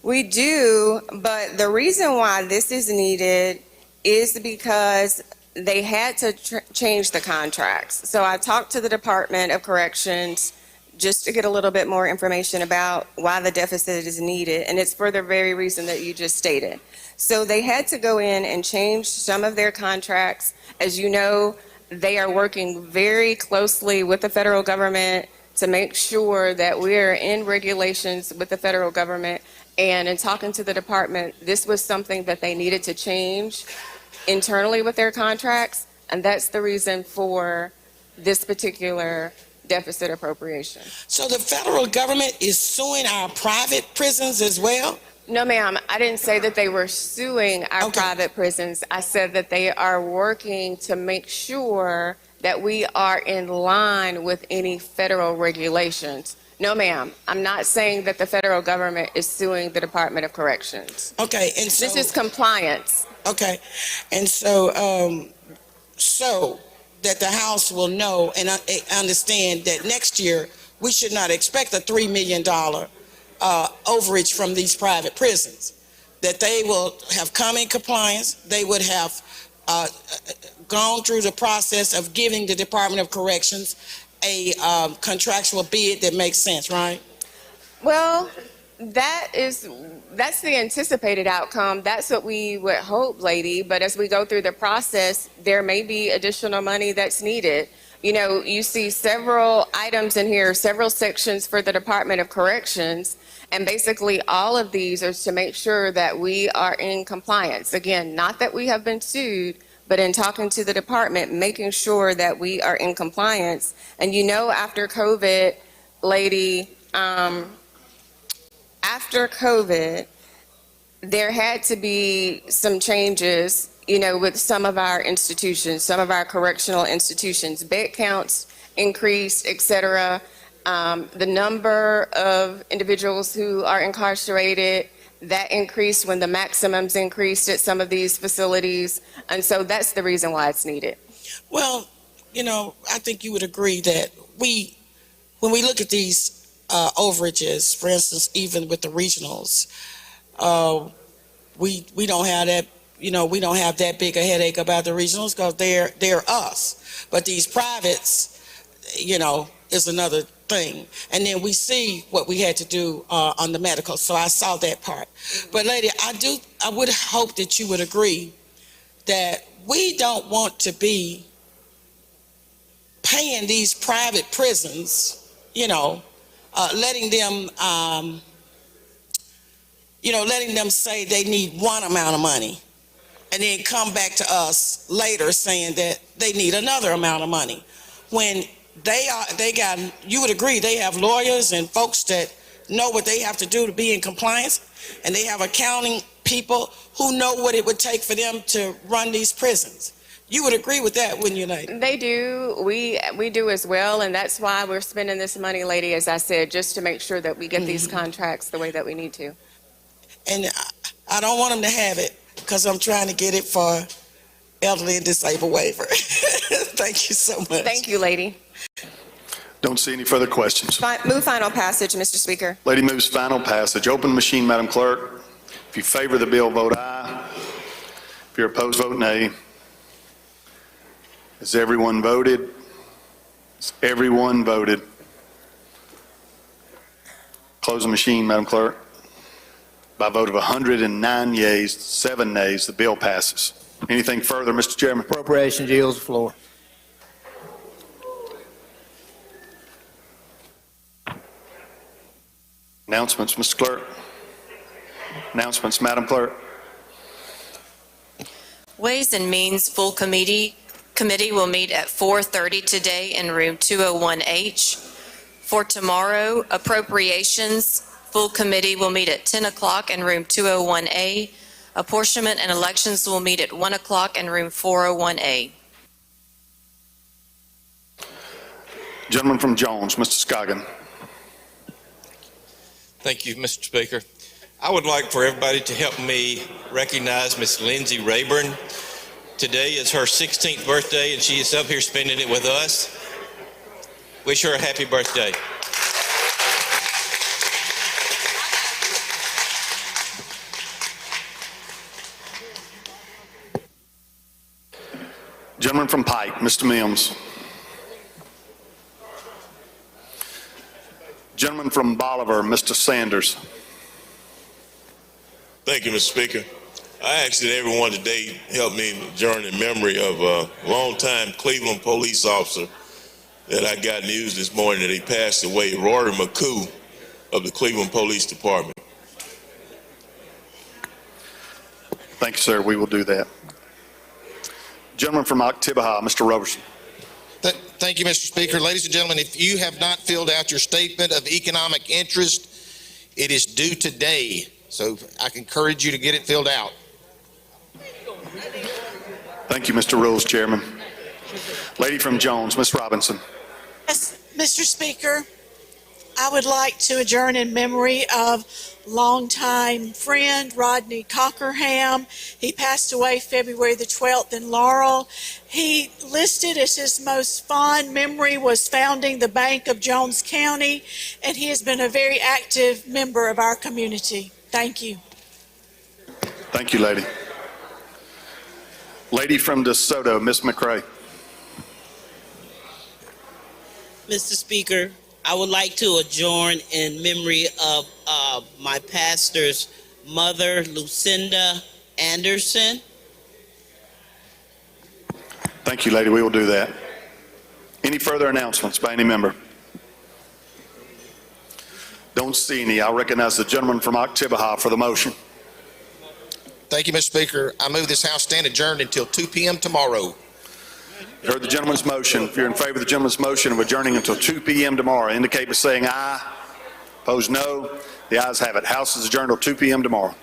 We do, but the reason why this is needed is because they had to change the contracts. So I talked to the Department of Corrections just to get a little bit more information about why the deficit is needed, and it's for the very reason that you just stated. So they had to go in and change some of their contracts. As you know, they are working very closely with the federal government to make sure that we're in regulations with the federal government. And in talking to the department, this was something that they needed to change internally with their contracts, and that's the reason for this particular deficit appropriation. So the federal government is suing our private prisons as well? No, ma'am, I didn't say that they were suing our private prisons. I said that they are working to make sure that we are in line with any federal regulations. No, ma'am, I'm not saying that the federal government is suing the Department of Corrections. Okay, and so this is compliance. Okay, and so so that the House will know and understand that next year, we should not expect a $3 million overage from these private prisons, that they will have come in compliance, they would have gone through the process of giving the Department of Corrections a contractual bid that makes sense, right? Well, that's the anticipated outcome. That's what we would hope, lady. But as we go through the process, there may be additional money that's needed. You know, you see several items in here, several sections for the Department of Corrections, and basically all of these are to make sure that we are in compliance. Again, not that we have been sued, but in talking to the department, making sure that we are in compliance. And you know, after COVID, lady, after COVID, there had to be some changes, you know, with some of our institutions, some of our correctional institutions. Bed counts increased, et cetera. The number of individuals who are incarcerated, that increased when the maximums increased at some of these facilities. And so that's the reason why it's needed. Well, you know, I think you would agree that when we look at these overages, for instance, even with the regionals, we don't have that, you know, we don't have that big a headache about the regionals because they're us. But these privates, you know, is another thing. And then we see what we had to do on the medical. So I saw that part. But lady, I would hope that you would agree that we don't want to be paying these private prisons, you know, letting them say they need one amount of money and then come back to us later saying that they need another amount of money. When you would agree, they have lawyers and folks that know what they have to do to be in compliance, and they have accounting people who know what it would take for them to run these prisons. You would agree with that, wouldn't you, lady? They do. We do as well, and that's why we're spending this money, lady, as I said, just to make sure that we get these contracts the way that we need to. And I don't want them to have it because I'm trying to get it for elderly and disabled waiver. Thank you so much. Thank you, lady. Don't see any further questions. Move final passage, Mr. Speaker. Lady moves final passage. Open machine, Madam Clerk. If you favor the bill, vote aye. If you're opposed, vote nay. Has everyone voted? Has everyone voted? Close the machine, Madam Clerk. By a vote of 109 yeas, 7 nays, the bill passes. Anything further, Mr. Chairman? Appropriations yields the floor. Announcements, Mr. Clerk. Announcements, Madam Clerk. Ways and Means Full Committee will meet at 4:30 today in room 201H. For tomorrow, Appropriations Full Committee will meet at 10 o'clock in room 201A. Apportionment and Elections will meet at 1 o'clock in room 401A. Gentleman from Jones, Mr. Scoggin. Thank you, Mr. Speaker. I would like for everybody to help me recognize Miss Lindsay Rayburn. Today is her 16th birthday, and she is up here spending it with us. Wish her a happy birthday. Gentleman from Pike, Mr. Mims. Gentleman from Bolivar, Mr. Sanders. Thank you, Mr. Speaker. I ask that everyone today help me journey in memory of a longtime Cleveland police officer that I got news this morning that he passed away, Rory McCoo of the Cleveland Police Department. Thank you, sir. We will do that. Gentleman from Oktibbeha, Mr. Roberson. Thank you, Mr. Speaker. Ladies and gentlemen, if you have not filled out your statement of economic interest, it is due today. So I encourage you to get it filled out. Thank you, Mr. Rules Chairman. Lady from Jones, Ms. Robinson. Yes, Mr. Speaker, I would like to adjourn in memory of longtime friend Rodney Cockerham. He passed away February the 12th in Laurel. He listed as his most fond memory was founding the Bank of Jones County, and he has been a very active member of our community. Thank you. Thank you, lady. Lady from DeSoto, Ms. McCray. Mr. Speaker, I would like to adjourn in memory of my pastor's mother, Lucinda Anderson. Thank you, lady. We will do that. Any further announcements by any member? Don't see any. I'll recognize the gentleman from Oktibbeha for the motion. Thank you, Mr. Speaker. I move this House stand adjourned until 2 p.m. tomorrow. You heard the gentleman's motion. If you're in favor of the gentleman's motion of adjourning until 2 p.m. tomorrow, indicate by saying aye. Opposed, no. The ayes have it. House is adjourned until 2 p.m. tomorrow.